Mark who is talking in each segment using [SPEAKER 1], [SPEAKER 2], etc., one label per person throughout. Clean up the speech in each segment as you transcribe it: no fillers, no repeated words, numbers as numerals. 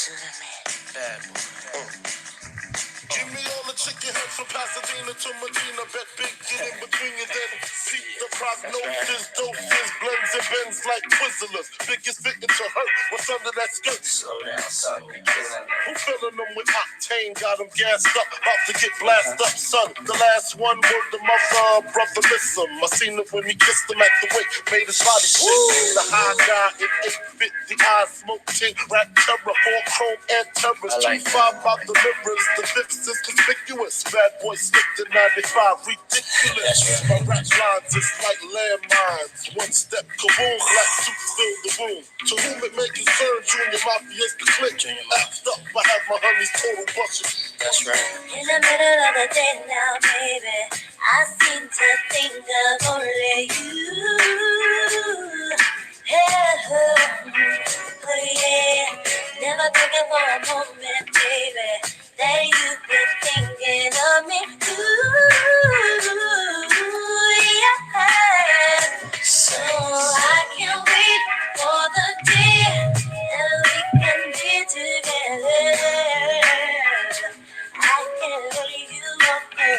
[SPEAKER 1] to the man. Bad boy.
[SPEAKER 2] Give me all the chicken heads from Pasadena to Medina. Bet big, get in between you, then see the prognosis. Doses, blends and bends like Twizzlers. Biggest fitting to hurt. What's under that skirt?
[SPEAKER 1] Slow down, son. You're killing me.
[SPEAKER 2] Who filling them with octane? Got them gassed up, about to get blasted up, son. The last one, word to mother, brother, miss him. I seen it when he kissed him at the wake, made his body shake. The high guy in 8-bit, the eyes smoke ting, rap terror, 4 chrome and terrors.
[SPEAKER 1] Like
[SPEAKER 2] 2-5 about the livers, the lips is conspicuous. Bad boy slipped in 95, ridiculous. My rap lines is like landmines. One step, kaboom, black suits fill the room. To whom it may concern, Junior Mafia's the click. Act up, I have my honeys total bushes.
[SPEAKER 1] That's right.
[SPEAKER 3] In the middle of the day now, baby, I seem to think of only you. Yeah, oh yeah. Never thinking for a moment, baby, that you've been thinking of me. Ooh, yeah. So I can't wait for the day that we can be together. I can't let you walk away.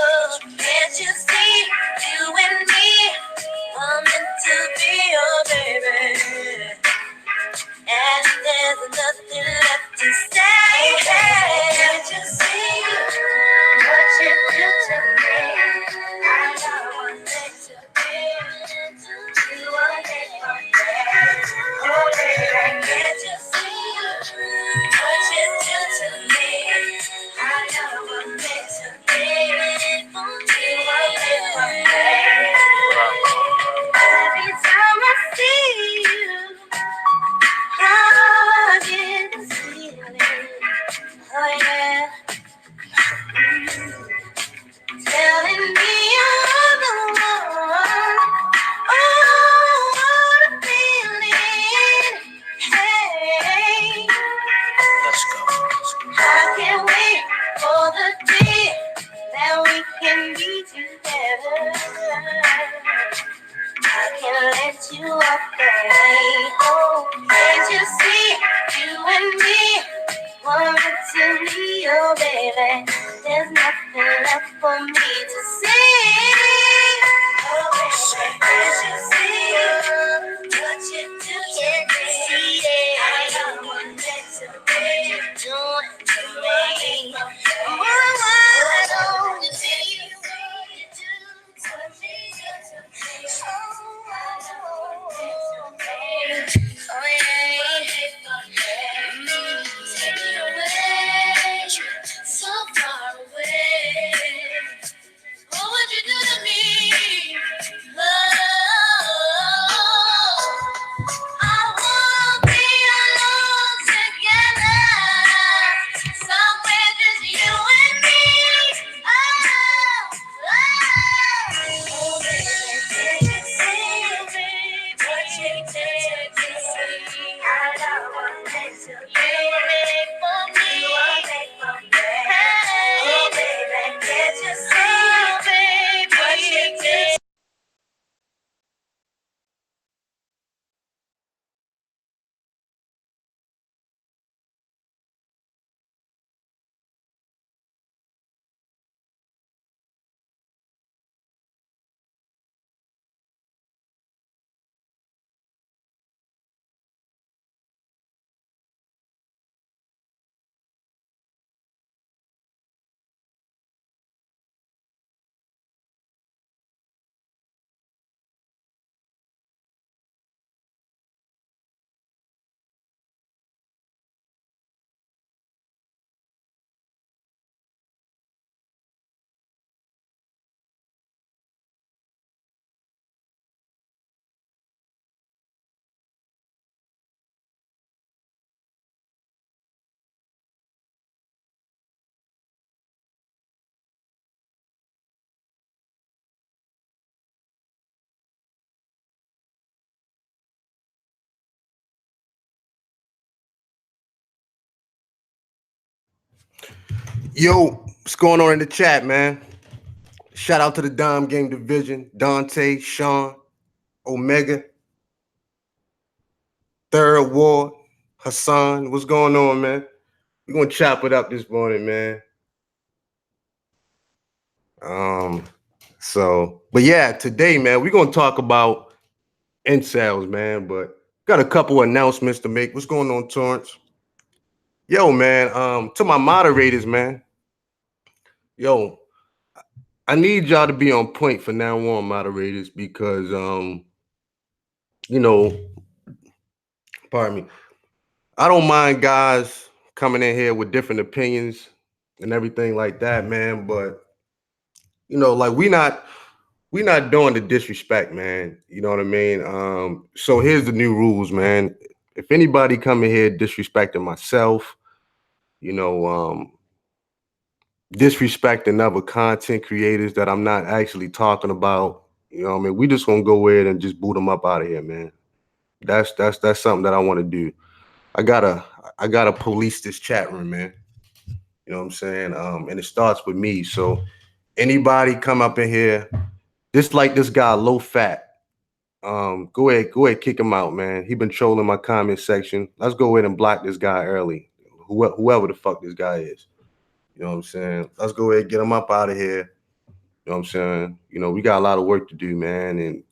[SPEAKER 3] Oh, can't you see, you and me are meant to be your baby, and there's nothing left to say. Can't you see what you do to me? I know what makes you feel. You are made for me. Oh, baby, can't you see what you do to me? I know what makes you feel. You are made for me. Every time I see you, I get this feeling. Oh yeah. Telling me you're the one. Oh, what a feeling. Hey,
[SPEAKER 1] Let's go.
[SPEAKER 3] I can't wait for the day that we can be together. I can't let you walk away. Oh, can't you see, you and me want to be your baby. There's nothing left for me to say. Oh, baby, can't you see what you do to me? I know what makes you feel. You're doing to me. Oh, I don't see what you do to me. Oh yeah, take me away, so far away. What would you do to me? Oh, I wanna be alone together, somewhere just you and me. Oh, baby, can't you see what you did to me? I know what makes you made for me. You are made for me. Oh, baby, can't you see what you did?
[SPEAKER 4] Yo, what's going on in the chat, man? Shout out to the Dom Game Division, Dante, Sean, Omega, Third Ward, Hassan, what's going on, man? We're gonna chop it up this morning, man. Um, but yeah, today, man, we're gonna talk about incels, man. But got a couple announcements to make. What's going on, Torrance? Yo, man. To my moderators, man. Yo, I need y'all to be on point for now on, moderators, because you know, pardon me. I don't mind guys coming in here with different opinions and everything like that, man. But like we not doing the disrespect, man. You know what I mean? So here's the new rules, man. If anybody come in here disrespecting myself, you know, disrespecting other content creators that I'm not actually talking about, you know what I mean? We just gonna go ahead and just boot them up out of here, man. That's something that I want to do. I gotta police this chat room, man. You know what I'm saying? And it starts with me. So anybody come up in here, just like this guy, low fat. Go ahead, kick him out, man. He been trolling my comment section. Let's go ahead and block this guy early. Whoever the fuck this guy is. You know what I'm saying? Let's go ahead and get him up out of here. You know what I'm saying? We got a lot of work to do, man. And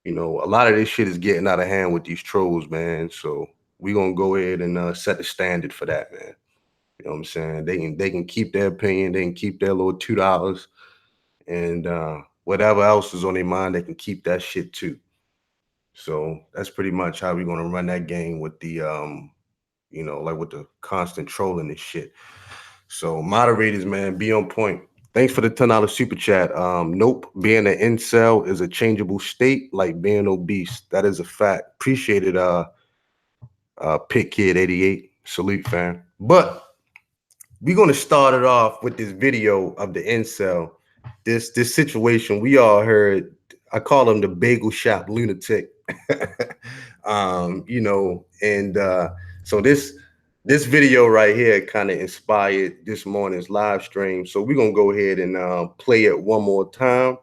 [SPEAKER 4] a lot of this shit is getting out of hand with these trolls, man. So we gonna go ahead and set the standard for that, man. You know what I'm saying? They can keep their opinion, they can keep their little $2. And whatever else is on their mind, they can keep that shit too. So that's pretty much how we're gonna run that game with the like with the constant trolling and shit. So moderators, man, be on point. Thanks for the $10 super chat. Nope, being an incel is a changeable state, like being obese. That is a fact. Appreciate it, Pit Kid 88. Salute, fam. But we're gonna start it off with this video of the incel. This situation we all heard. I call him the bagel shop lunatic. And so this video right here kind of inspired this morning's live stream. So we're gonna go ahead and play it one more time,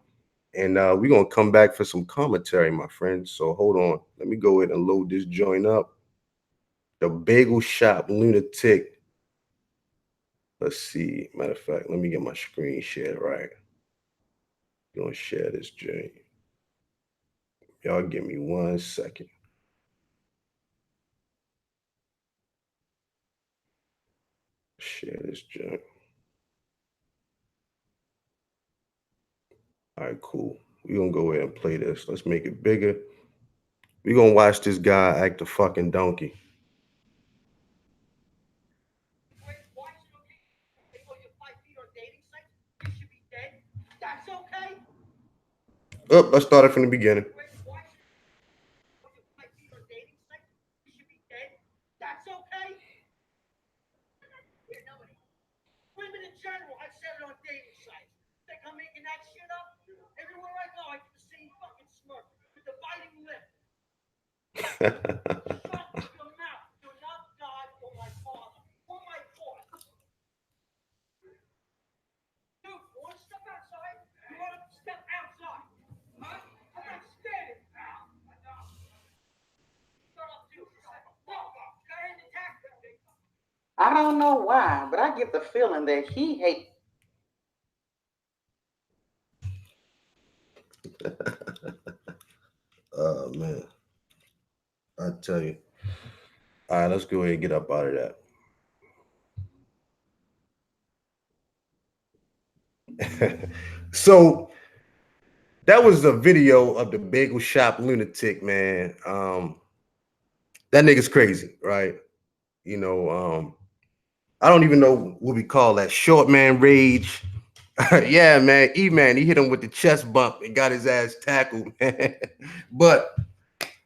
[SPEAKER 4] and we're gonna come back for some commentary, my friends. So hold on, let me go ahead and load this joint up. The bagel shop lunatic. Let's see. Matter of fact, let me get my screen shared right. I'm gonna share this joint. Y'all give me 1 second. Share this joint. All right, cool. We're gonna go ahead and play this. Let's make it bigger. We're gonna watch this guy act a fucking donkey. Oh, let's start it from the beginning.
[SPEAKER 3] Women in general, I said it on dating sites. Think I'm making that shit up? Everywhere I go, I get the same fucking smirk with the biting lip. Shut your mouth. You're not God or my father or my boss. Dude, you want to step outside? You want to step outside? Huh? I'm not standing. I don't know why, but I get the feeling that he hates.
[SPEAKER 4] Oh man, I tell you. All right, let's go ahead and get up out of that. So that was a video of the bagel shop lunatic, man. That nigga's crazy, right? I don't even know what we call that. Short man rage. Yeah, man. E-Man, he hit him with the chest bump and got his ass tackled, man. But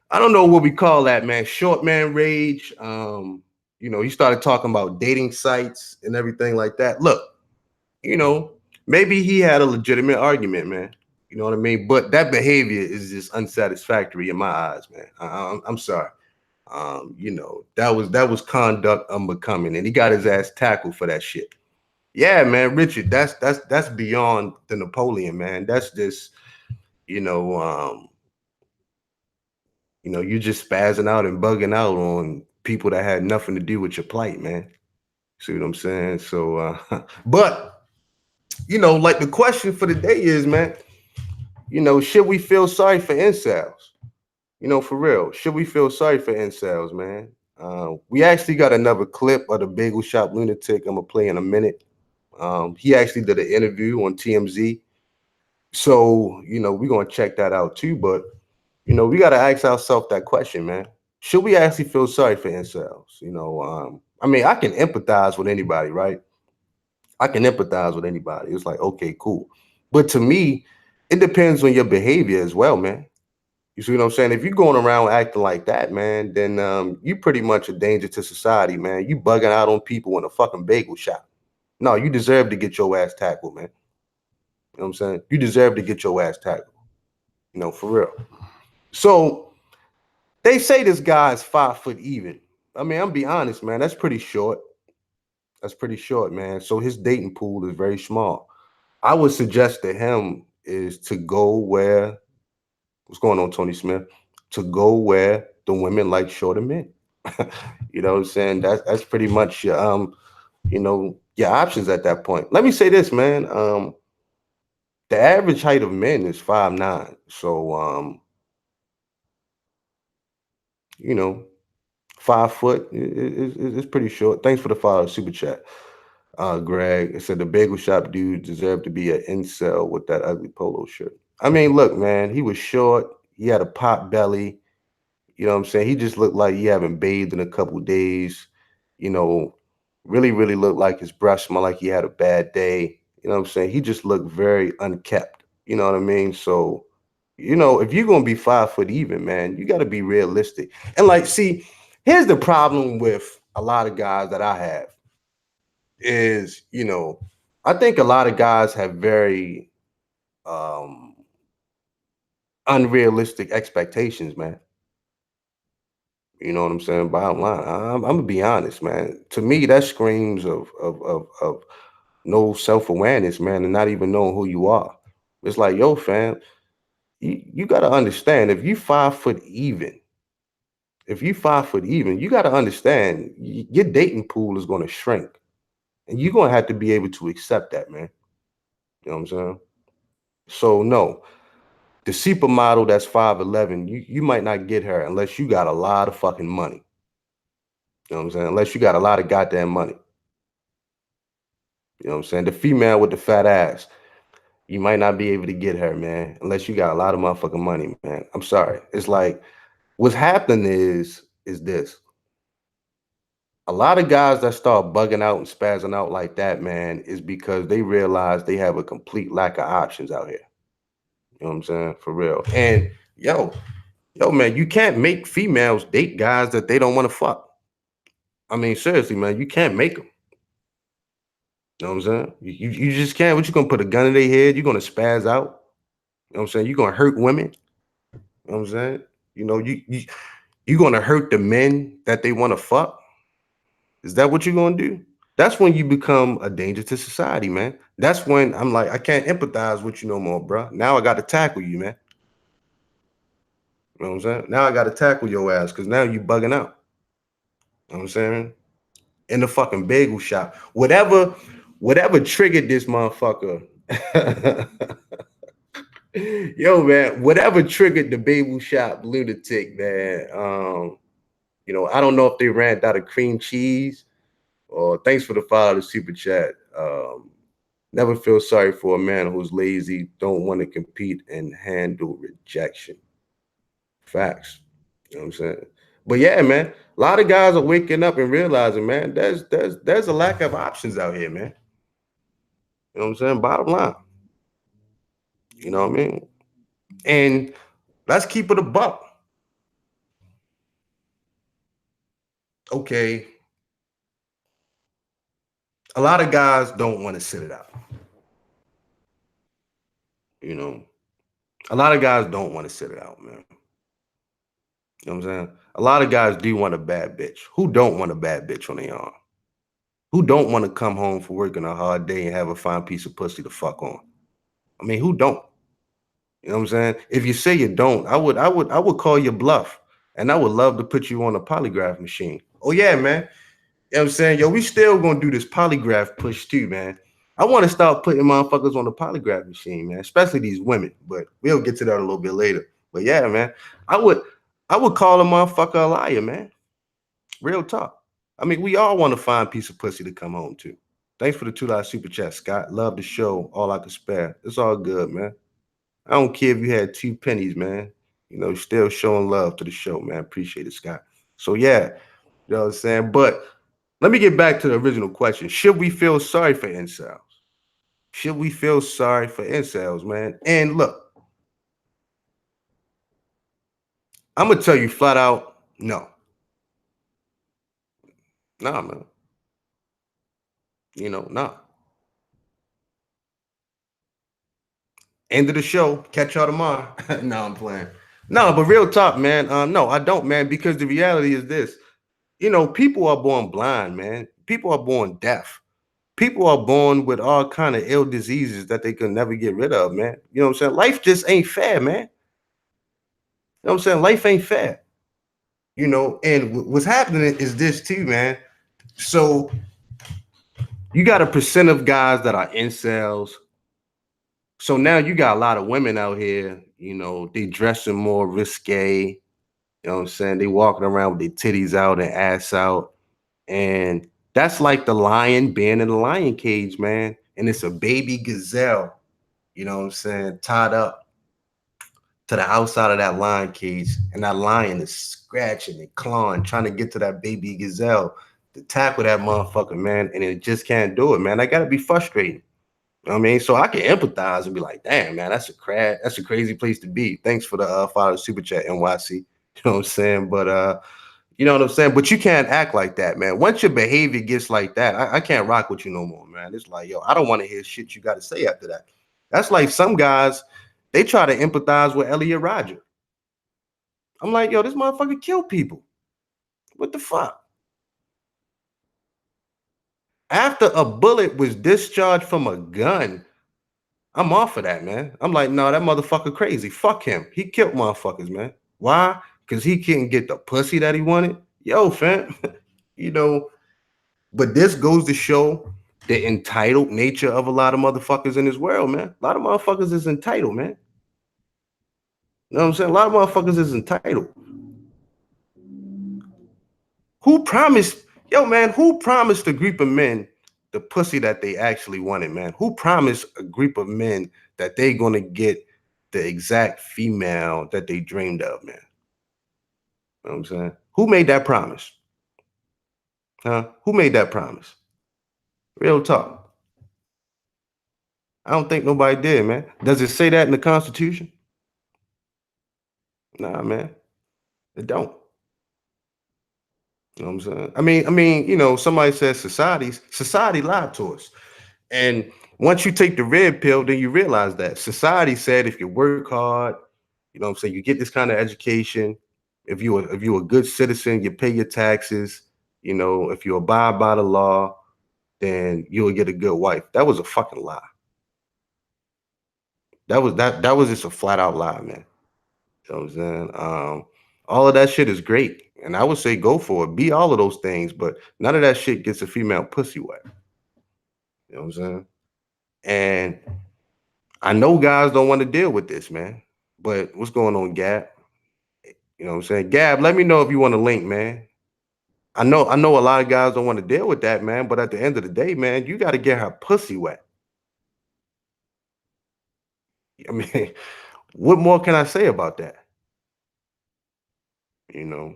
[SPEAKER 4] I don't know what we call that, man. Short man rage. He started talking about dating sites and everything like that. Look, maybe he had a legitimate argument, man. You know what I mean? But that behavior is just unsatisfactory in my eyes, man. I'm sorry. That was conduct unbecoming, and he got his ass tackled for that shit. Yeah, man, Richard, that's beyond the Napoleon, man. That's just, you're just spazzing out and bugging out on people that had nothing to do with your plight, man. See what I'm saying? So, but like the question for the day is, man, should we feel sorry for incels? For real, should we feel sorry for incels, man? We actually got another clip of the bagel shop lunatic I'm gonna play in a minute. He actually did an interview on TMZ. So, we're gonna check that out too. But, we gotta ask ourselves that question, man. Should we actually feel sorry for incels? I mean, I can empathize with anybody, right? I can empathize with anybody. It's like, okay, cool. But to me, it depends on your behavior as well, man. You see what I'm saying? If you're going around acting like that, man, then you pretty much a danger to society, man. You bugging out on people in a fucking bagel shop. No, you deserve to get your ass tackled, man. You know what I'm saying? You deserve to get your ass tackled. For real. So they say this guy is 5 foot even. I mean, I'm be honest, man. That's pretty short. That's pretty short, man. So his dating pool is very small. I would suggest to him is to go where what's going on, Tony Smith? To go where the women like shorter men. You know what I'm saying? That's pretty much your your options at that point. Let me say this, man. The average height of men is 5'9". So you know, 5 foot is pretty short. Thanks for the follow super chat. Greg, it said the bagel shop dude deserved to be an incel with that ugly polo shirt. I mean, look, man, he was short. He had a pot belly. You know what I'm saying? He just looked like he haven't bathed in a couple days. You know, really, really looked like his breath smelled like he had a bad day. You know what I'm saying? He just looked very unkept. You know what I mean? So, if you're gonna be 5 foot even, man, you got to be realistic. And like, see, here's the problem with a lot of guys that I have is, I think a lot of guys have very um unrealistic expectations, man. You know what I'm saying? Bottom line, I'm gonna be honest, man. To me, that screams of no self awareness, man, and not even knowing who you are. It's like, yo, fam, you gotta understand if you 5 foot even, you gotta understand your dating pool is gonna shrink, and you're gonna have to be able to accept that, man. You know what I'm saying? So no, the supermodel that's 5'11", you might not get her unless you got a lot of fucking money. You know what I'm saying? Unless you got a lot of goddamn money. You know what I'm saying? The female with the fat ass, you might not be able to get her, man, unless you got a lot of motherfucking money, man. I'm sorry. It's like what's happening is this. A lot of guys that start bugging out and spazzing out like that, man, is because they realize they have a complete lack of options out here. You know what I'm saying? For real. And yo, man, you can't make females date guys that they don't want to fuck. I mean, seriously, man, you can't make them. You know what I'm saying? You just can't. What you gonna put a gun in their head? You gonna spaz out? You know what I'm saying? You gonna hurt women? You know what I'm saying? You gonna hurt the men that they want to fuck? Is that what you're gonna do? That's when you become a danger to society, man. That's when I'm like, I can't empathize with you no more, bro. Now I got to tackle you, man. You know what I'm saying? Now I got to tackle your ass because now you bugging out. You know what I'm saying? In the fucking bagel shop, whatever triggered this motherfucker. Yo, man, whatever triggered the bagel shop lunatic, man. I don't know if they ran out of cream cheese or thanks for the follow, the super chat. Never feel sorry for a man who's lazy, don't want to compete and handle rejection. Facts. You know what I'm saying? But yeah, man, a lot of guys are waking up and realizing, man, there's a lack of options out here, man. You know what I'm saying? Bottom line. You know what I mean? And let's keep it a buck. Okay. A lot of guys don't want to sit it out. You know, a lot of guys don't want to sit it out, man. You know what I'm saying? A lot of guys do want a bad bitch. Who don't want a bad bitch on their arm? Who don't want to come home for working a hard day and have a fine piece of pussy to fuck on? I mean, who don't? You know what I'm saying? If you say you don't, I would call you bluff. and I would love to put you on a polygraph machine. Oh yeah, man. You know what I'm saying? Yo, we still gonna do this polygraph push too, man. I want to start putting motherfuckers on the polygraph machine, man, especially these women. But we'll get to that a little bit later. But yeah, man, I would I would call a motherfucker a liar, man. Real talk. I mean, we all want to find a piece of pussy to come home to. Thanks for the $2 super chat, Scott. Love the show. All I can spare. It's all good, man. I don't care if you had 2 pennies, man. You know, still showing love to the show, man. Appreciate it, Scott. So yeah, you know what I'm saying? But let me get back to the original question. Should we feel sorry for incels? Should we feel sorry for incels, man? And look, I'm gonna tell you flat out, no. Nah, man. You know, nah. End of the show. Catch y'all tomorrow. No, I'm playing. No, but real talk, man. No, I don't, man, because the reality is this. You know, people are born blind, man. People are born deaf. People are born with all kind of ill diseases that they can never get rid of, man. You know what I'm saying? Life just ain't fair, man. You know what I'm saying? Life ain't fair. You know, and what's happening is this too, man. So you got a percent of guys that are incels. So now you got a lot of women out here, you know, they dressing more risque. You know what I'm saying? They walking around with their titties out and ass out. And that's like the lion being in the lion cage, man. And it's a baby gazelle, you know what I'm saying, tied up to the outside of that lion cage. And that lion is scratching and clawing, trying to get to that baby gazelle to tackle that motherfucker, man. And it just can't do it, man. I gotta be frustrating. You know what I mean? So I can empathize and be like, damn, man, that's a crazy place to be. Thanks for the $5 super chat, NYC. You know what I'm saying? But you know what I'm saying? But you can't act like that, man. Once your behavior gets like that, I can't rock with you no more, man. It's like, yo, I don't want to hear shit you got to say after that. That's like some guys, they try to empathize with Elliot Rodger. I'm like, yo, this motherfucker killed people. What the fuck? After a bullet was discharged from a gun, I'm off of that, man. I'm like, no, that motherfucker crazy. Fuck him. He killed motherfuckers, man. Why? Because he couldn't get the pussy that he wanted. Yo, fam, you know, but this goes to show the entitled nature of a lot of motherfuckers in this world, man. A lot of motherfuckers is entitled, man. You know what I'm saying? A lot of motherfuckers is entitled. Who promised, yo, man, who promised a group of men the pussy that they actually wanted, man? Who promised a group of men that they gonna get the exact female that they dreamed of, man? You know what I'm saying? Who made that promise? Huh? Who made that promise? Real talk. I don't think nobody did, man. Does it say that in the Constitution? Nah, man. It don't. You know what I'm saying? I mean, you know, somebody says society lied to us. And once you take the red pill, then you realize that society said if you work hard, you know what I'm saying, you get this kind of education, if you're a good citizen, you pay your taxes, you know, if you abide by the law, then you'll get a good wife. That was a fucking lie. That was just a flat out lie, man. You know what I'm saying? All of that shit is great. And I would say go for it. Be all of those things, but none of that shit gets a female pussy wet. You know what I'm saying? And I know guys don't want to deal with this, man. But what's going on, Gab? You know what I'm saying? Gab, let me know if you want to link, man. I know a lot of guys don't want to deal with that, man. But at the end of the day, man, you got to get her pussy wet. I mean, what more can I say about that? You know?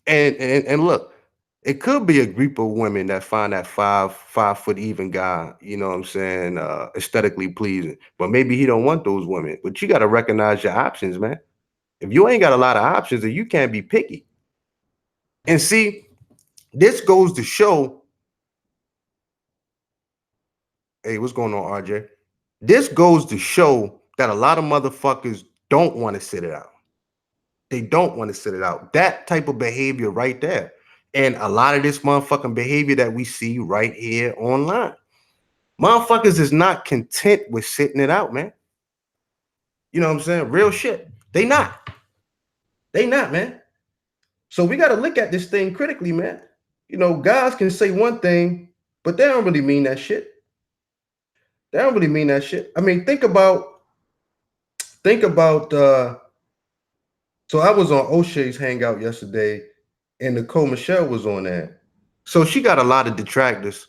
[SPEAKER 4] And look, it could be a group of women that find that 5 foot even guy, you know what I'm saying, aesthetically pleasing. But maybe he don't want those women. But you got to recognize your options, man. If you ain't got a lot of options, then you can't be picky. And see, this goes to show. Hey, what's going on, RJ? This goes to show that a lot of motherfuckers don't want to sit it out. They don't want to sit it out. That type of behavior right there. And a lot of this motherfucking behavior that we see right here online. Motherfuckers is not content with sitting it out, man. You know what I'm saying? Real shit. They not. They not, man. So we got to look at this thing critically, man. You know, guys can say one thing, but they don't really mean that shit. They don't really mean that shit. I mean, think about so I was on O'Shea's hangout yesterday and Nicole Michelle was on there. So she got a lot of detractors.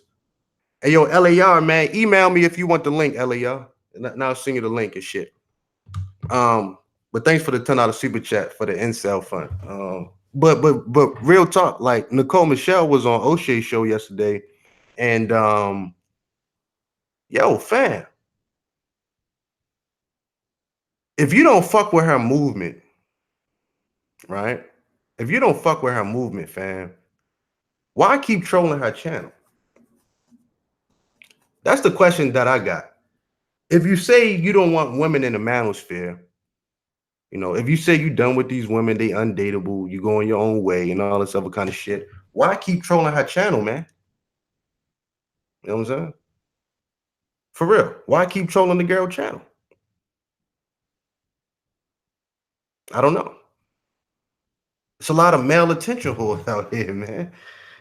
[SPEAKER 4] Hey yo, LAR, man, email me if you want the link, LAR. And I'll send you the link and shit. But thanks for the $10 super chat for the incel fund. But real talk, like Nicole Michelle was on O'Shea's show yesterday, and yo, fam, if you don't fuck with her movement, right? If you don't fuck with her movement, fam, why keep trolling her channel? That's the question that I got. If you say you don't want women in the manosphere, you know, if you say you done with these women, they undateable, you going your own way and all this other kind of shit, why keep trolling her channel, man? You know what I'm saying? For real. Why keep trolling the girl channel? I don't know. It's a lot of male attention whores out here, man.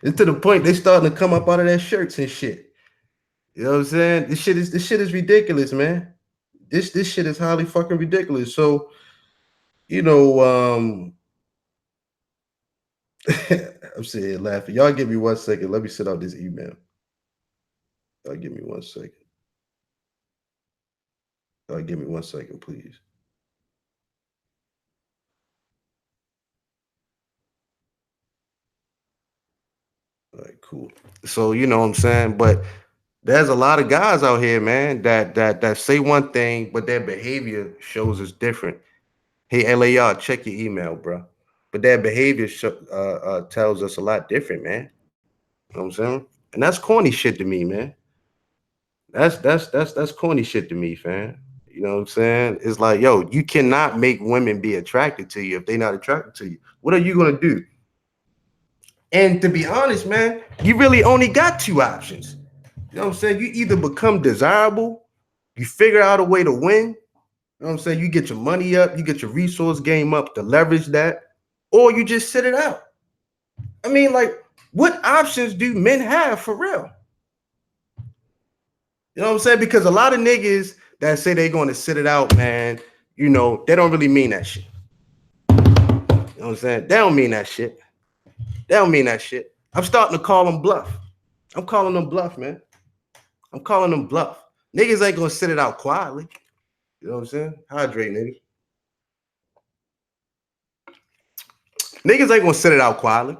[SPEAKER 4] It's to the point they starting to come up out of their shirts and shit. You know what I'm saying? This shit is ridiculous, man. This shit is highly fucking ridiculous. So, you know, I'm sitting here laughing. Y'all give me 1 second. Let me send out this email. Y'all give me 1 second. Y'all give me 1 second, please. All right, cool. So you know what I'm saying, but there's a lot of guys out here, man, that say one thing, but their behavior shows us different. Hey, LAR, check your email, bro. But their behavior tells us a lot different, man. You know what I'm saying? And that's corny shit to me, man. That's corny shit to me, fam. You know what I'm saying? It's like, yo, you cannot make women be attracted to you if they're not attracted to you. What are you gonna do? And to be honest, man, you really only got two options. You know what I'm saying? You either become desirable, you figure out a way to win. You know what I'm saying? You get your money up, you get your resource game up to leverage that, or you just sit it out. I mean, like, what options do men have for real? You know what I'm saying? Because a lot of niggas that say they're going to sit it out, man, you know, they don't really mean that shit. You know what I'm saying? They don't mean that shit. They don't mean that shit. I'm starting to call them bluff. I'm calling them bluff, man. I'm calling them bluff. Niggas ain't going to sit it out quietly. You know what I'm saying? Hydrate, niggas. Niggas ain't going to sit it out quietly.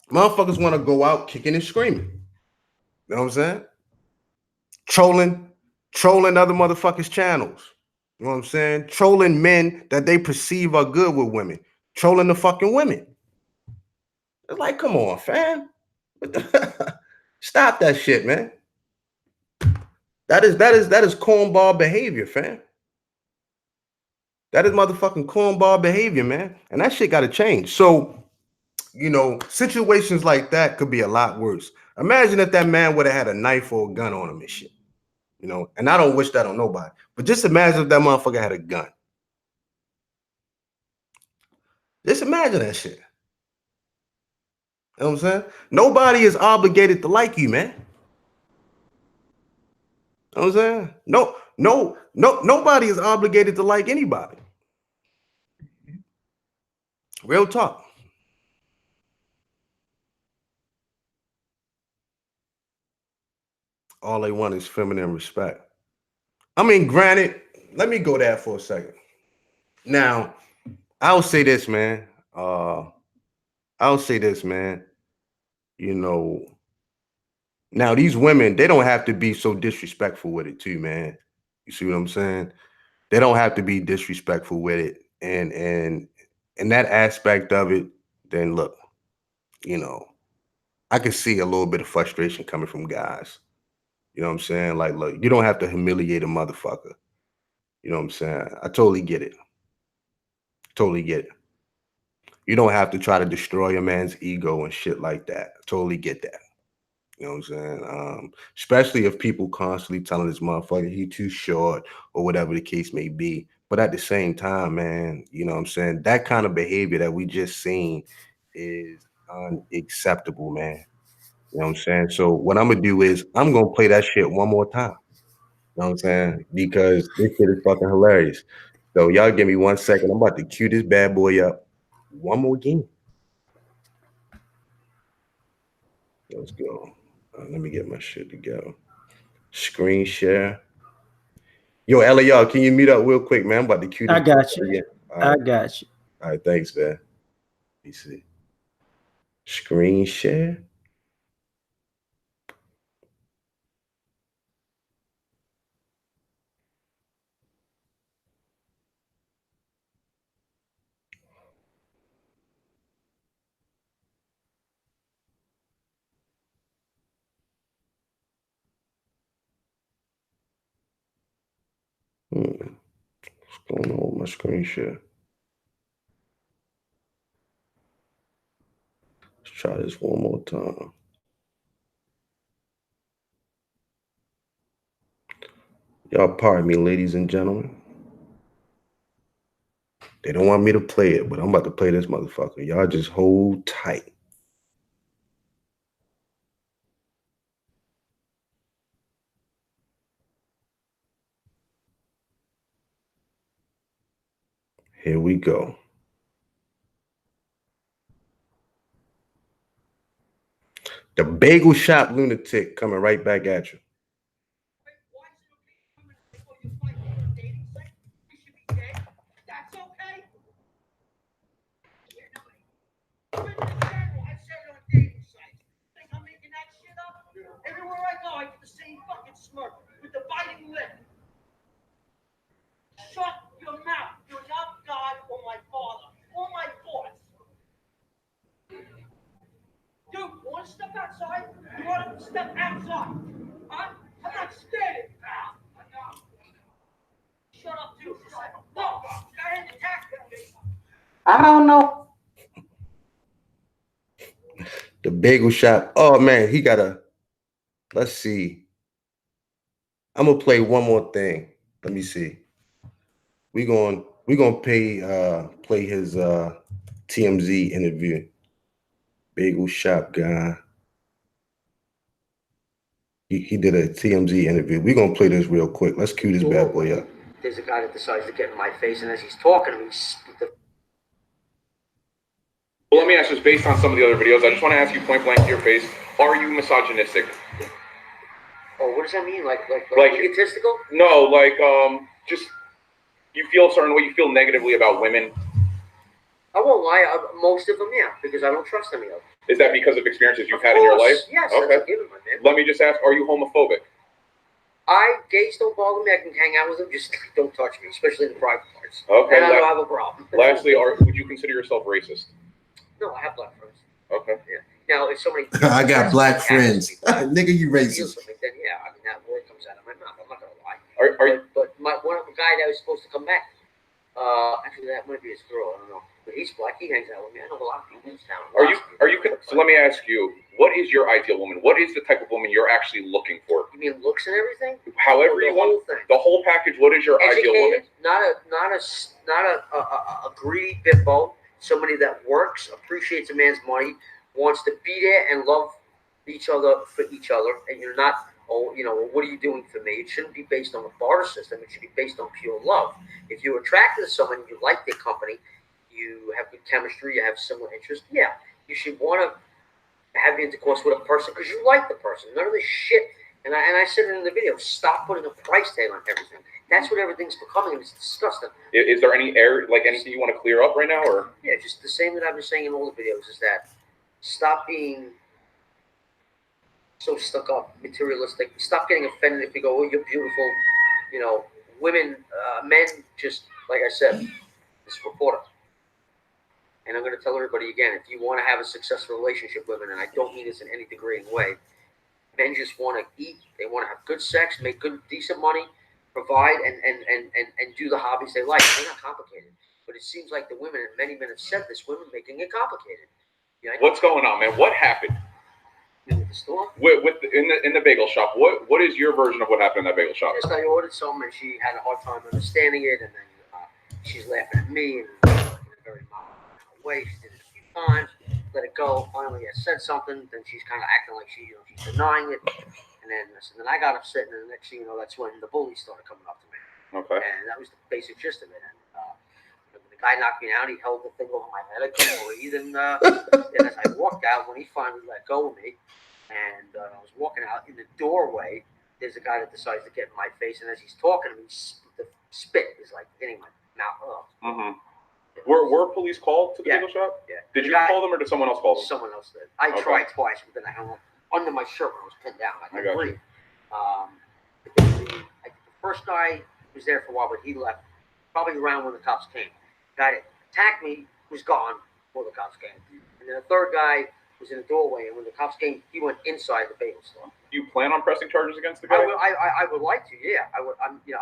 [SPEAKER 4] Motherfuckers want to go out kicking and screaming. You know what I'm saying? Trolling other motherfuckers' channels. You know what I'm saying? Trolling men that they perceive are good with women. Trolling the fucking women. It's like, come on, fam. Stop that shit, man. That is cornball behavior, fam. That is motherfucking cornball behavior, man. And that shit gotta change. So, you know, situations like that could be a lot worse. Imagine if that man would have had a knife or a gun on him and shit. You know, and I don't wish that on nobody. But just imagine if that motherfucker had a gun. Just imagine that shit. You know what I'm saying? Nobody is obligated to like you, man. You know what I'm saying? Nobody is obligated to like anybody. Real talk. All they want is feminine respect. I mean, granted, let me go there for a second. Now, I'll say this, man. I'll say this, man. You know, now these women, they don't have to be so disrespectful with it too, man. You see what I'm saying? They don't have to be disrespectful with it. And that aspect of it, then look, you know, I can see a little bit of frustration coming from guys. You know what I'm saying? Like, look, you don't have to humiliate a motherfucker. You know what I'm saying? I totally get it. Totally get it. You don't have to try to destroy a man's ego and shit like that. I totally get that. You know what I'm saying? Especially if people constantly telling this motherfucker he too short or whatever the case may be. But at the same time, man, you know what I'm saying? That kind of behavior that we just seen is unacceptable, man. You know what I'm saying? So what I'm gonna do is I'm gonna play that shit one more time. You know what I'm saying? Because this shit is fucking hilarious. So y'all give me 1 second. I'm about to cue this bad boy up one more game. Let's go. Let me get my shit together. Screen share. Yo, Ellie, y'all, can you meet up real quick, man? I'm about to cue this.
[SPEAKER 5] I got you.
[SPEAKER 4] Again. All
[SPEAKER 5] I
[SPEAKER 4] right.
[SPEAKER 5] got you.
[SPEAKER 4] All right, thanks, man. Let me see. Screen share. What's going on with my screen share? Let's try this one more time. Y'all pardon me, ladies and gentlemen. They don't want me to play it, but I'm about to play this motherfucker. Y'all just hold tight. Here we go. The bagel shop lunatic coming right back at you.
[SPEAKER 6] Everywhere I go, I get the same fucking smirk with the biting lip. Shut your mouth. You're not God or my father or my thoughts. Dude, you want to step outside? You want to step outside? Huh? I'm not scared, pal. Shut up, dude. No, go ahead and attack me.
[SPEAKER 5] I don't know.
[SPEAKER 4] The bagel shop. Oh man, he got a. Let's see. I'm gonna play one more thing. Let me see. We gonna play his TMZ interview. Bagel shop guy. He did a TMZ interview. We're gonna play this real quick. Let's cue this bad boy up.
[SPEAKER 7] There's a guy that decides to get in my face, and as he's talking to me,
[SPEAKER 8] Well, let me ask this based on some of the other videos. I just want to ask you point blank to your face: are you misogynistic?
[SPEAKER 7] Oh, what does that mean? Like egotistical?
[SPEAKER 8] No, just you feel a certain way. You feel negatively about women.
[SPEAKER 7] I won't lie. Most of them, yeah, because I don't trust any of them.
[SPEAKER 8] Is that because of experiences you've had in your life?
[SPEAKER 7] Yes,
[SPEAKER 8] okay.
[SPEAKER 7] That's a given, my man.
[SPEAKER 8] Let me just ask: are you homophobic?
[SPEAKER 7] Gays don't bother me. I can hang out with them. Just don't touch me, especially in the private parts.
[SPEAKER 8] Okay.
[SPEAKER 7] And I don't have a problem.
[SPEAKER 8] Lastly, would you consider yourself racist?
[SPEAKER 7] No, I have black friends.
[SPEAKER 8] Okay.
[SPEAKER 7] Yeah. Now, if somebody
[SPEAKER 2] I got black friends. Nigga, you racist.
[SPEAKER 7] Then yeah, I mean that word comes out of my mouth. I'm not gonna lie. But one of the guy that was supposed to come back. Actually, that might be his girl. I don't know. But he's black. He hangs out with me. I know a lot of people in this town.
[SPEAKER 8] So let me ask you: what is your ideal woman? What is the type of woman you're actually looking for?
[SPEAKER 7] You mean looks and everything?
[SPEAKER 8] However you want. The whole package. What is your ideal woman?
[SPEAKER 7] Not a greedy bimbo. Somebody that works, appreciates a man's money, wants to be there and love each other for each other, and you're not. Oh, what are you doing for me? It shouldn't be based on a barter system. It should be based on pure love. If you're attracted to someone, you like their company, you have good chemistry, you have similar interests, yeah, you should want to have intercourse with a person because you like the person. None of this shit. And I said it in the video. Stop putting a price tag on everything. That's what everything's becoming. It's disgusting.
[SPEAKER 8] Is there anything you want to clear up right now, or?
[SPEAKER 7] Yeah, just the same that I've been saying in all the videos is that stop being so stuck up, materialistic. Stop getting offended if you go, oh, you're beautiful. Women, men, just like I said, this reporter. And I'm going to tell everybody again, if you want to have a successful relationship with women, and I don't mean this in any degrading way, men just want to eat, they want to have good sex, make good, decent money, provide, and do the hobbies they like. They're not complicated. But it seems like the women, and many men have said this, women making it complicated.
[SPEAKER 8] What's going on, man? What happened?
[SPEAKER 7] In the store?
[SPEAKER 8] In the bagel shop. What is your version of what happened in that bagel shop?
[SPEAKER 7] Just I ordered some, and she had a hard time understanding it, and then she's laughing at me in a very mild way. She did it a few times. let it go. Finally, I said something. Then she's kind of acting like she's denying it. And then I got upset. And the next thing you know, that's when the bullies started coming up to me.
[SPEAKER 8] Okay.
[SPEAKER 7] And that was the basic gist of it. And the guy knocked me out. He held the thing over my head. I couldn't breathe. And as I walked out, when he finally let go of me, and I was walking out in the doorway, there's a guy that decides to get in my face. And as he's talking to me, the spit is like hitting my mouth.
[SPEAKER 8] Mm-hmm. Were police called to the bagel shop?
[SPEAKER 7] Yeah.
[SPEAKER 8] Did you call them or did someone else call them?
[SPEAKER 7] Someone else did. I tried twice, but then I hung up under my shirt when I was pinned down. I couldn't breathe. The first guy was there for a while, but he left probably around when the cops came. The guy that attacked me was gone before the cops came. And then the third guy was in the doorway, and when the cops came, he went inside the bagel store.
[SPEAKER 8] Do you plan on pressing charges against the guy?
[SPEAKER 7] I would like to, yeah. I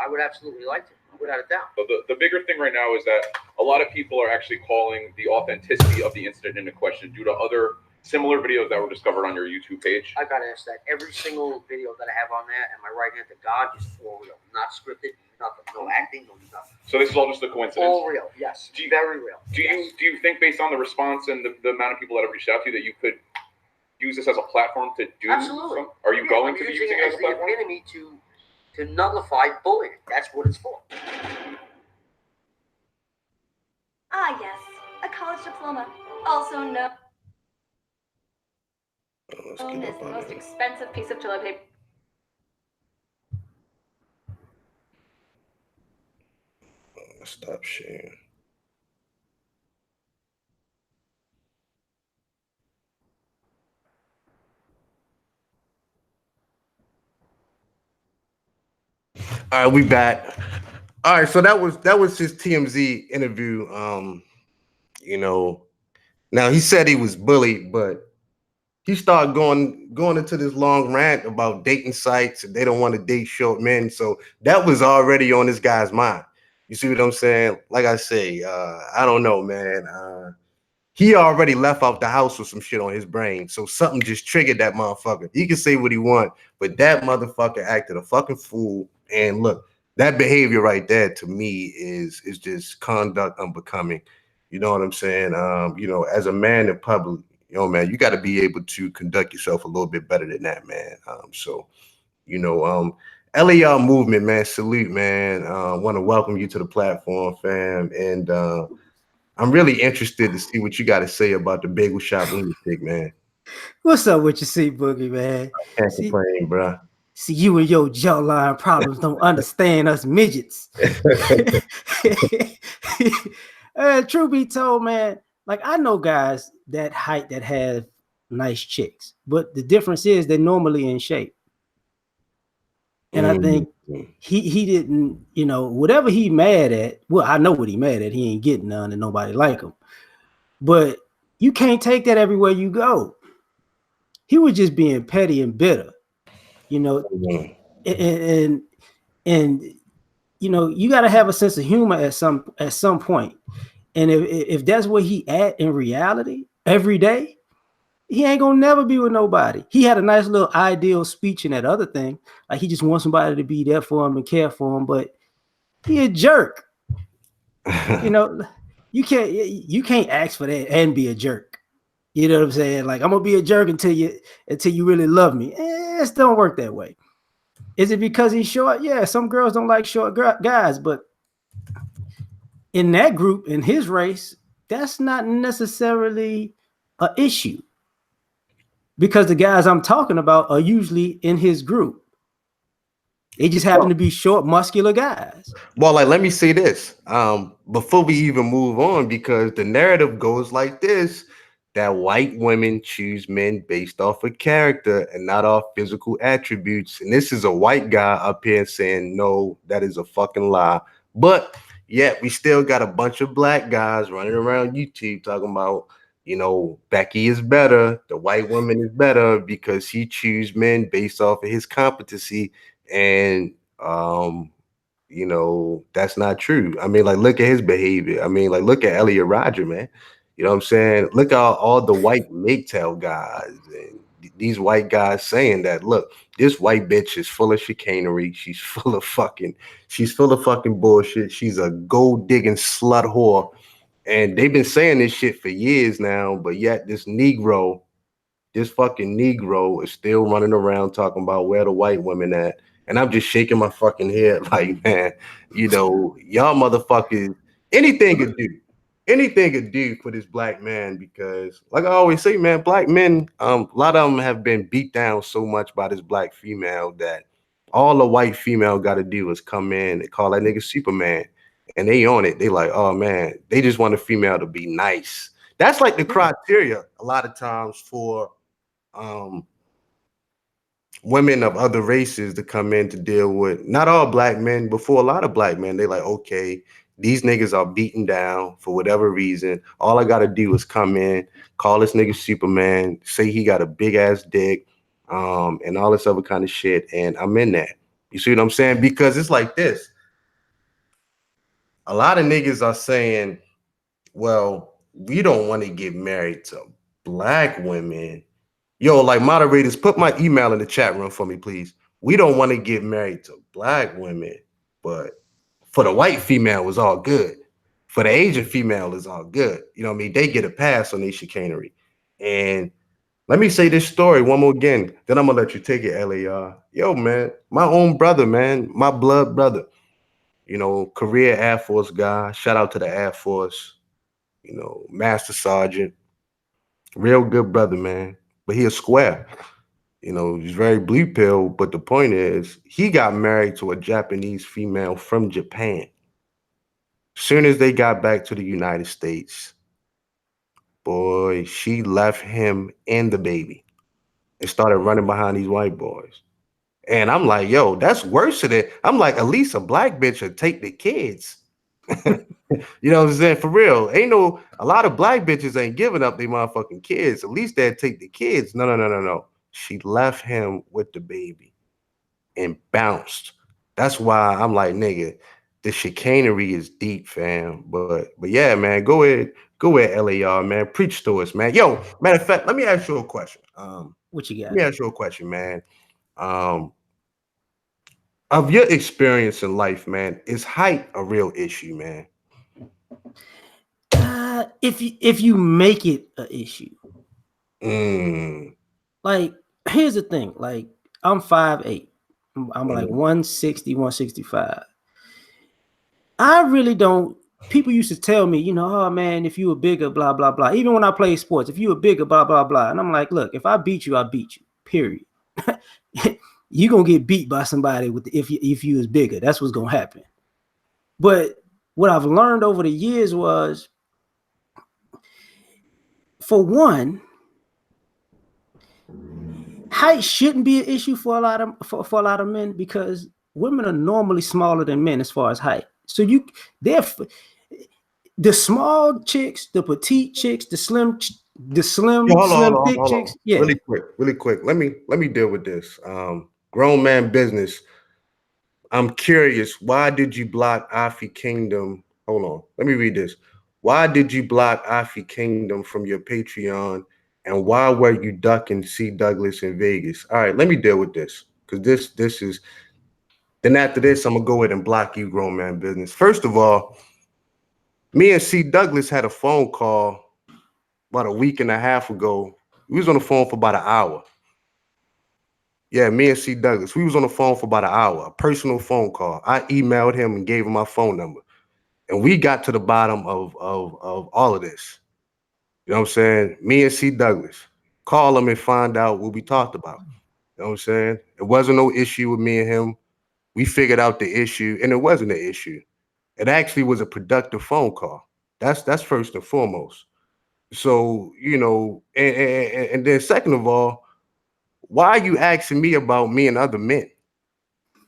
[SPEAKER 7] would absolutely like to, without a doubt.
[SPEAKER 8] So the bigger thing right now is that a lot of people are actually calling the authenticity of the incident into question due to other similar videos that were discovered on your YouTube page.
[SPEAKER 7] I got to ask that. Every single video that I have on there, and my right hand to God, is all real, not scripted, nothing, no acting, no nothing.
[SPEAKER 8] So this is all just a coincidence.
[SPEAKER 7] All real, yes. Very real.
[SPEAKER 8] Do you think, based on the response and the amount of people that have reached out to you, that you could use this as a platform to do?
[SPEAKER 7] Absolutely.
[SPEAKER 8] Are you going to be using it as a platform?
[SPEAKER 7] The epitome to nullify bullying. That's what it's for.
[SPEAKER 3] Ah, yes, a college diploma, also known as the most expensive piece of toilet paper.
[SPEAKER 4] Stop sharing. All right, we back. All right, so that was his TMZ interview. You know, now he said he was bullied, but he started going into this long rant about dating sites and they don't want to date short men. So that was already on this guy's mind. You see what I'm saying? Like I say, I don't know, man. He already left out the house with some shit on his brain. So something just triggered that motherfucker. He can say what he want, but that motherfucker acted a fucking fool. And look, that behavior right there to me is just conduct unbecoming. You know what I'm saying? You know, as a man in public, you know, man, you got to be able to conduct yourself a little bit better than that, man. So, you know, LAR movement, man, salute, man. Want to welcome you to the platform, fam. And I'm really interested to see what you got to say about the bagel shop lunatic, man.
[SPEAKER 9] What's up with you, C Boogie, man?
[SPEAKER 4] Can't complain, bro.
[SPEAKER 9] See, you and your jawline problems don't understand us midgets. Truth be told, man, like I know guys that height that have nice chicks, but the difference is they're normally in shape. And I think he didn't, you know, whatever he mad at. Well, I know what he mad at. He ain't getting none and nobody like him. But you can't take that everywhere you go. He was just being petty and bitter, you know. And you know, you got to have a sense of humor at some point. And if that's where he at in reality every day, he ain't gonna never be with nobody. He had a nice little ideal speech in that other thing. Like he just wants somebody to be there for him and care for him, but he a jerk. You know, you can't ask for that and be a jerk. You know what I'm saying? Like I'm gonna be a jerk until you really love me. It don't work that way. Is it because he's short? Yeah, some girls don't like short guys, but in that group, in his race, that's not necessarily an issue. Because the guys I'm talking about are usually in his group. They just happen to be short, muscular guys.
[SPEAKER 4] Well, like, let me say this before we even move on, because the narrative goes like this, that white women choose men based off of character and not off physical attributes. And this is a white guy up here saying, no, that is a fucking lie. But yet we still got a bunch of black guys running around YouTube talking about, you know, Becky is better, the white woman is better because he choose men based off of his competency. And you know, that's not true. I mean, like, look at his behavior. I mean, like, look at Elliot Rodger, man. You know what I'm saying? Look at all the white MGTOW guys and these white guys saying that, look, this white bitch is full of chicanery. She's full of fucking bullshit. She's a gold digging slut whore. And they've been saying this shit for years now, but yet this fucking Negro is still running around talking about where the white women at. And I'm just shaking my fucking head like, man, y'all motherfuckers, anything could do. Anything could do for this black man because, like I always say, man, black men, a lot of them have been beat down so much by this black female that all the white female got to do is come in and call that nigga Superman. And they on it. They like, oh man, they just want a female to be nice. That's like the criteria a lot of times for women of other races to come in to deal with not all black men, but for a lot of black men, they like, okay, these niggas are beaten down for whatever reason. All I gotta do is come in, call this nigga Superman, say he got a big ass dick, and all this other kind of shit, and I'm in that. You see what I'm saying? Because it's like this. A lot of niggas are saying, well, we don't want to get married to black women. Yo, like moderators, put my email in the chat room for me, please. We don't want to get married to black women, but for the white female is all good. For the Asian female is all good. You know what I mean? They get a pass on their chicanery. And let me say this story one more again. Then I'm gonna let you take it, LAR. Yo, man, my own brother, man, my blood brother. You know, career Air Force guy. Shout out to the Air Force. You know, Master Sergeant. Real good brother, man. But he a square. You know, he's very blue pill. But the point is, he got married to a Japanese female from Japan. Soon as they got back to the United States, boy, she left him and the baby and started running behind these white boys. And I'm like, yo, that's worse than it. I'm like, at least a black bitch would take the kids. You know what I'm saying? For real. A lot of black bitches ain't giving up their motherfucking kids. At least they'd take the kids. No. She left him with the baby and bounced. That's why I'm like, nigga, the chicanery is deep, fam. But yeah, man, go ahead, LAR, man. Preach to us, man. Yo, matter of fact, let me ask you a question.
[SPEAKER 9] What you got?
[SPEAKER 4] Let me ask you a question, man. Of your experience in life, man, is height a real issue, man?
[SPEAKER 9] If you make it an issue. Like, here's the thing. Like, I'm 5'8". I'm like 160, 165. I really don't. People used to tell me, oh man, if you were bigger, blah blah blah. Even when I play sports, if you were bigger, blah blah blah. And I'm like, look, if I beat you, I beat you. Period. You're gonna get beat by somebody if you was bigger. That's what's gonna happen. But what I've learned over the years was, for one, height shouldn't be an issue for a lot of men, because women are normally smaller than men as far as height. So the small chicks, the petite chicks, the slim thick chicks. Yeah.
[SPEAKER 4] Really quick. Let me deal with this. Grown man business. I'm curious. Why did you block Afi Kingdom? Hold on. Let me read this. Why did you block Afi Kingdom from your Patreon? And why were you ducking C. Douglas in Vegas? All right, let me deal with this. Because this is. Then after this, I'm gonna go ahead and block you, grown man business. First of all, me and C. Douglas had a phone call about a week and a half ago. We was on the phone for about an hour. Yeah, me and C. Douglas, we was on the phone for about an hour, a personal phone call. I emailed him and gave him my phone number. And we got to the bottom of all of this. You know what I'm saying? Me and C. Douglas. Call him and find out what we talked about. You know what I'm saying? It wasn't no issue with me and him. We figured out the issue, and it wasn't an issue. It actually was a productive phone call. That's first and foremost. So, and then second of all, why are you asking me about me and other men?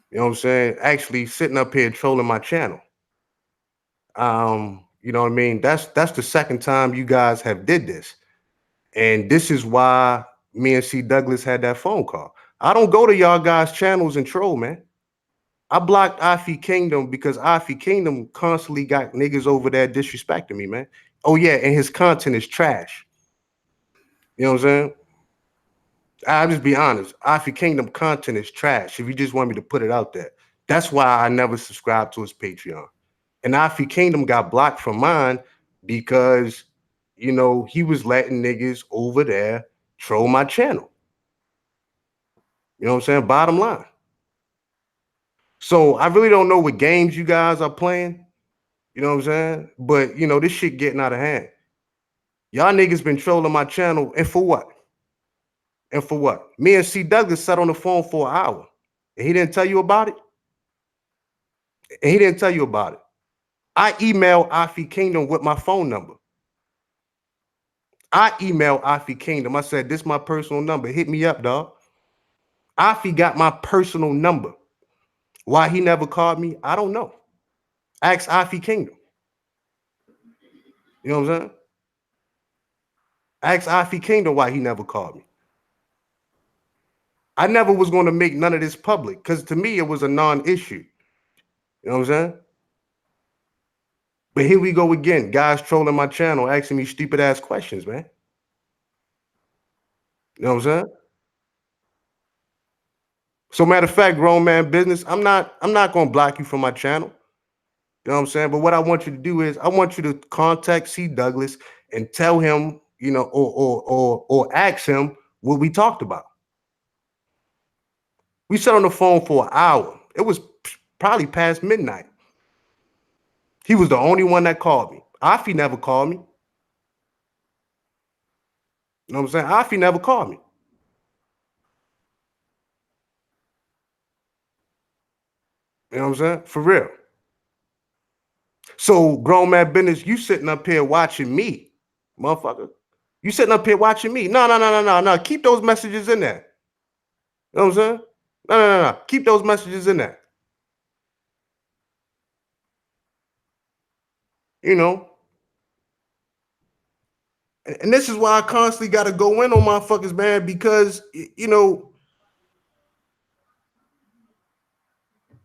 [SPEAKER 4] You know what I'm saying? Actually sitting up here trolling my channel. You know what I mean? That's the second time you guys have did this. And this is why me and C. Douglas had that phone call. I don't go to y'all guys' channels and troll, man. I blocked Afi Kingdom because Afi Kingdom constantly got niggas over there disrespecting me, man. Oh yeah, and his content is trash. You know what I'm saying? I'll just be honest. Afi Kingdom content is trash. If you just want me to put it out there. That's why I never subscribed to his Patreon. And Afi Kingdom got blocked from mine because, you know, he was letting niggas over there troll my channel. You know what I'm saying? Bottom line. So I really don't know what games you guys are playing. You know what I'm saying? But, you know, this shit getting out of hand. Y'all niggas been trolling my channel, and for what? And for what? Me and C. Douglas sat on the phone for an hour, and he didn't tell you about it? And he didn't tell you about it. I emailed Afi Kingdom with my phone number. I emailed Afi Kingdom. I said, this is my personal number. Hit me up, dog. Afi got my personal number. Why he never called me, I don't know. Ask Afi Kingdom. You know what I'm saying? Ask Afi Kingdom why he never called me. I never was going to make none of this public because to me, it was a non-issue. You know what I'm saying? But here we go again. Guys trolling my channel, asking me stupid ass questions, man. You know what I'm saying? So matter of fact, grown man business, I'm not gonna block you from my channel. You know what I'm saying? But what I want you to do is I want you to contact C. Douglas and tell him, you know, or ask him what we talked about. We sat on the phone for an hour. It was probably past midnight. He was the only one that called me. Afi never called me. You know what I'm saying? Afi never called me. You know what I'm saying? For real. So, grown man business, you sitting up here watching me, motherfucker. You sitting up here watching me. No. Keep those messages in there. You know what I'm saying? No. Keep those messages in there. You know? And this is why I constantly got to go in on motherfuckers, man, because, you know,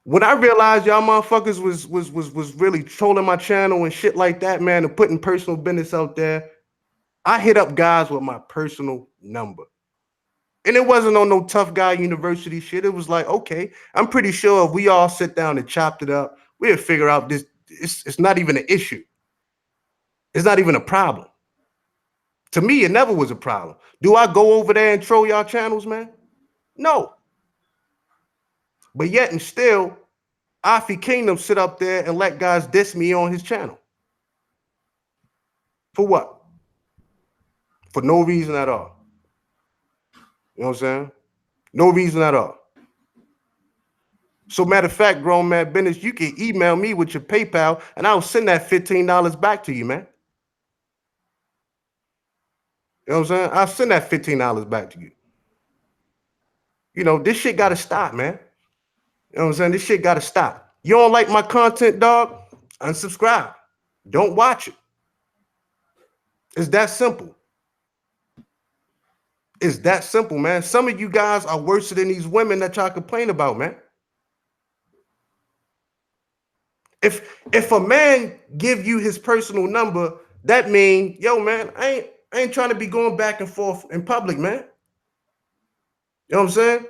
[SPEAKER 4] when I realized y'all motherfuckers was really trolling my channel and shit like that, man, and putting personal business out there, I hit up guys with my personal number. And it wasn't on no tough guy university shit. It was like, okay, I'm pretty sure if we all sit down and chopped it up, we'll figure out this. It's not even an issue. It's not even a problem. To me, it never was a problem. Do I go over there and troll y'all channels, man? No. But yet and still, Afi Kingdom sit up there and let guys diss me on his channel. For what? For no reason at all. You know what I'm saying? No reason at all. So matter of fact, grown man business, you can email me with your PayPal and I'll send that $15 back to you, man. You know what I'm saying? I'll send that $15 back to you. You know, this shit gotta stop, man. You know what I'm saying? This shit gotta stop. You don't like my content, dog? Unsubscribe. Don't watch it. It's that simple. It's that simple, man. Some of you guys are worse than these women that y'all complain about, man. If a man give you his personal number, that mean, yo, man, I ain't trying to be going back and forth in public, man. You know what I'm saying?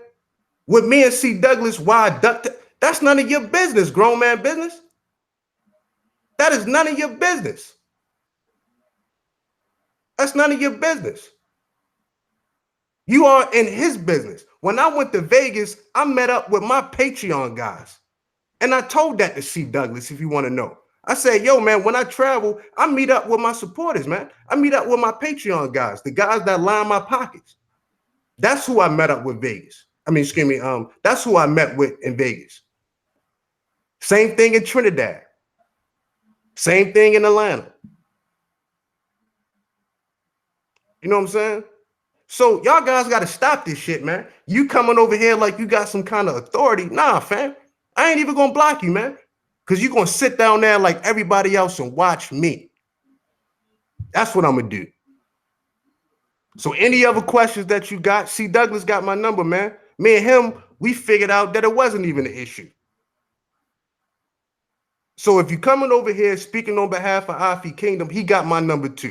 [SPEAKER 4] With me and C. Douglas, why I ducked it, that's none of your business, grown man business. That is none of your business. That's none of your business. You are in his business. When I went to Vegas, I met up with my Patreon guys. And I told that to C. Douglas, if you want to know. I said, yo, man, when I travel, I meet up with my supporters, man. I meet up with my Patreon guys, the guys that line my pockets. That's who I met up with Vegas. I mean, excuse me, that's who I met with in Vegas. Same thing in Trinidad. Same thing in Atlanta. You know what I'm saying? So y'all guys got to stop this shit, man. You coming over here like you got some kind of authority. Nah, fam. I ain't even going to block you, man. Because you're going to sit down there like everybody else and watch me. That's what I'm going to do. So any other questions that you got, C. Douglas got my number, man. Me and him, we figured out that it wasn't even an issue. So if you're coming over here speaking on behalf of Afi Kingdom, he got my number too.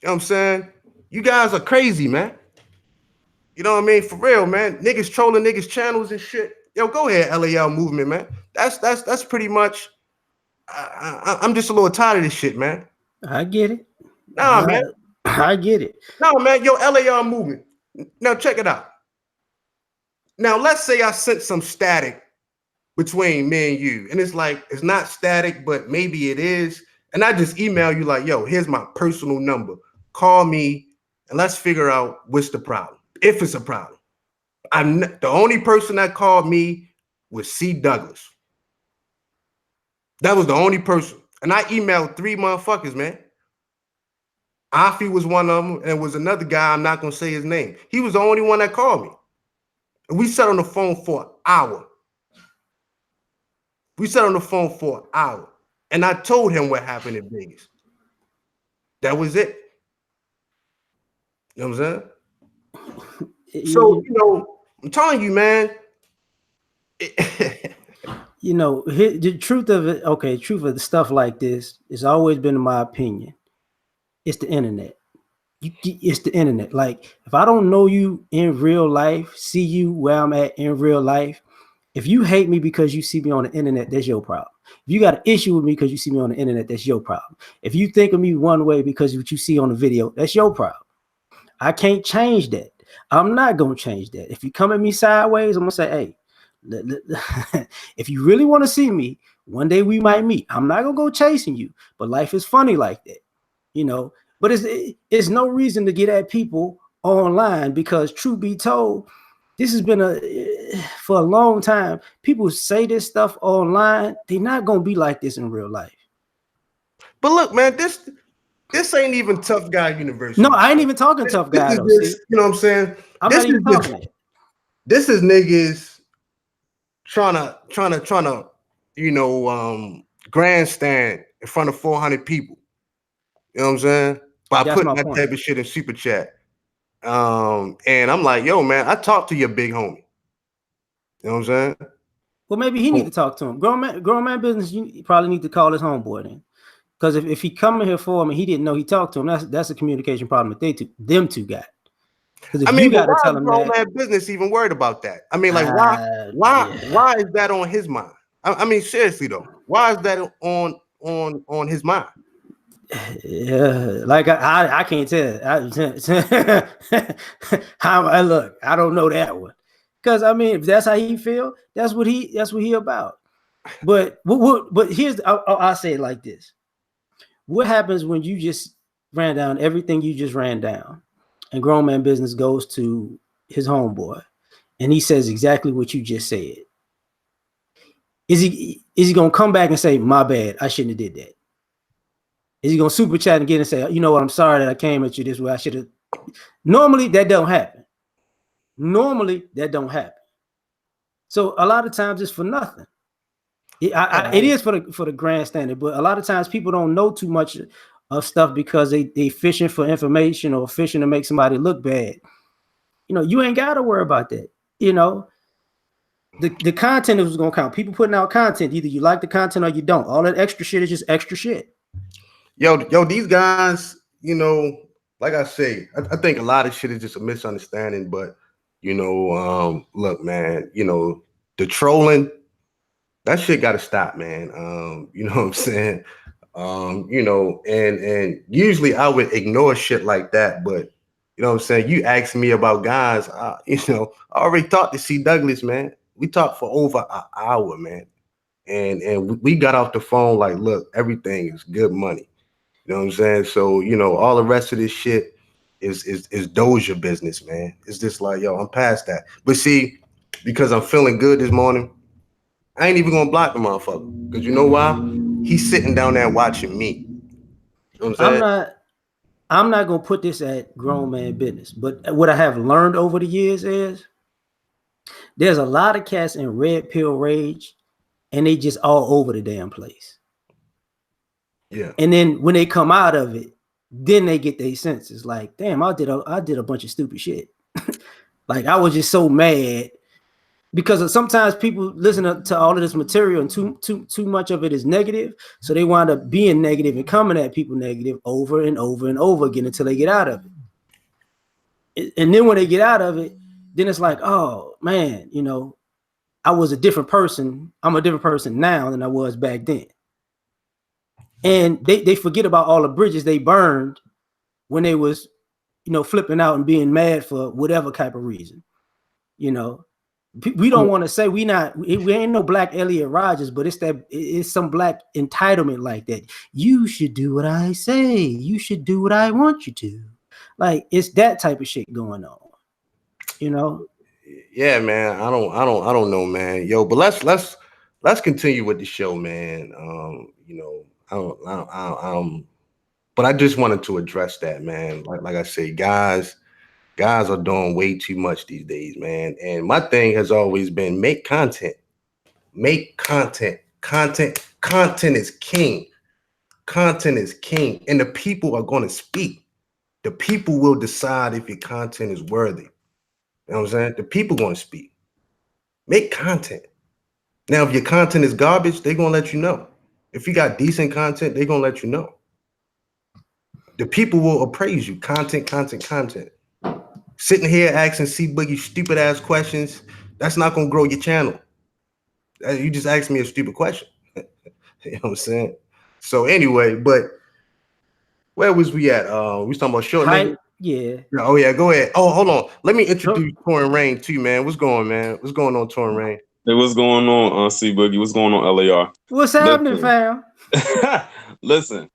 [SPEAKER 4] You know what I'm saying? You guys are crazy, man. You know what I mean? For real, man. Niggas trolling niggas channels and shit. Yo, go ahead, LAL movement, man. That's pretty much I'm just a little tired of this shit, man.
[SPEAKER 9] I get it.
[SPEAKER 4] Nah, man.
[SPEAKER 9] I get it.
[SPEAKER 4] No, man. Yo, LAR movement. Now check it out. Now let's say I sent some static between me and you, and it's like it's not static, but maybe it is. And I just email you like, yo, here's my personal number. Call me and let's figure out what's the problem. If it's a problem. The only person that called me was C. Douglas. That was the only person. And I emailed 3 motherfuckers, man. Afi was one of them, and it was another guy, I'm not gonna say his name. He was the only one that called me. And we sat on the phone for an hour. And I told him what happened in Vegas. That was it. You know what I'm saying? So, you know, I'm telling you, man.
[SPEAKER 9] You know, the truth of it, okay, truth of the stuff like this has always been, in my opinion, it's the internet. It's the internet. Like, if I don't know you in real life, see you where I'm at in real life, if you hate me because you see me on the internet, that's your problem. If you got an issue with me because you see me on the internet, that's your problem. If you think of me one way because of what you see on the video, that's your problem. I can't change that. I'm not going to change that. If you come at me sideways, I'm going to say, hey, if you really want to see me, one day we might meet. I'm not going to go chasing you, but life is funny like that, you know. But it's no reason to get at people online, because truth be told, this has been for a long time. People say this stuff online. They're not going to be like this in real life.
[SPEAKER 4] But look, man, this ain't even Tough Guy University.
[SPEAKER 9] No, I ain't even talking Tough Guy.
[SPEAKER 4] You know what I'm saying?
[SPEAKER 9] I'm not even talking it.
[SPEAKER 4] This is niggas trying to, you know, grandstand in front of 400 people. You know what I'm saying? By putting that type of shit in super chat. And I'm like, yo, man, I talked to your big homie. You know what I'm saying?
[SPEAKER 9] Well, maybe he need to talk to him. Grown man business, you probably need to call his homeboy then. Because if he coming here for him and he didn't know he talked to him, that's a communication problem that them two got.
[SPEAKER 4] I mean, why is grown man business even worried about that? I mean, like, why is that on his mind? I mean, seriously though, why is that on his mind?
[SPEAKER 9] Yeah, like I can't tell. I look, I don't know that one. Because I mean, if that's how he feel, that's what he about. But here's I'll say it like this. What happens when you just ran down everything you just ran down, and grown man business goes to his homeboy and he says exactly what you just said? Is he gonna come back and say, my bad, I shouldn't have did that? Is he gonna super chat again and say, you know what, I'm sorry that I came at you this way, I should have? Normally that don't happen. So a lot of times it's for nothing. It is for the grandstanding, but a lot of times people don't know too much of stuff because they fishing for information or fishing to make somebody look bad. You know, you ain't got to worry about that. You know, the content is going to count. People putting out content, either you like the content or you don't. All that extra shit is just extra shit.
[SPEAKER 4] Yo, these guys, you know, like I say, I think a lot of shit is just a misunderstanding. But you know, look, man, you know, the trolling, that shit got to stop, man. You know what I'm saying? You know, and usually I would ignore shit like that, but you know what I'm saying? You asked me about guys, you know, I already talked to C. Douglas, man. We talked for over an hour, man. And we got off the phone like, look, everything is good money. You know what I'm saying? So, you know, all the rest of this shit is Doja business, man. It's just like, yo, I'm past that. But see, because I'm feeling good this morning, I ain't even gonna block the motherfucker. Because you know why? He's sitting down there watching me. You know what I'm saying?
[SPEAKER 9] I'm not gonna put this at grown man business, but what I have learned over the years is there's a lot of cats in red pill rage, and they just all over the damn place.
[SPEAKER 4] Yeah.
[SPEAKER 9] And then when they come out of it, then they get their senses. Like, damn, I did a bunch of stupid shit. Like, I was just so mad. Because sometimes people listen to all of this material and too much of it is negative. So they wind up being negative and coming at people negative over and over and over again until they get out of it. And then when they get out of it, then it's like, oh man, you know, I was a different person. I'm a different person now than I was back then. And they forget about all the bridges they burned when they was, flipping out and being mad for whatever type of reason. We don't want to say we ain't no black Elliot Rodgers, but it's some black entitlement like that. You should do what I say. You should do what I want you to. Like, it's that type of shit going on.
[SPEAKER 4] Yeah, man. I don't know, man. Yo, but let's continue with the show, man. But I just wanted to address that, man. Like I say, guys are doing way too much these days, man. And my thing has always been make content. Make content. Content is king. Content is king. And the people are going to speak. The people will decide if your content is worthy. You know what I'm saying? The people going to speak. Make content. Now, if your content is garbage, they're going to let you know. If you got decent content, they're going to let you know. The people will appraise you. Content. Sitting here asking C-Boogie stupid ass questions, that's not going to grow your channel. You just asked me a stupid question. You know what I'm saying? So anyway, but where was we at? We was talking about short niggas.
[SPEAKER 9] Yeah.
[SPEAKER 4] Oh yeah, go ahead. Oh, hold on. Let me introduce Touring Rain too, man. What's going, man? What's going on, Touring Rain?
[SPEAKER 10] Hey, what's going on, C-Boogie? What's going on, LAR?
[SPEAKER 9] What's happening, fam?
[SPEAKER 10] Listen,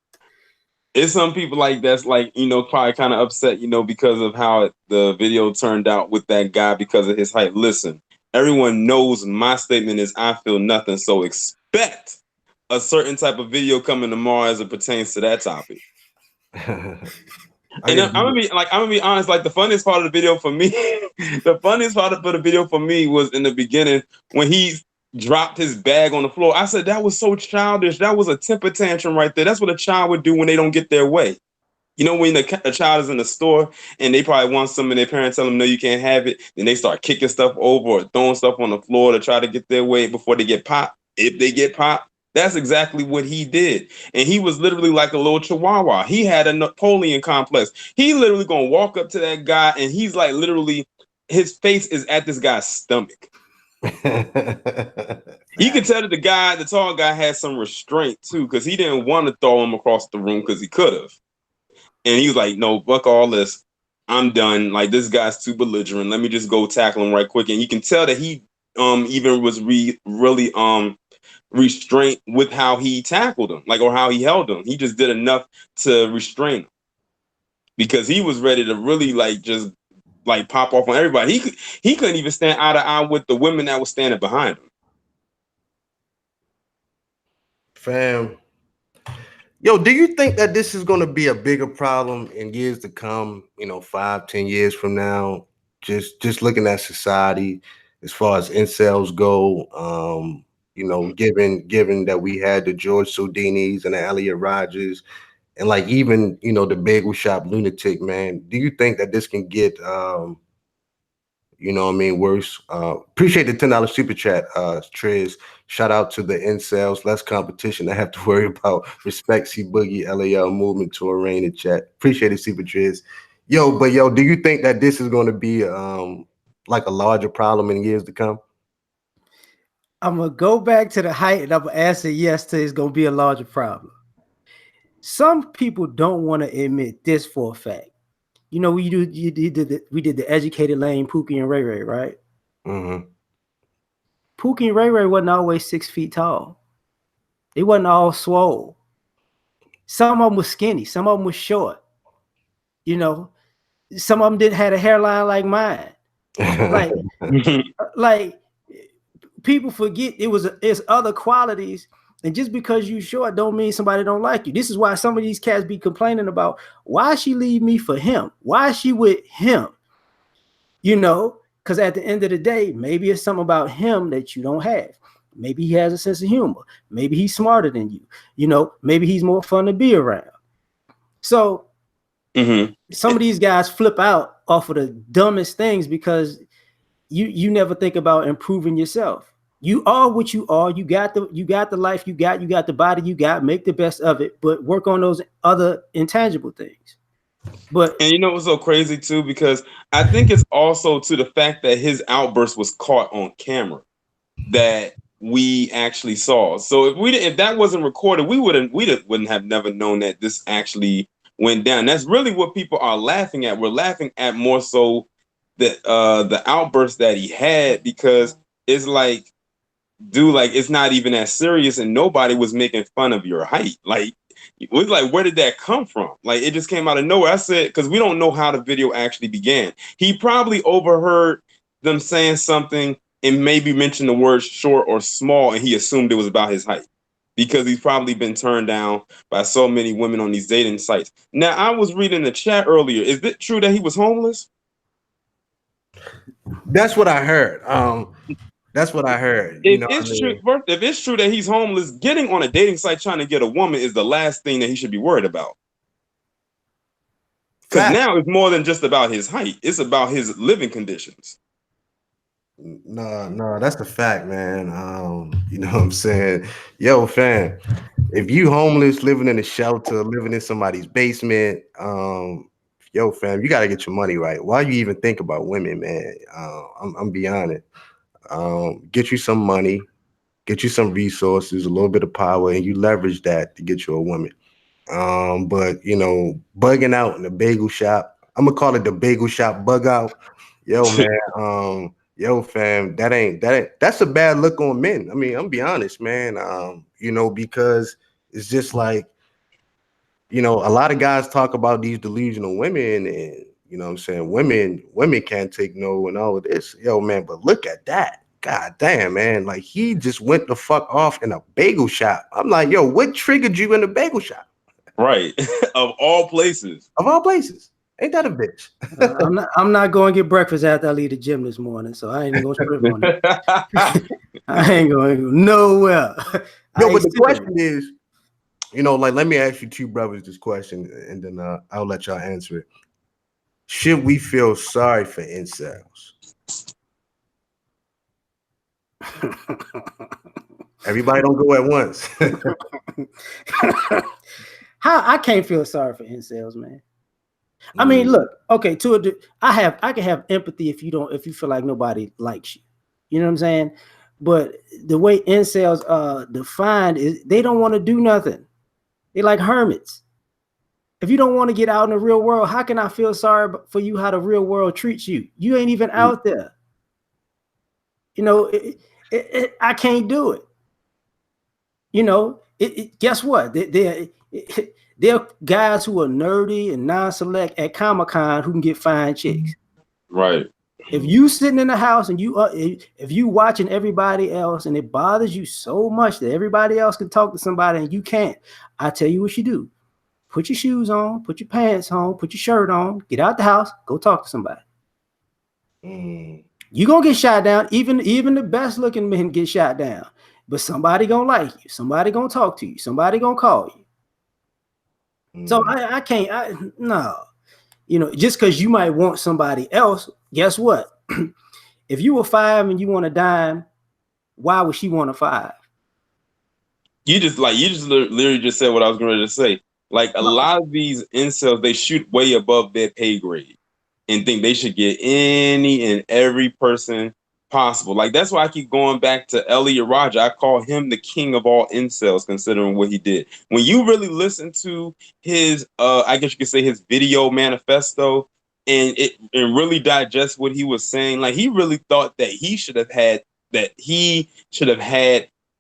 [SPEAKER 10] it's some people like that's like, probably kind of upset, because of how the video turned out with that guy because of his height. Listen, everyone knows my statement is I feel nothing, so expect a certain type of video coming tomorrow as it pertains to that topic. And I'm gonna be honest. Like, the funniest part of the video for me, was in the beginning when he dropped his bag on the floor. I said that was so childish. That was a temper tantrum right there. That's what a child would do when they don't get their way. When a child is in the store and they probably want something, and their parents tell them no, you can't have it. Then they start kicking stuff over or throwing stuff on the floor to try to get their way before they get popped. If they get popped. That's exactly what he did. And he was literally like a little chihuahua. He had a Napoleon complex. He literally gonna walk up to that guy and he's like, literally, his face is at this guy's stomach. You can tell that the tall guy had some restraint too, because he didn't want to throw him across the room because he could have. And he was like, no, fuck all this. I'm done. Like, this guy's too belligerent. Let me just go tackle him right quick. And you can tell that he even was really restraint with how he tackled him, or how he held him. He just did enough to restrain him because he was ready to really just pop off on everybody. He couldn't even stand eye to eye with the women that was standing behind him.
[SPEAKER 4] Fam, yo, do you think that this is going to be a bigger problem in years to come? 5-10 years from now, just looking at society as far as incels go. Given that we had the George Soudinis and the Elliot Rodgers and even, the bagel shop lunatic, man, do you think that this can get, worse? Appreciate the $10 super chat, Triz. Shout out to the incels. Less competition I have to worry about. Respect C-Boogie, LAL movement to arraign in chat. Appreciate it, Super Triz. Yo, do you think that this is going to be a larger problem in years to come?
[SPEAKER 9] I'm going to go back to the height and I'm going to answer yes to it's going to be a larger problem. Some people don't want to admit this for a fact. We did the educated lane, Pookie and Ray Ray, right?
[SPEAKER 4] Mm-hmm.
[SPEAKER 9] Pookie and Ray Ray wasn't always 6 feet tall. They wasn't all swole. Some of them was skinny. Some of them was short. Some of them didn't have a hairline like mine. Like people forget it's other qualities, and just because you short don't mean somebody don't like you. This is why some of these cats be complaining about why she leave me for him, why she with him, because at the end of the day, maybe it's something about him that you don't have. Maybe he has a sense of humor, maybe he's smarter than you, maybe he's more fun to be around. So some of these guys flip out off of the dumbest things because you never think about improving yourself. You are what you are. You got the life you got the body you got. Make the best of it, but work on those other intangible things.
[SPEAKER 10] And what's so crazy too, because I think it's also to the fact that his outburst was caught on camera. That we actually saw. So if that wasn't recorded, we wouldn't have never known that this actually went down. That's really what people are laughing at. We're laughing at more so the outburst that he had, because it's like, dude, like, it's not even that serious, and nobody was making fun of your height. Like, it was like, where did that come from? Like, it just came out of nowhere. I said, because we don't know how the video actually began. He probably overheard them saying something and maybe mentioned the word short or small, and he assumed it was about his height, because he's probably been turned down by so many women on these dating sites. Now, I was reading the chat earlier. Is it true that he was homeless?
[SPEAKER 4] That's what I heard. That's what I heard. You
[SPEAKER 10] If
[SPEAKER 4] know what I
[SPEAKER 10] it's true,
[SPEAKER 4] mean?
[SPEAKER 10] if it's true that he's homeless, getting on a dating site trying to get a woman is the last thing that he should be worried about. Because now it's more than just about his height; it's about his living conditions.
[SPEAKER 4] No, that's the fact, man. You know what I'm saying? Yo, fam, if you homeless, living in a shelter, living in somebody's basement, yo, fam, you gotta get your money right. Why you even think about women, man? I'm be honest. Get you some money, get you some resources, a little bit of power, and you leverage that to get you a woman. But you know, bugging out in the bagel shop, I'm gonna call it the bagel shop bug out. Yo, man, yo, fam, that's a bad look on men. I mean, I'm be honest, man. You know, because it's just like, you know, a lot of guys talk about these delusional women, and you know what I'm saying, women can't take no and all of this. Yo, man, but look at that. God damn, man. Like, he just went the fuck off in a bagel shop. I'm like, yo, what triggered you in the bagel shop?
[SPEAKER 10] Right. Of all places.
[SPEAKER 4] Of all places. Ain't that a bitch?
[SPEAKER 9] I'm not going to get breakfast after I leave the gym this morning, so I ain't even going to strip on it. I ain't going nowhere.
[SPEAKER 4] No, but the question is, you know, like, let me ask you two brothers this question, and then I'll let y'all answer it. Should we feel sorry for incels? Everybody don't go at once.
[SPEAKER 9] How I can't feel sorry for incels, man. I mean, look, okay, I can have empathy if you feel like nobody likes you. You know what I'm saying? But the way incels defined is they don't want to do nothing. They're like hermits. If you don't want to get out in the real world, how can I feel sorry for you how the real world treats you? You ain't even out there. You know, I can't do it. You know, guess what? They're guys who are nerdy and non-select at Comic-Con who can get fine chicks.
[SPEAKER 10] Right.
[SPEAKER 9] If you sitting in the house and if you watching everybody else and it bothers you so much that everybody else can talk to somebody and you can't, I tell you what you do. Put your shoes on, put your pants on, put your shirt on, get out the house, go talk to somebody. You're going to get shot down. Even the best looking men get shot down. But somebody going to like you. Somebody going to talk to you. Somebody going to call you. So I can't, no. You know, just because you might want somebody else, guess what? If you were 5 and you want a dime, why would she want a 5?
[SPEAKER 10] You just literally just said what I was going to say. Like, a lot of these incels, they shoot way above their pay grade and think they should get any and every person possible. Like, that's why I keep going back to Elliot Rodger. I call him the king of all incels, considering what he did. When you really listen to his, I guess you could say his video manifesto, and really digest what he was saying, like, he really thought that he should have had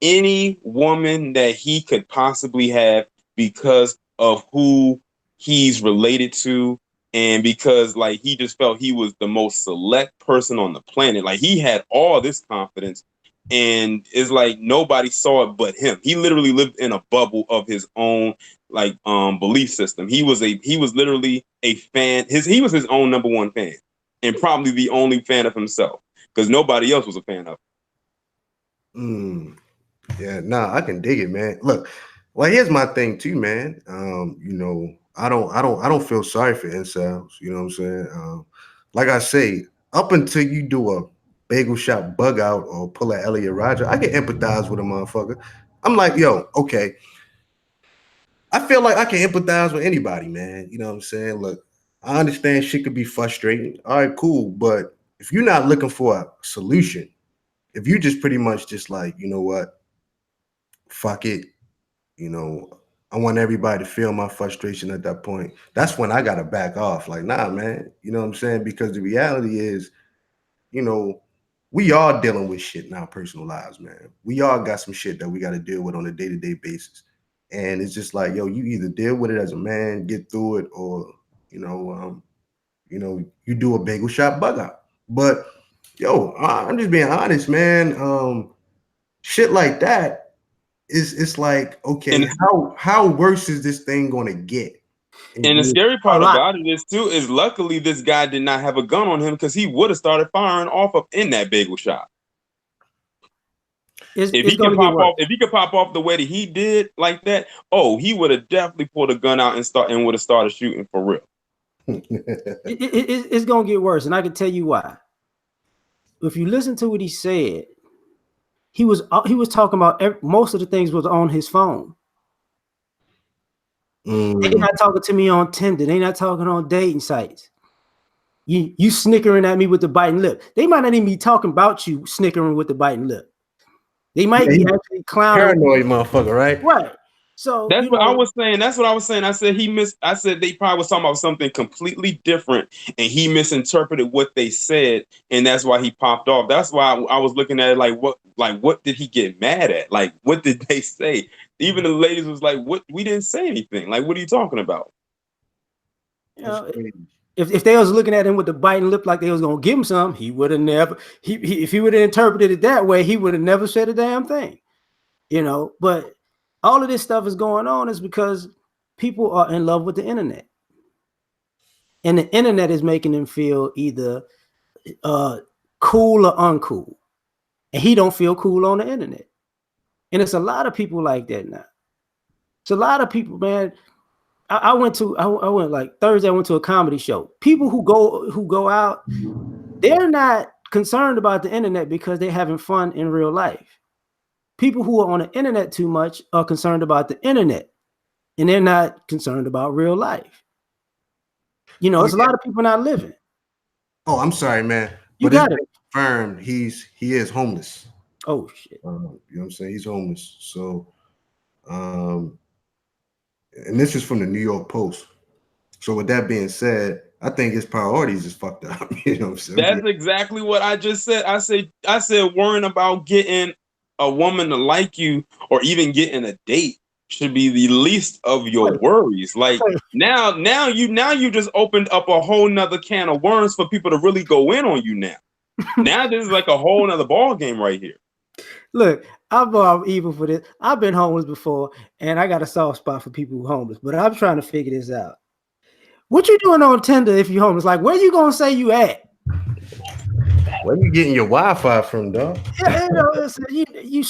[SPEAKER 10] any woman that he could possibly have because of who he's related to, and because, like, he just felt he was the most select person on the planet. Like, he had all this confidence, and it's like nobody saw it but him. He literally lived in a bubble of his own, like, belief system. He was literally a fan. He was his own number one fan, and probably the only fan of himself, because nobody else was a fan of him.
[SPEAKER 4] Yeah, nah, I can dig it, man. Look, well, here's my thing too, man. You know, I don't feel sorry for incels. You know what I'm saying? Like I say, up until you do a bagel shop bug out or pull an Elliot Rodger, I can empathize with a motherfucker. I'm like, yo, okay. I feel like I can empathize with anybody, man. You know what I'm saying? Look, I understand shit could be frustrating. All right, cool. But if you're not looking for a solution, if you just pretty much just like, you know what, fuck it, you know, I want everybody to feel my frustration at that point. That's when I gotta back off. Like, nah, man, you know what I'm saying? Because the reality is, you know, we all dealing with shit in our personal lives, man. We all got some shit that we got to deal with on a day-to-day basis. And it's just like, yo, you either deal with it as a man, get through it, or you do a bagel shop bug out. But yo, I'm just being honest, man. Shit like that it's like, okay,
[SPEAKER 10] And
[SPEAKER 4] how worse is this thing gonna get?
[SPEAKER 10] and the scary
[SPEAKER 9] A
[SPEAKER 10] part
[SPEAKER 9] lot.
[SPEAKER 10] about it is too is luckily this guy did not have a gun on him because he would have started firing off up in that bagel shop. If he could pop off the way that he did like that, oh, he would have definitely pulled a gun out and would have started shooting for real.
[SPEAKER 9] It's gonna get worse, and I can tell you why. If you listen to what he said, he was talking about most of the things was on his phone. They not talking to me on Tinder. They not talking on dating sites. You snickering at me with the biting lip. They might not even be talking about you snickering with the biting lip. They might be actually clowning.
[SPEAKER 4] Paranoid motherfucker, right?
[SPEAKER 9] Right. So
[SPEAKER 10] that's what I was saying. That's what I was saying. I said I said they probably was talking about something completely different, and he misinterpreted what they said, and that's why he popped off. That's why I was looking at it like what did he get mad at? Like, what did they say? Even the ladies was like, "What? We didn't say anything. Like, what are you talking about?"
[SPEAKER 9] You know, if they was looking at him with the biting lip like they was gonna give him some, he would have never. If he would have interpreted it that way, he would have never said a damn thing. You know, but all of this stuff is going on is because people are in love with the internet, and the internet is making them feel either cool or uncool, and he don't feel cool on the internet. And it's a lot of people like that now. It's a lot of people, man. I went like Thursday. I went to a comedy show. People who go out, they're not concerned about the internet because they're having fun in real life. People who are on the internet too much are concerned about the internet, and they're not concerned about real life. You know, it's a lot of people not living.
[SPEAKER 4] Oh, I'm sorry, man.
[SPEAKER 9] You
[SPEAKER 4] but
[SPEAKER 9] got
[SPEAKER 4] it's confirmed he is homeless.
[SPEAKER 9] Oh shit.
[SPEAKER 4] You know what I'm saying? He's homeless. So, and this is from the New York Post. So with that being said, I think his priorities is fucked up. You know what I'm saying?
[SPEAKER 10] That's exactly what I just said. I said worrying about getting a woman to like you or even getting a date should be the least of your worries. Like now you just opened up a whole nother can of worms for people to really go in on you now. Now this is like a whole nother ball game right here.
[SPEAKER 9] Look, I'm evil for this. I've been homeless before, and I got a soft spot for people who are homeless, but I'm trying to figure this out. What you doing on Tinder if you're homeless? Like, where you gonna say you at?
[SPEAKER 4] Where you getting your Wi-Fi from, dog?
[SPEAKER 9] Yeah, you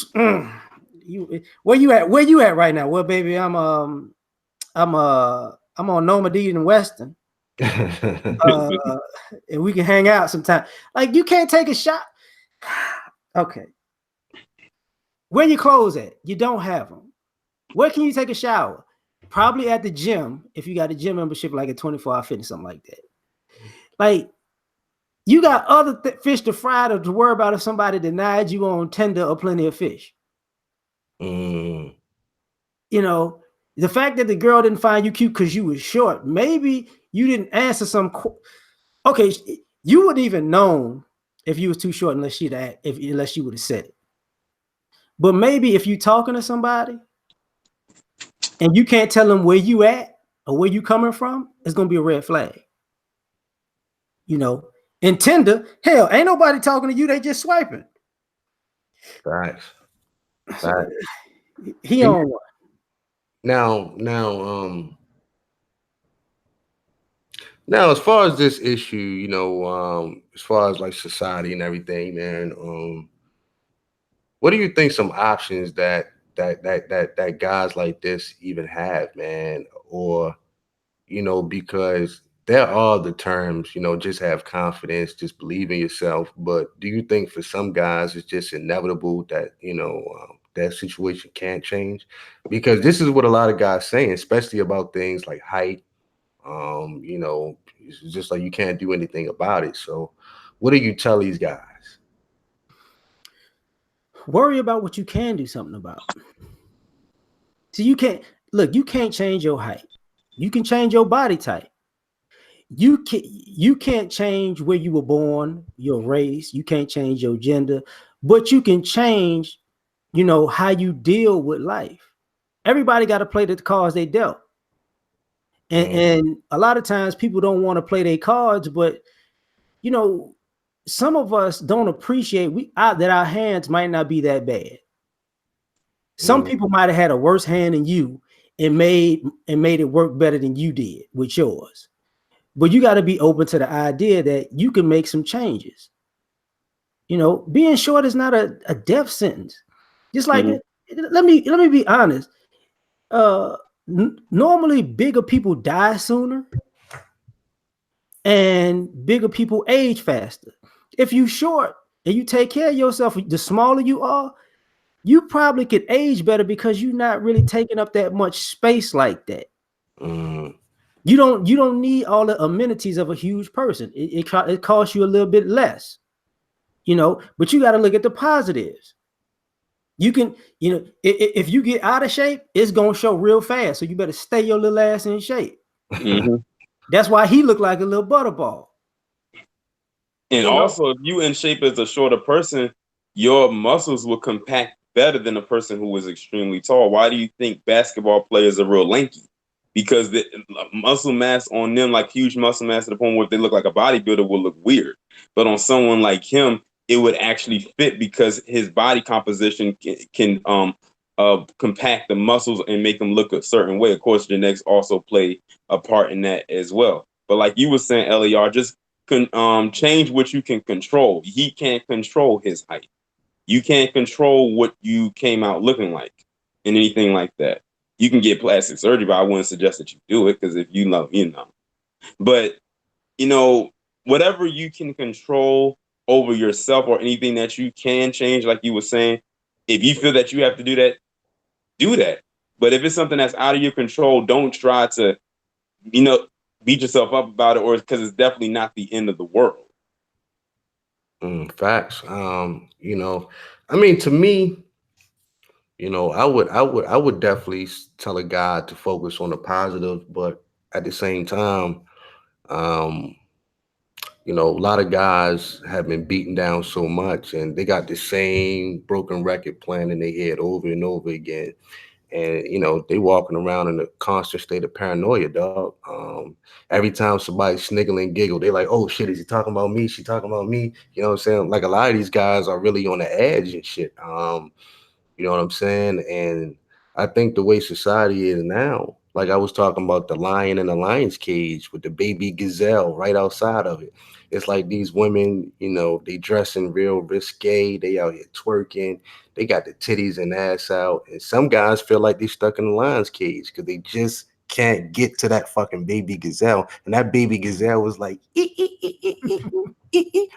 [SPEAKER 9] where you at? Where you at right now? Well, baby, I'm on Normandy and Weston. And we can hang out sometime. Like, you can't take a shot. Okay. Where your clothes at? You don't have them. Where can you take a shower? Probably at the gym if you got a gym membership, like a 24-hour fitness, something like that. Like, you got other fish to fry to worry about if somebody denied you on Tinder or Plenty of Fish. You know, the fact that the girl didn't find you cute because you was short, maybe you didn't answer some. Okay, you wouldn't even known if you was too short unless she would have said it. But maybe if you talking to somebody and you can't tell them where you at or where you coming from, it's gonna be a red flag. You know, in Tinder, hell, ain't nobody talking to you, they just swiping.
[SPEAKER 4] Facts.
[SPEAKER 9] He on one.
[SPEAKER 4] Now, as far as this issue, you know, as far as like society and everything, man, what do you think some options that guys like this even have, man? Or, you know, because there are the terms, you know, just have confidence, just believe in yourself. But do you think for some guys it's just inevitable that, you know, that situation can't change? Because this is what a lot of guys saying, especially about things like height. You know, it's just like you can't do anything about it. So what do you tell these guys?
[SPEAKER 9] Worry about what you can do something about. So you can't change your height. You can change your body type. You can't change where you were born, your race, you can't change your gender, but you can change, how you deal with life. Everybody got to play the cards they dealt. And a lot of times people don't want to play their cards, but some of us don't appreciate that our hands might not be that bad. Some people might have had a worse hand than you and made it work better than you did with yours. But you got to be open to the idea that you can make some changes. Being short is not a death sentence. Just like let me be honest. Normally bigger people die sooner and bigger people age faster. If you short and you take care of yourself, the smaller you are, you probably could age better because you're not really taking up that much space like that. You don't need all the amenities of a huge person. It costs you a little bit less, but you got to look at the positives. You can, if you get out of shape, it's gonna show real fast. So you better stay your little ass in shape. That's why he looked like a little butterball.
[SPEAKER 10] And also, if you in shape as a shorter person, your muscles will compact better than a person who is extremely tall. Why do you think basketball players are real lanky? Because the muscle mass on them, like huge muscle mass to the point where if they look like a bodybuilder, will look weird. But on someone like him, it would actually fit because his body composition can compact the muscles and make them look a certain way. Of course, genetics also play a part in that as well. But like you were saying, LAR, just change what you can control. He can't control his height. You can't control what you came out looking like and anything like that. You can get plastic surgery, but I wouldn't suggest that you do it because if you know, you know. But, whatever you can control over yourself or anything that you can change, like you were saying, if you feel that you have to do that, do that. But if it's something that's out of your control, don't try to, beat yourself up about it, or because it's definitely not the end of the world.
[SPEAKER 4] Facts. I mean, to me, I would definitely tell a guy to focus on the positive, but at the same time, a lot of guys have been beaten down so much, and they got the same broken record playing in their head over and over again. And they walking around in a constant state of paranoia, dog. Every time somebody sniggle and giggle, they like, oh shit, is he talking about me? She talking about me? You know what I'm saying? Like a lot of these guys are really on the edge and shit. You know what I'm saying? And I think the way society is now, like I was talking about the lion in the lion's cage with the baby gazelle right outside of it. It's like these women, they dressing real risque. They out here twerking. They got the titties and ass out. And some guys feel like they stuck in the lion's cage because they just can't get to that fucking baby gazelle. And that baby gazelle was like,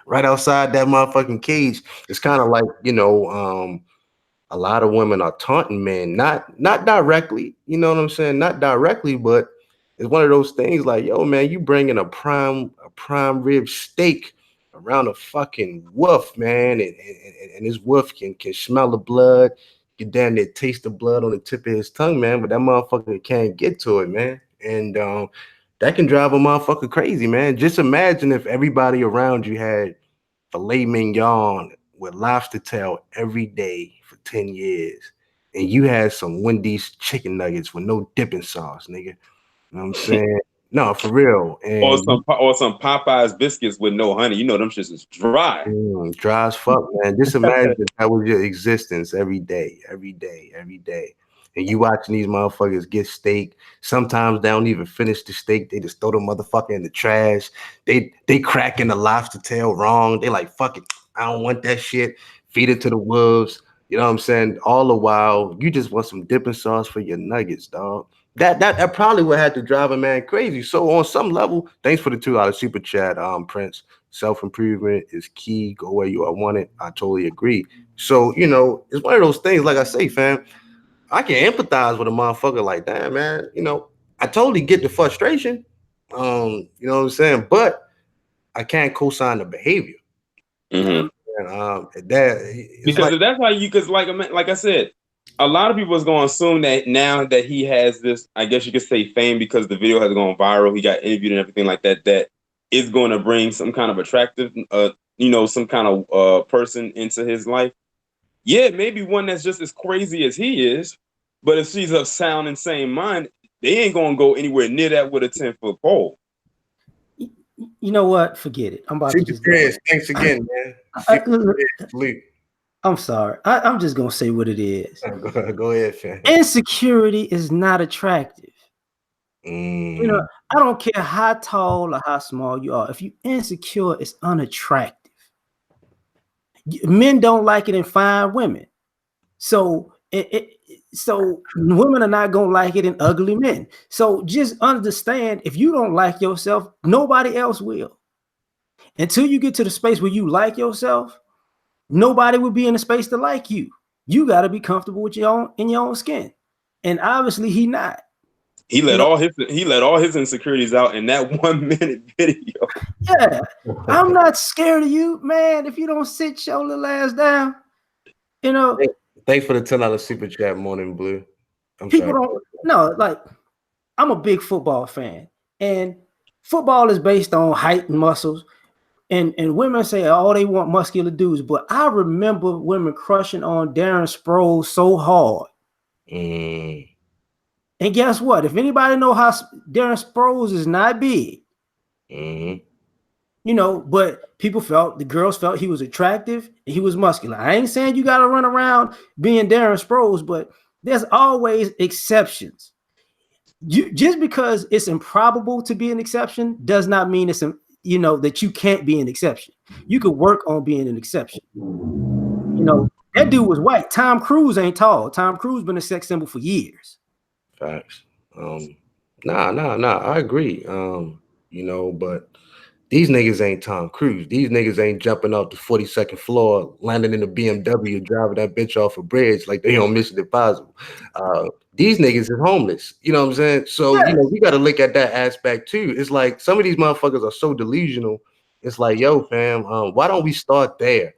[SPEAKER 4] right outside that motherfucking cage. It's kind of like, a lot of women are taunting men, not directly, you know what I'm saying? Not directly, but it's one of those things like, yo, man, you bringing a prime rib steak around a fucking wolf, man, and this wolf can smell the blood, can damn near taste the blood on the tip of his tongue, man, but that motherfucker can't get to it, man, and that can drive a motherfucker crazy, man. Just imagine if everybody around you had filet mignon with lobster tail every day for 10 years, and you had some Wendy's chicken nuggets with no dipping sauce, nigga. You know what I'm saying? No, for real. And
[SPEAKER 10] or some Popeyes biscuits with no honey. You know them shits is dry.
[SPEAKER 4] Dry as fuck, man. Just imagine if that was your existence every day. And you watching these motherfuckers get steak. Sometimes they don't even finish the steak. They just throw the motherfucker in the trash. They cracking the lobster tail wrong. They like, fuck it, I don't want that shit. Feed it to the wolves. You know what I'm saying? All the while, you just want some dipping sauce for your nuggets, dog. That probably would have to drive a man crazy. So on some level, thanks for the $2 super chat, Prince. Self-improvement is key. Go where you are wanted. I totally agree. So, it's one of those things, like I say, fam, I can empathize with a motherfucker like that, man. I totally get the frustration. You know what I'm saying? But I can't co-sign the behavior. That it's
[SPEAKER 10] Because
[SPEAKER 4] like
[SPEAKER 10] if that's how you, because like I said, a lot of people is going to assume that now that he has this, I guess you could say fame because the video has gone viral, he got interviewed and everything like that, that is going to bring some kind of attractive, some kind of person into his life. Yeah, maybe one that's just as crazy as he is, but if she's of sound and sane mind, they ain't going to go anywhere near that with a 10-foot pole.
[SPEAKER 9] You know what? Forget it. I'm about to just go.
[SPEAKER 4] Thanks again, man.
[SPEAKER 9] I'm sorry. I'm just gonna say what it is.
[SPEAKER 4] Go ahead, fam.
[SPEAKER 9] Insecurity is not attractive. You know, I don't care how tall or how small you are. If you're insecure, it's unattractive. Men don't like it in fine women. So so women are not gonna like it in ugly men. So just understand, if you don't like yourself, nobody else will. Until you get to the space where you like yourself, nobody will be in a space to like you. You got to be comfortable with your own skin, and obviously he not.
[SPEAKER 10] He let all his insecurities out in that 1 minute video.
[SPEAKER 9] Yeah, I'm not scared of you, man. If you don't sit your little ass down, you know.
[SPEAKER 4] Thanks for the $10 super chat, Morning Blue.
[SPEAKER 9] People don't know. Like, I'm a big football fan, and football is based on height and muscles. And women say, oh, they want muscular dudes. But I remember women crushing on Darren Sproles so hard. And guess what? If anybody know how Darren Sproles is not big, but the girls felt he was attractive and he was muscular. I ain't saying you got to run around being Darren Sproles, but there's always exceptions. Just because it's improbable to be an exception does not mean it's that you can't be an exception. You could work on being an exception. That dude was white. Tom Cruise ain't tall. Tom Cruise been a sex symbol for years.
[SPEAKER 4] Facts. Nah. I agree. But these niggas ain't Tom Cruise. These niggas ain't jumping off the 42nd floor, landing in a BMW, driving that bitch off a bridge like they on Mission Impossible. These niggas is homeless. You know what I'm saying? So, we got to look at that aspect too. It's like some of these motherfuckers are so delusional. It's like, yo, fam, why don't we start there?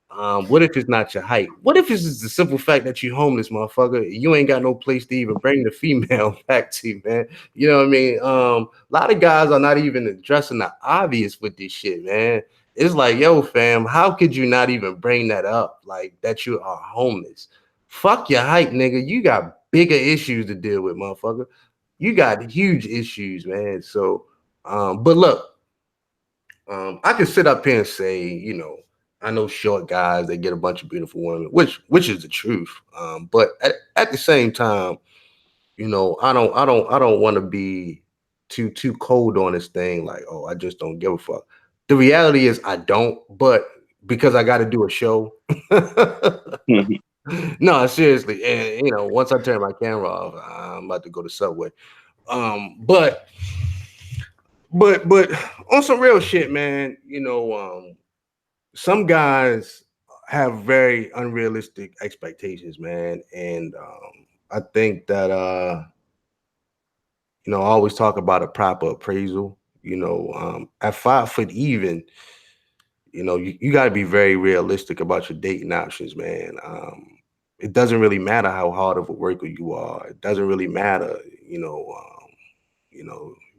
[SPEAKER 4] What if it's not your height? What if it's just the simple fact that you homeless, motherfucker? You ain't got no place to even bring the female back to, man. You know what I mean? A lot of guys are not even addressing the obvious with this shit, man. It's like, yo, fam, how could you not even bring that up? Like, that you are homeless. Fuck your height, nigga. You got bigger issues to deal with, motherfucker. You got huge issues, man. So, but look, I can sit up here and say, I know short guys, they get a bunch of beautiful women, which is the truth. But at the same time, I don't want to be too cold on this thing. Like, oh, I just don't give a fuck. The reality is I don't, but because I got to do a show. No, seriously. And once I turn my camera off, I'm about to go to Subway. But on some real shit, man, some guys have very unrealistic expectations, man. And I think that I always talk about a proper appraisal. At 5 foot even, you got to be very realistic about your dating options, man. It doesn't really matter how hard of a worker you are. It doesn't really matter, you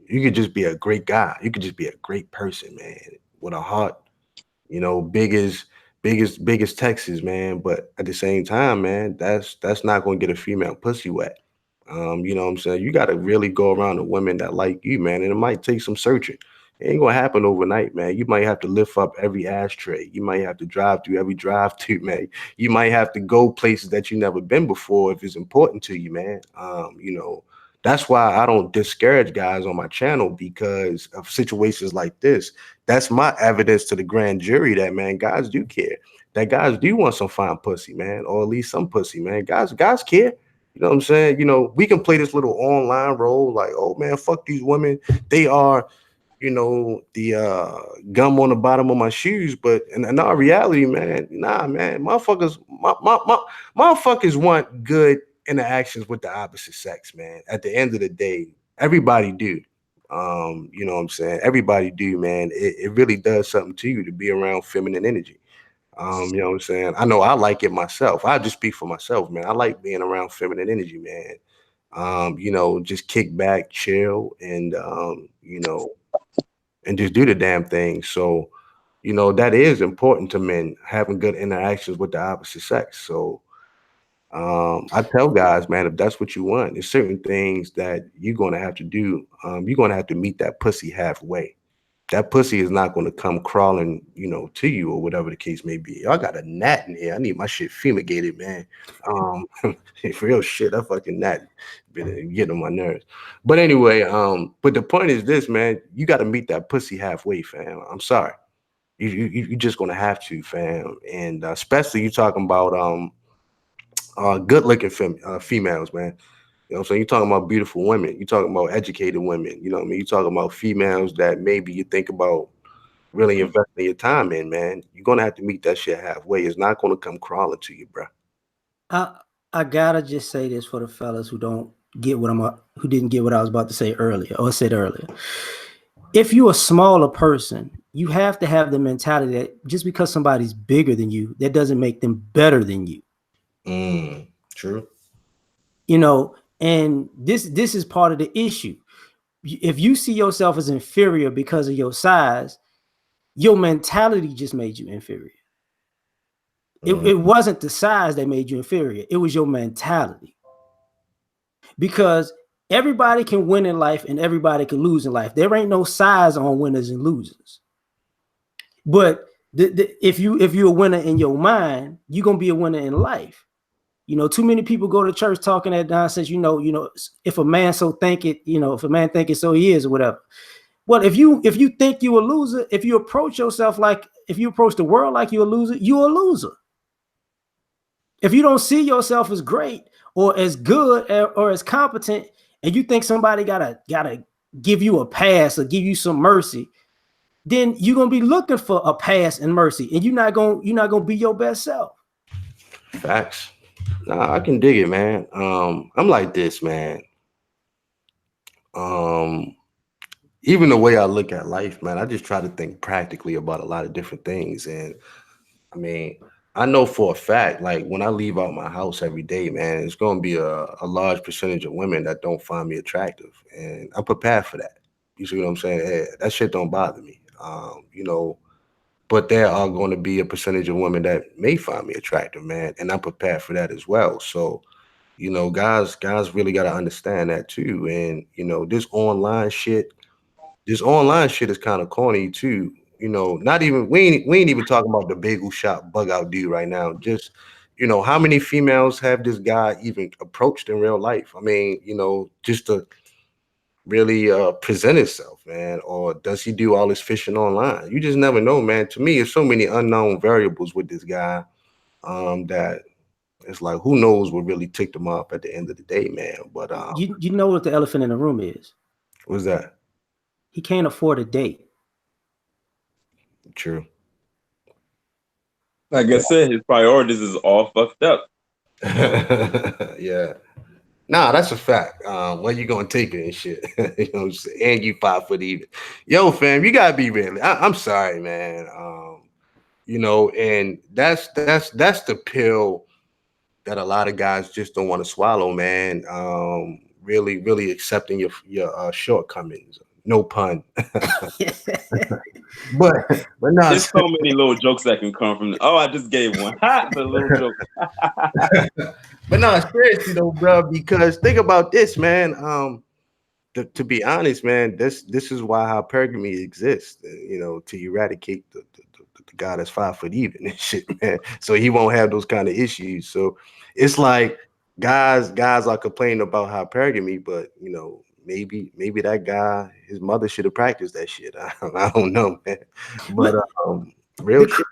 [SPEAKER 4] could just be a great guy. You could just be a great person, man, with a heart, big as Texas, man. But at the same time, man, that's not gonna get a female pussy wet. You know what I'm saying? You gotta really go around the women that like you, man. And it might take some searching. It ain't gonna happen overnight, man. You might have to lift up every ashtray. You might have to drive through every drive-through, man. You might have to go places that you never been before if it's important to you, man. That's why I don't discourage guys on my channel, because of situations like this. That's my evidence to the grand jury that, man, guys do care. That guys do want some fine pussy, man, or at least some pussy, man. Guys care. You know what I'm saying? We can play this little online role like, oh, man, fuck these women. They are, the gum on the bottom of my shoes. But in our reality, man, nah, man, motherfuckers want good interactions with the opposite sex, man. At the end of the day, everybody do. You know what I'm saying? Everybody do, man. It really does something to you to be around feminine energy. You know what I'm saying? I know I like it myself. I just speak for myself, man. I like being around feminine energy, man. You know, just kick back, chill, and you know, and just do the damn thing. So, you know, that is important to men, having good interactions with the opposite sex. So I tell guys, man, if that's what you want, there's certain things that you're gonna have to do. You're gonna have to meet that pussy halfway. That pussy is not gonna come crawling, you know, to you or whatever the case may be. I got a gnat in here. I need my shit fumigated, man. For real shit, that fucking gnat been getting on my nerves. But anyway, but the point is this, man. You got to meet that pussy halfway, fam. I'm sorry. You just gonna have to, fam. And especially you talking about good looking females, man. You know what I'm saying? You're talking about beautiful women. You're talking about educated women. You know what I mean? You're talking about females that maybe you think about really investing your time in, man. You're gonna have to meet that shit halfway. It's not gonna come crawling to you, bro.
[SPEAKER 9] I gotta just say this for the fellas who don't get what who didn't get what I was about to say earlier or said earlier. If you're a smaller person, you have to have the mentality that just because somebody's bigger than you, that doesn't make them better than you.
[SPEAKER 4] True.
[SPEAKER 9] You know, and this is part of the issue. If you see yourself as inferior because of your size, your mentality just made you inferior. It wasn't the size that made you inferior. It was your mentality. Because everybody can win in life and everybody can lose in life. There ain't no size on winners and losers. But if you're a winner in your mind, you're gonna be a winner in life. You know, too many people go to church talking that nonsense. You know, if a man so think it, you know, if a man think it, so he is, or whatever. Well, if you think you're a loser, if you approach yourself like, if you approach the world like you're a loser, you're a loser. If you don't see yourself as great or as good or as competent, and you think somebody gotta give you a pass or give you some mercy, then you're gonna be looking for a pass and mercy, and you're not gonna be your best self.
[SPEAKER 4] Facts. Nah, I can dig it, man. I'm like this, man. Even the way I look at life, man, I just try to think practically about a lot of different things. And I mean, I know for a fact, like when I leave out my house every day, man, it's going to be a large percentage of women that don't find me attractive. And I'm prepared for that. You see what I'm saying? Yeah, that shit don't bother me. You know, but there are going to be a percentage of women that may find me attractive, man. And I'm prepared for that as well. So, you know, guys really got to understand that too. And, you know, this online shit is kind of corny too. You know, not even we ain't even talking about the bagel shop bug out dude right now. Just, you know, how many females have this guy even approached in real life? I mean, you know, just to really present himself, man, or does he do all this fishing online? You just never know, man. To me, there's so many unknown variables with this guy that it's like who knows what really ticked him off at the end of the day, man. But
[SPEAKER 9] you know what the elephant in the room is?
[SPEAKER 4] What's that?
[SPEAKER 9] He can't afford a date.
[SPEAKER 4] True.
[SPEAKER 10] Like I said, his priorities is all fucked up.
[SPEAKER 4] Yeah. Nah, that's a fact. Where you gonna take it and shit? You know what I'm saying? And you 5 foot even. Yo, fam, you gotta be real. I'm sorry, man. You know, and that's the pill that a lot of guys just don't want to swallow, man. Really accepting your shortcomings. No pun. but no,
[SPEAKER 10] There's so many little jokes that can come from. Oh, I just gave one. The little joke.
[SPEAKER 4] But no, seriously though, bro. Because think about this, man. To be honest, man, this is why hypergamy exists. You know, to eradicate the guy that's 5 foot even and shit, man. So he won't have those kind of issues. So it's like guys are complaining about hypergamy, but you know, maybe that guy, his mother should have practiced that shit. I don't know, man. But real shit.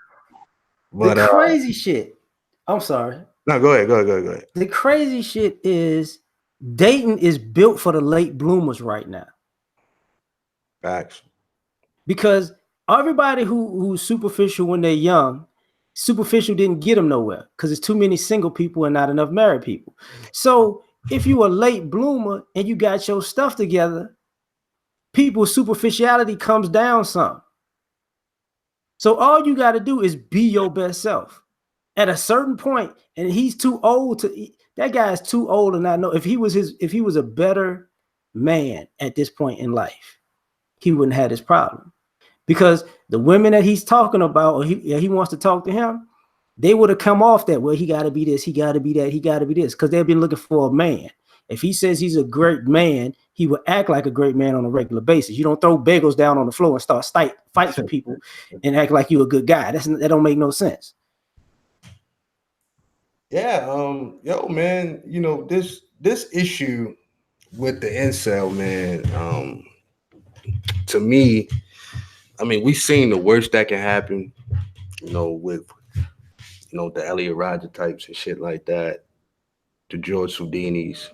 [SPEAKER 4] But
[SPEAKER 9] the crazy shit. I'm sorry.
[SPEAKER 4] No, go ahead.
[SPEAKER 9] The crazy shit is dating is built for the late bloomers right now.
[SPEAKER 4] Facts.
[SPEAKER 9] Because everybody who's superficial when they're young, superficial didn't get them nowhere because there's too many single people and not enough married people. So if you a late bloomer and you got your stuff together, people's superficiality comes down some. So all you got to do is be your best self. At a certain point, and he's too old to. That guy is too old to not know. If he was a better man at this point in life, he wouldn't have this problem. Because the women that he's talking about, or he wants to talk to him, they would have come off that, well, he got to be this, he got to be that, he got to be this, because they've been looking for a man. If he says he's a great man, he would act like a great man on a regular basis. You don't throw bagels down on the floor and start fights with people and act like you're a good guy. That don't make no sense.
[SPEAKER 4] Yeah, yo, man, you know, this issue with the incel, man, to me, I mean, we've seen the worst that can happen, you know, with the Elliot Rodger types and shit like that, the George Soudinis,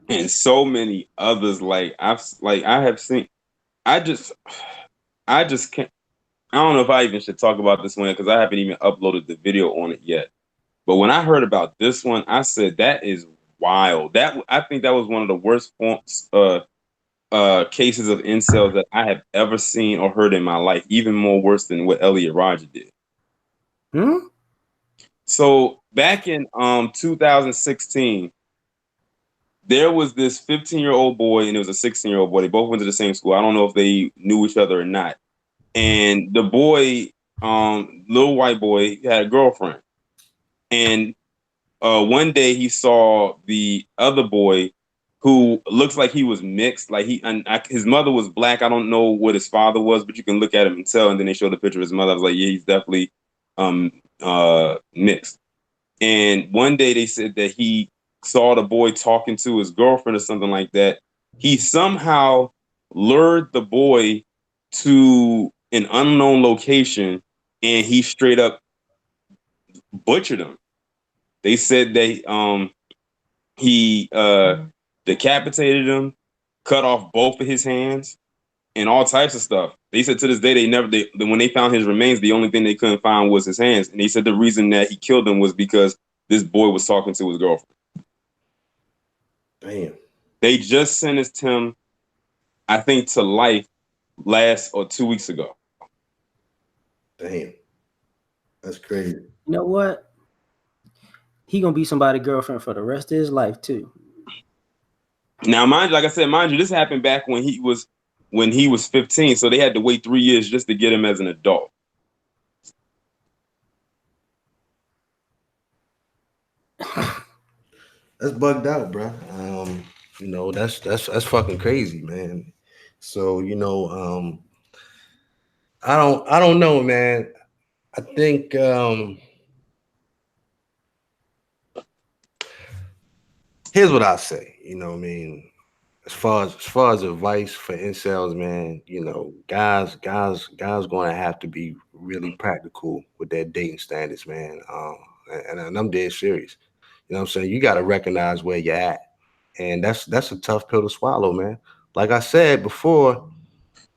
[SPEAKER 10] and so many others. I have seen. I just can't. I don't know if I even should talk about this one because I haven't even uploaded the video on it yet. But when I heard about this one, I said that is wild. I think that was one of the worst forms, cases of incels that I have ever seen or heard in my life. Even more worse than what Elliot Rodger did. So back in 2016, there was this 15-year-old boy and there was a 16-year-old boy. They both went to the same school. I don't know if they knew each other or not. And the boy, little white boy, had a girlfriend. And one day he saw the other boy who looks like he was mixed. Like his mother was black. I don't know what his father was, but you can look at him and tell. And then they showed the picture of his mother. I was like, yeah, he's definitely mixed. And one day they said that he saw the boy talking to his girlfriend or something like that. He somehow lured the boy to an unknown location and he straight up butchered him. They said he decapitated him, cut off both of his hands, and all types of stuff. They said to this day when they found his remains, the only thing they couldn't find was his hands. And they said the reason that he killed him was because this boy was talking to his girlfriend.
[SPEAKER 4] Damn.
[SPEAKER 10] They just sentenced him, I think, to life last or 2 weeks ago.
[SPEAKER 4] Damn. That's crazy.
[SPEAKER 9] You know what? He gonna be somebody's girlfriend for the rest of his life too.
[SPEAKER 10] Now, mind you, this happened back when he was 15, so they had to wait 3 years just to get him as an adult.
[SPEAKER 4] That's bugged out, bro. You know, that's fucking crazy, man. So, you know, I don't know, man. I think here's what I say, you know what I mean? As far as advice for incels, man, you know, guys gonna have to be really practical with their dating standards, man. And I'm dead serious. You know what I'm saying? You gotta recognize where you're at. And that's a tough pill to swallow, man. Like I said before,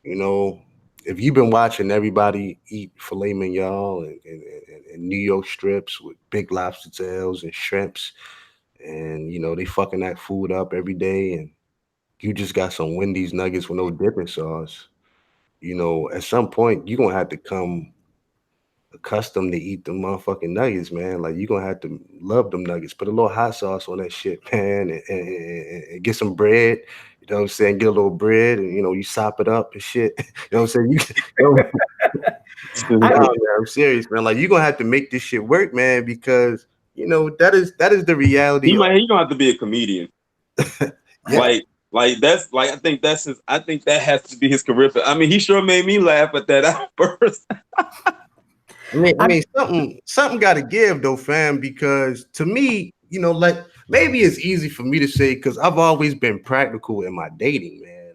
[SPEAKER 4] you know, if you've been watching everybody eat filet mignon and New York strips with big lobster tails and shrimps, and you know they fucking that food up every day, and you just got some Wendy's nuggets with no dipping sauce, you know, at some point you're gonna have to come accustomed to eat the motherfucking nuggets, man. Like you're gonna have to love them nuggets. Put a little hot sauce on that shit, man, and get some bread. You know what I'm saying? Get a little bread, and you know you sop it up and shit. You know what I'm saying? I'm serious, man. Like you're gonna have to make this shit work, man, because you know that is the reality.
[SPEAKER 10] He gonna have to be a comedian. Yeah. Like that's like I think that has to be his career. I mean, he sure made me laugh at that outburst.
[SPEAKER 4] I mean, something got to give though, fam. Because to me, you know, like maybe it's easy for me to say because I've always been practical in my dating, man.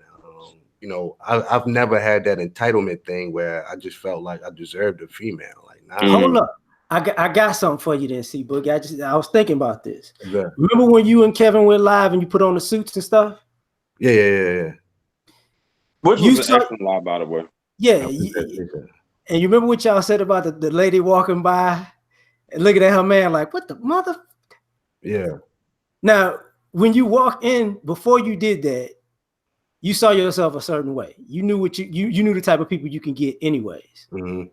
[SPEAKER 4] You know, I've never had that entitlement thing where I just felt like I deserved a female. Like, nah.
[SPEAKER 9] Hold up. I got something for you then, C Boogie. I was thinking about this.
[SPEAKER 4] Yeah.
[SPEAKER 9] Remember when you and Kevin went live and you put on the suits and stuff?
[SPEAKER 4] Yeah.
[SPEAKER 10] Which was an excellent live, by the way.
[SPEAKER 9] Yeah. And you remember what y'all said about the lady walking by and looking at her man like, what the mother?
[SPEAKER 4] Yeah.
[SPEAKER 9] Now, when you walk in, before you did that, you saw yourself a certain way. You knew what you knew the type of people you can get anyways.
[SPEAKER 4] Mm-hmm.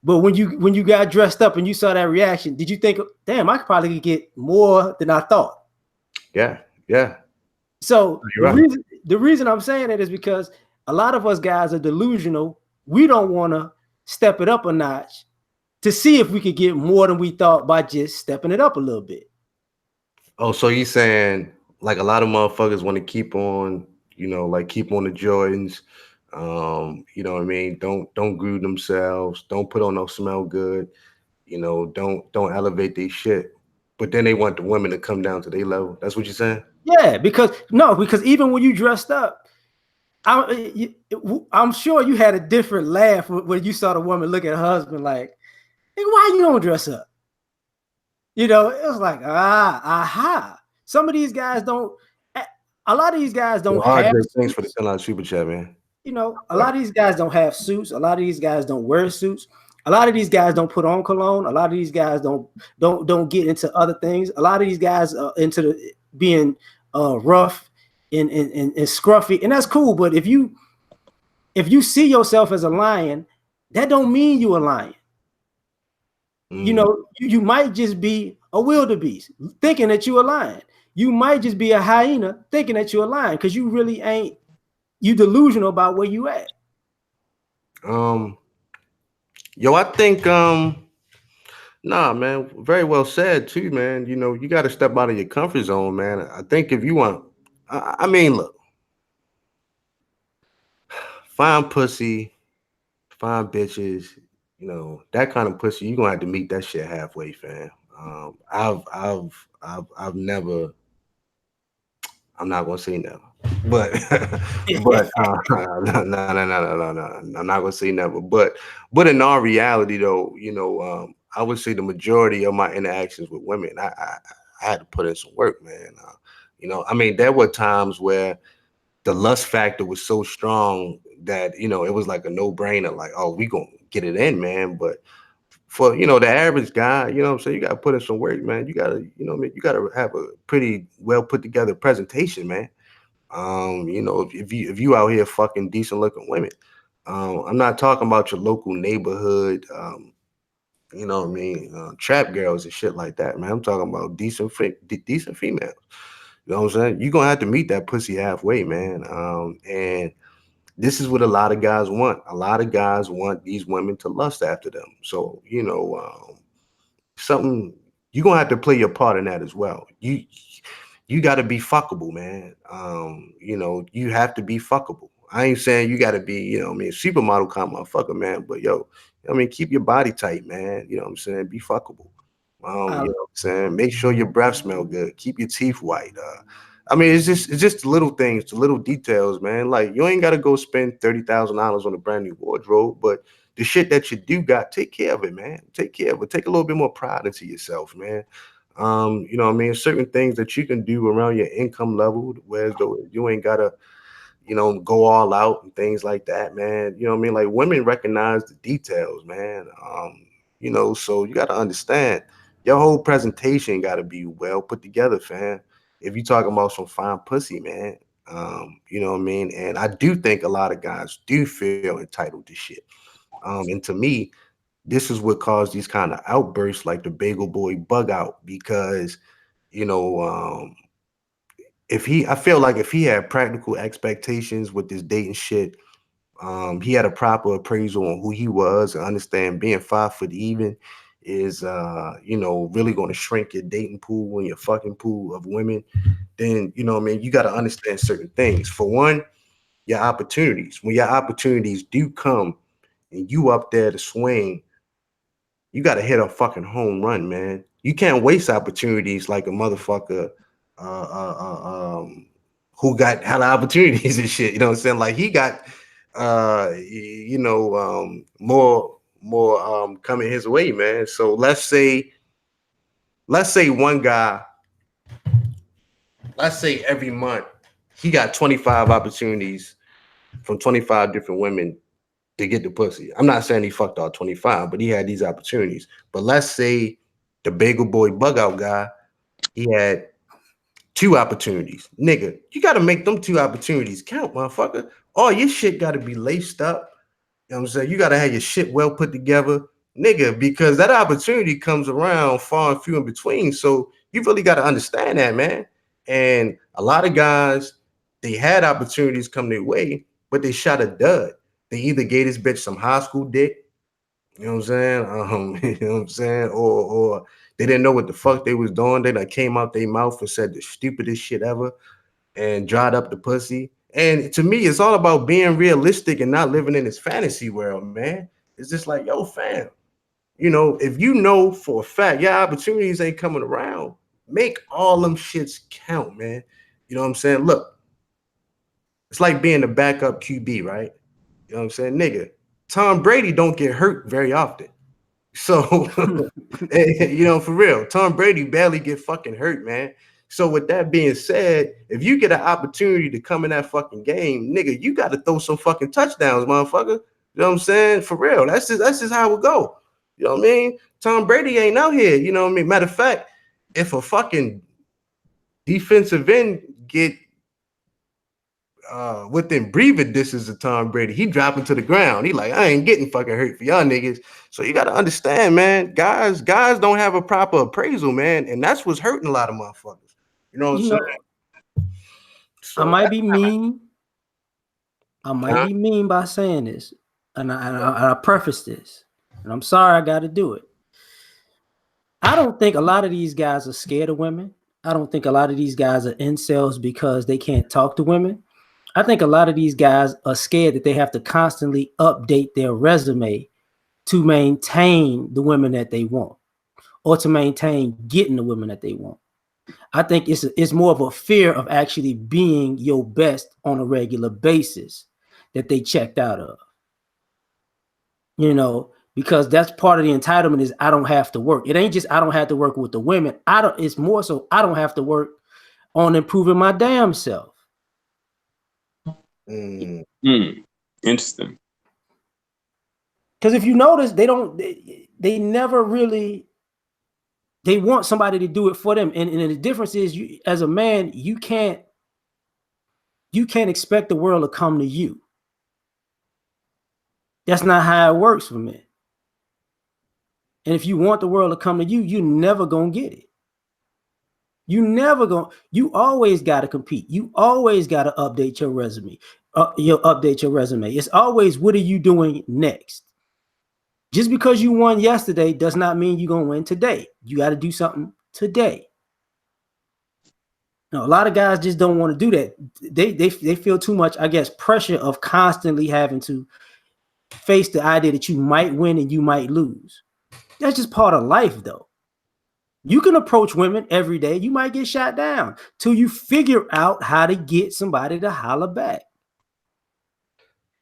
[SPEAKER 9] But when you got dressed up and you saw that reaction, did you think, damn, I could probably get more than I thought?
[SPEAKER 4] Yeah, yeah.
[SPEAKER 9] So
[SPEAKER 4] Right.
[SPEAKER 9] the reason I'm saying it is because a lot of us guys are delusional. We don't want to step it up a notch to see if we could get more than we thought by just stepping it up a little bit.
[SPEAKER 4] Oh, so you saying like a lot of motherfuckers want to keep on, like keep on the Jordans. You know what I mean? Don't groove themselves, don't put on no smell good, don't elevate their shit. But then they want the women to come down to their level. That's what you're saying?
[SPEAKER 9] Yeah, because even when you dressed up, I'm sure you had a different laugh when you saw the woman look at her husband like, hey, why you don't dress up? It was like, aha. Some of these guys don't, a lot of these guys don't have
[SPEAKER 4] RJ, thanks
[SPEAKER 9] suits.
[SPEAKER 4] for the $10 super chat, man.
[SPEAKER 9] A lot of these guys don't have suits. A lot of these guys don't wear suits. A lot of these guys don't put on cologne. A lot of these guys don't get into other things. A lot of these guys are into being rough and scruffy, and that's cool. But if you see yourself as a lion, that don't mean you a lion. You might just be a wildebeest thinking that you're a lion. You might just be a hyena thinking that you're a lion because you really ain't. You delusional about where you at.
[SPEAKER 4] Yo, I think nah, man, very well said too, man. You got to step out of your comfort zone, man. I think if you want, I mean, look, fine pussy, fine bitches, that kind of pussy, you're gonna have to meet that shit halfway, fam. I've never, I'm not gonna say never, but no, I'm not gonna say never, but in our reality though, I would say the majority of my interactions with women, I had to put in some work, man. I mean, there were times where the lust factor was so strong that it was like a no-brainer, like, oh, we gonna get it in, man. But for the average guy, what I'm saying, you gotta put in some work, man. You gotta, you gotta have a pretty well put together presentation, man. If you out here fucking decent looking women, I'm not talking about your local neighborhood, trap girls and shit like that, man. I'm talking about decent females. You know what I'm saying? You're gonna have to meet that pussy halfway, man. And this is what a lot of guys want. A lot of guys want these women to lust after them. So, something you're gonna have to play your part in that as well. You got to be fuckable, man. You have to be fuckable. I ain't saying you got to be, supermodel kind of motherfucker, man. But keep your body tight, man. You know what I'm saying? Be fuckable. You know what I'm saying? Make sure your breath smell good. Keep your teeth white. It's just the little things, the little details, man. Like, you ain't got to go spend $30,000 on a brand new wardrobe, but the shit that you do got, take care of it, man. Take care of it. Take a little bit more pride into yourself, man. Certain things that you can do around your income level, whereas though you ain't gotta, go all out and things like that, man. Like, women recognize the details, man. So you gotta understand your whole presentation gotta be well put together, fam. If you talking about some fine pussy, man, and I do think a lot of guys do feel entitled to shit. And to me, this is what caused these kind of outbursts like the Bagel Boy bug out, because I feel like if he had practical expectations with this dating shit, he had a proper appraisal on who he was and understand being 5 foot even is really going to shrink your dating pool and your fucking pool of women. Then you got to understand certain things. For one, your opportunities. When your opportunities do come and you up there to swing, you got to hit a fucking home run, man. You can't waste opportunities like a motherfucker who got hella opportunities and shit. You know what I'm saying? Like, he got more coming his way, man. So let's say one guy, let's say every month he got 25 opportunities from 25 different women to get the pussy. I'm not saying he fucked all 25, but he had these opportunities. But let's say the Bagel Boy bug out guy, he had 2 opportunities. Nigga, you got to make them 2 opportunities count, motherfucker. All your shit got to be laced up. You know what I'm saying? You got to have your shit well put together, nigga, because that opportunity comes around far and few in between. So you really got to understand that, man. And a lot of guys, they had opportunities come their way, but they shot a dud. They either gave this bitch some high school dick, you know what I'm saying? You know what I'm saying? Or they didn't know what the fuck they was doing. They like came out their mouth and said the stupidest shit ever and dried up the pussy. And to me, it's all about being realistic and not living in this fantasy world, man. It's just like, yo, fam, you know, if you know for a fact your opportunities ain't coming around, make all them shits count, man. You know what I'm saying? Look, it's like being the backup QB, right? You know what I'm saying? Nigga, Tom Brady don't get hurt very often. So, you know, for real, Tom Brady barely get fucking hurt, man. So with that being said, if you get an opportunity to come in that fucking game, nigga, you got to throw some fucking touchdowns, motherfucker. You know what I'm saying? For real. That's just how it go. You know what I mean? Tom Brady ain't out here. You know what I mean? Matter of fact, if a fucking defensive end get within breathing distance of Tom Brady, he dropping to the ground. He like, I ain't getting fucking hurt for y'all niggas. So you gotta understand, man. Guys don't have a proper appraisal, man, and that's what's hurting a lot of motherfuckers. You know what I'm saying? So
[SPEAKER 9] I might be mean. I might be mean by saying this, and I preface this, and I'm sorry I got to do it. I don't think a lot of these guys are scared of women. I don't think a lot of these guys are incels because they can't talk to women. I think a lot of these guys are scared that they have to constantly update their resume to maintain the women that they want or to maintain getting the women that they want. I think it's more of a fear of actually being your best on a regular basis that they checked out of. You know, because that's part of the entitlement is I don't have to work. It ain't just I don't have to work with the women. It's more so I don't have to work on improving my damn self.
[SPEAKER 10] Interesting.
[SPEAKER 9] Because if you notice, they never really, they want somebody to do it for them. And the difference is, you as a man, you can't expect the world to come to you. That's not how it works for men. And if you want the world to come to you, you're never gonna get it. You always got to compete. You always got to update your resume. It's always, what are you doing next? Just because you won yesterday does not mean you're going to win today. You got to do something today. Now, a lot of guys just don't want to do that. They feel too much, I guess, pressure of constantly having to face the idea that you might win and you might lose. That's just part of life, though. You can approach women every day. You might get shot down till you figure out how to get somebody to holler back.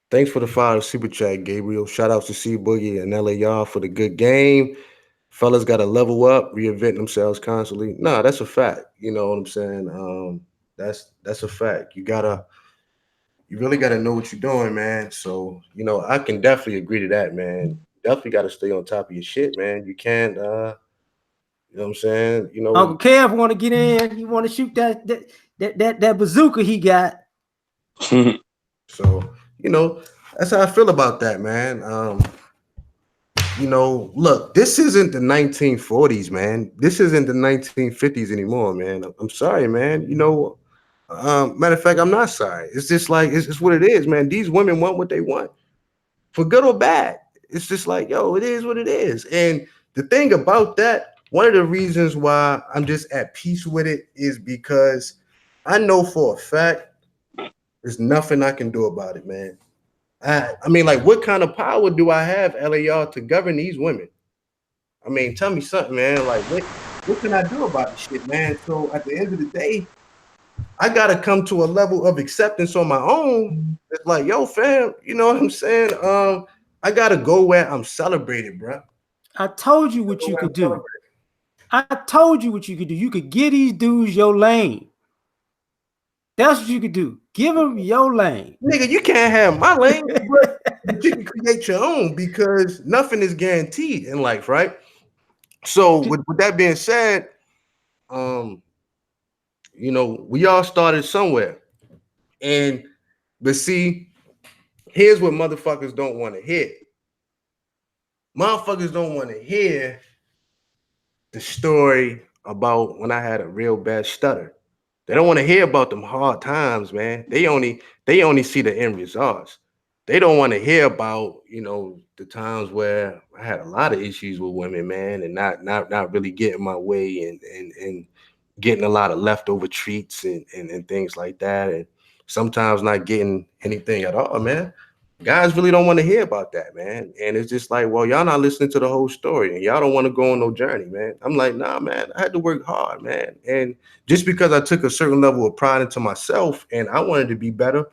[SPEAKER 4] Thanks for the $5 super chat, Gabriel. Shout outs to C Boogie and LA Y'all for the good game. Fellas got to level up, reinvent themselves constantly. Nah, that's a fact. You know what I'm saying? That's a fact. You really gotta know what you're doing, man. So, you know, I can definitely agree to that, man. Definitely got to stay on top of your shit, man. You can't you know what I'm saying? You know,
[SPEAKER 9] Uncle Kev want to get in. He want to shoot that bazooka he got.
[SPEAKER 4] So, you know, that's how I feel about that, man. You know, look, this isn't the 1940s, man. This isn't the 1950s anymore, man. I'm sorry, man. You know, matter of fact, I'm not sorry. It's just like it's what it is, man. These women want what they want, for good or bad. It's just like, yo, it is what it is. And the thing about that, one of the reasons why I'm just at peace with it is because I know for a fact there's nothing I can do about it, man. I mean, like, what kind of power do I have, LAR, to govern these women? I mean, tell me something, man. Like, what can I do about this shit, man? So at the end of the day, I gotta come to a level of acceptance on my own. It's like, yo, fam, you know what I'm saying? I gotta go where I'm celebrated, bro.
[SPEAKER 9] I told you what you could do. I told you what you could do. You could give these dudes your lane. That's what you could do. Give them your lane.
[SPEAKER 4] Nigga, you can't have my lane, but you can create your own because nothing is guaranteed in life, right? So with that being said, you you know, we all started somewhere. But see, here's what motherfuckers don't want to hear. Motherfuckers don't want to hear the story about when I had a real bad stutter. They don't want to hear about them hard times, man. They only see the end results. They don't want to hear about, you know, the times where I had a lot of issues with women, man, and not really getting my way and getting a lot of leftover treats and things like that, and sometimes not getting anything at all, man. Guys really don't want to hear about that, man. And it's just like, well, y'all not listening to the whole story and y'all don't want to go on no journey, man. I'm like, nah, man, I had to work hard, man. And just because I took a certain level of pride into myself and I wanted to be better,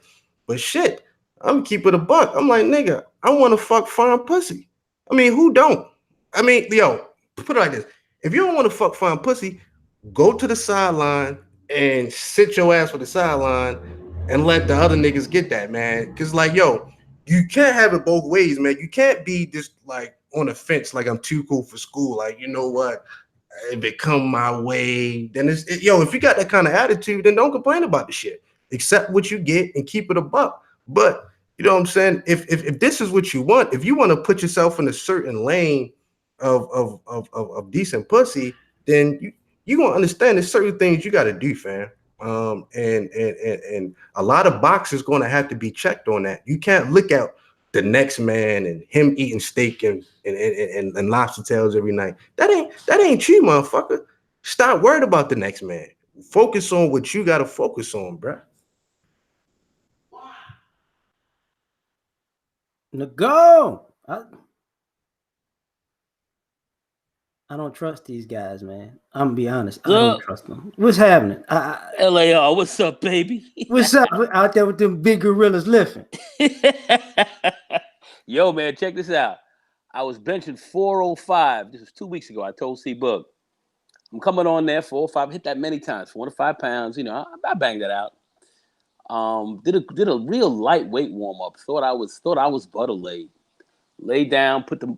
[SPEAKER 4] but shit, I'm keep it a buck. I'm like, nigga, I want to fuck fine pussy. I mean, who don't? I mean, yo, put it like this. If you don't want to fuck fine pussy, go to the sideline and sit your ass for the sideline and let the other niggas get that, man. Cause like, yo, you can't have it both ways, man. You can't be just like on the fence, like I'm too cool for school. Like, you know what? If it come my way, then yo, if you got that kind of attitude, then don't complain about the shit. Accept what you get and keep it a buck. But you know what I'm saying? If this is what you want, if you want to put yourself in a certain lane of decent pussy, then you gonna understand there's certain things you got to do, fam. And a lot of boxes gonna have to be checked on that. You can't look at the next man and him eating steak and lobster tails every night. That ain't you, motherfucker. Stop worried about the next man. Focus on what you gotta focus on, bruh.
[SPEAKER 9] Go. I don't trust these guys, man. I'm gonna be honest. I don't trust them. What's happening?
[SPEAKER 11] LAR, what's up, baby?
[SPEAKER 9] What's up out there with them big gorillas lifting?
[SPEAKER 11] Yo, man, check this out. I was benching 405. This was 2 weeks ago. I told C Boog, I'm coming on there 405. Hit that many times, 4 to 5 pounds. You know, I banged that out. Did a real lightweight warm up. Thought I was butter laid down, put the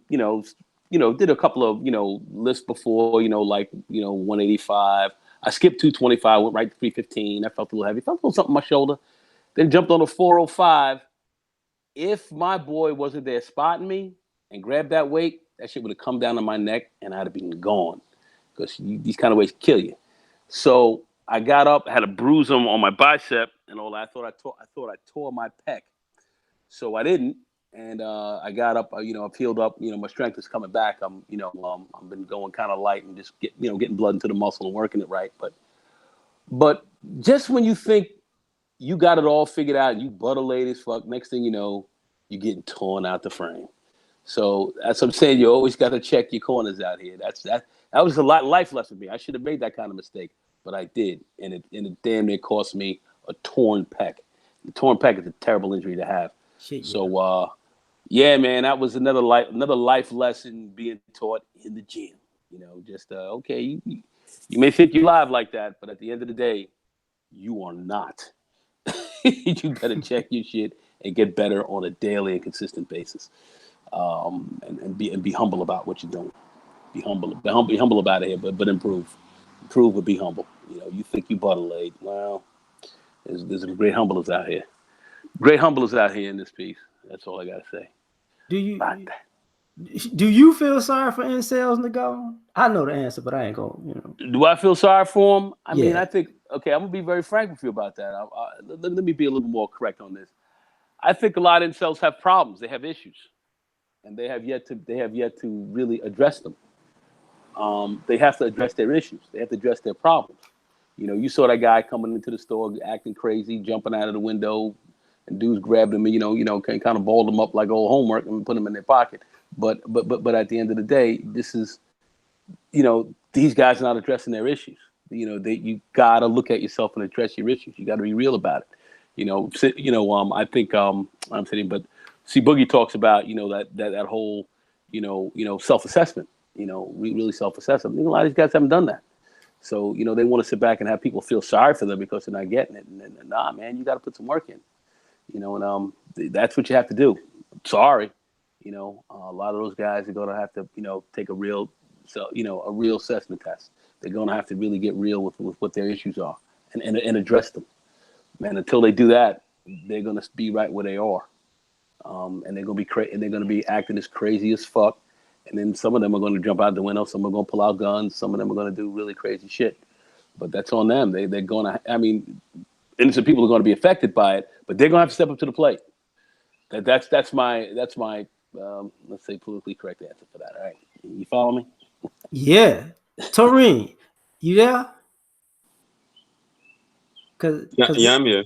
[SPEAKER 11] did a couple of lifts before, like 185. I skipped 225, went right to 315. I felt a little heavy, felt a little something on my shoulder. Then jumped on the 405. If my boy wasn't there spotting me and grabbed that weight, that shit would have come down on my neck and I'd have been gone, because these kind of weights kill you. So I got up, had a bruise on my bicep and all that. I thought I tore my pec. So I didn't. And I got up, I healed up, my strength is coming back. I've been going kind of light and just getting blood into the muscle and working it right. But just when you think you got it all figured out, you butter laid as fuck, next thing you know, you're getting torn out the frame. So that's what I'm saying. You always got to check your corners out here. That was a life lesson for me. I should have made that kind of mistake, but I did, and it damn near cost me a torn pec. The torn pec is a terrible injury to have.
[SPEAKER 9] Shit, yeah.
[SPEAKER 11] So yeah, man, that was another life lesson being taught in the gym. Just okay, you may think you're live like that, but at the end of the day, you are not. You better check your shit and get better on a daily and consistent basis, and be humble about what you're doing. Be humble about it here, but improve, but be humble. You think you butter laid? Well, there's some great humblers out here. Great humblers out here in this piece. That's all I gotta say.
[SPEAKER 9] Do you feel sorry for incels, Nego? I know the answer, but I ain't going.
[SPEAKER 11] Do I feel sorry for them? I mean, I think, okay, I'm gonna be very frank with you about that. Let me be a little more correct on this. I think a lot of incels have problems. They have issues, and they have yet to really address them. They have to address their issues. They have to address their problems. You saw that guy coming into the store acting crazy, jumping out of the window, and dudes grabbed him and kind of balled him up like old homework and put him in their pocket. But at the end of the day, this is, these guys are not addressing their issues. You gotta look at yourself and address your issues. You got to be real about it. I think I'm saying, but see, Boogie talks about that whole self-assessment. Really self-assessment. A lot of these guys haven't done that. So they want to sit back and have people feel sorry for them because they're not getting it. And nah, man, you got to put some work in. That's what you have to do. Sorry, a lot of those guys are going to have to take a real assessment test. They're going to have to really get real with what their issues are. and address them. Man, until they do that, they're gonna be right where they are, and they're gonna be and they're gonna be acting as crazy as fuck. And then some of them are gonna jump out the window. Some are gonna pull out guns. Some of them are gonna do really crazy shit. But that's on them. They're gonna. I mean, innocent people are gonna be affected by it, but they're gonna have to step up to the plate. That's my let's say politically correct answer for that. All right, you follow me?
[SPEAKER 9] Yeah, Toreen, you there? Cause
[SPEAKER 10] Yeah, I'm here.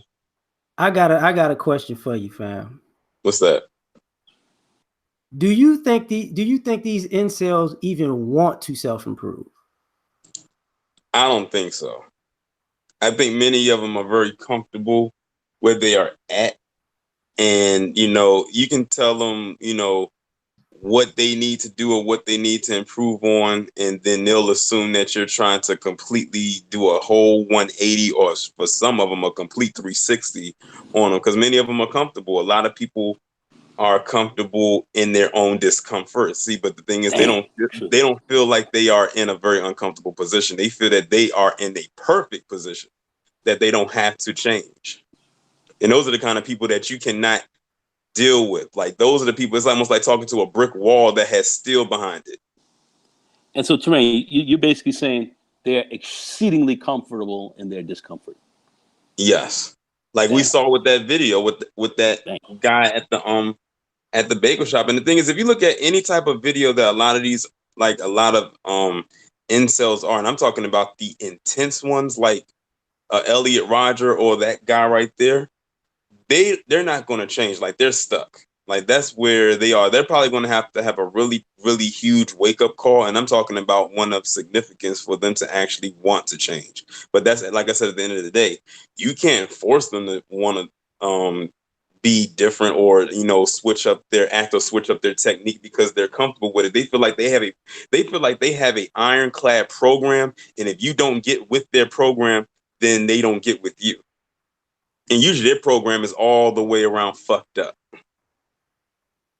[SPEAKER 9] I got a question for you, fam.
[SPEAKER 10] What's that?
[SPEAKER 9] Do you think these incels even want to self-improve?
[SPEAKER 10] I don't think so. I think many of them are very comfortable where they are at. And, you can tell them, what they need to do or what they need to improve on. And then they'll assume that you're trying to completely do a whole 180 or for some of them a complete 360 on them because many of them are comfortable. A lot of people are comfortable in their own discomfort. See, but the thing is, they don't feel like they are in a very uncomfortable position. They feel that they are in a perfect position, that they don't have to change. And those are the kind of people that you cannot deal with. Like those are the people. It's almost like talking to a brick wall that has steel behind it.
[SPEAKER 11] And so, Terrain, you're basically saying they're exceedingly comfortable in their discomfort.
[SPEAKER 10] Yes, like we saw with that video with that guy at the bagel shop. And the thing is, if you look at any type of video that a lot of incels are, and I'm talking about the intense ones like Elliot Rodger or that guy right there, they're not going to change. Like they're stuck. Like that's where they are. They're probably going to have a really, really huge wake up call. And I'm talking about one of significance for them to actually want to change. But that's, like I said, at the end of the day, you can't force them to want to be different or, switch up their act or switch up their technique because they're comfortable with it. They feel like they have a ironclad program. And if you don't get with their program, then they don't get with you. And usually their program is all the way around fucked up.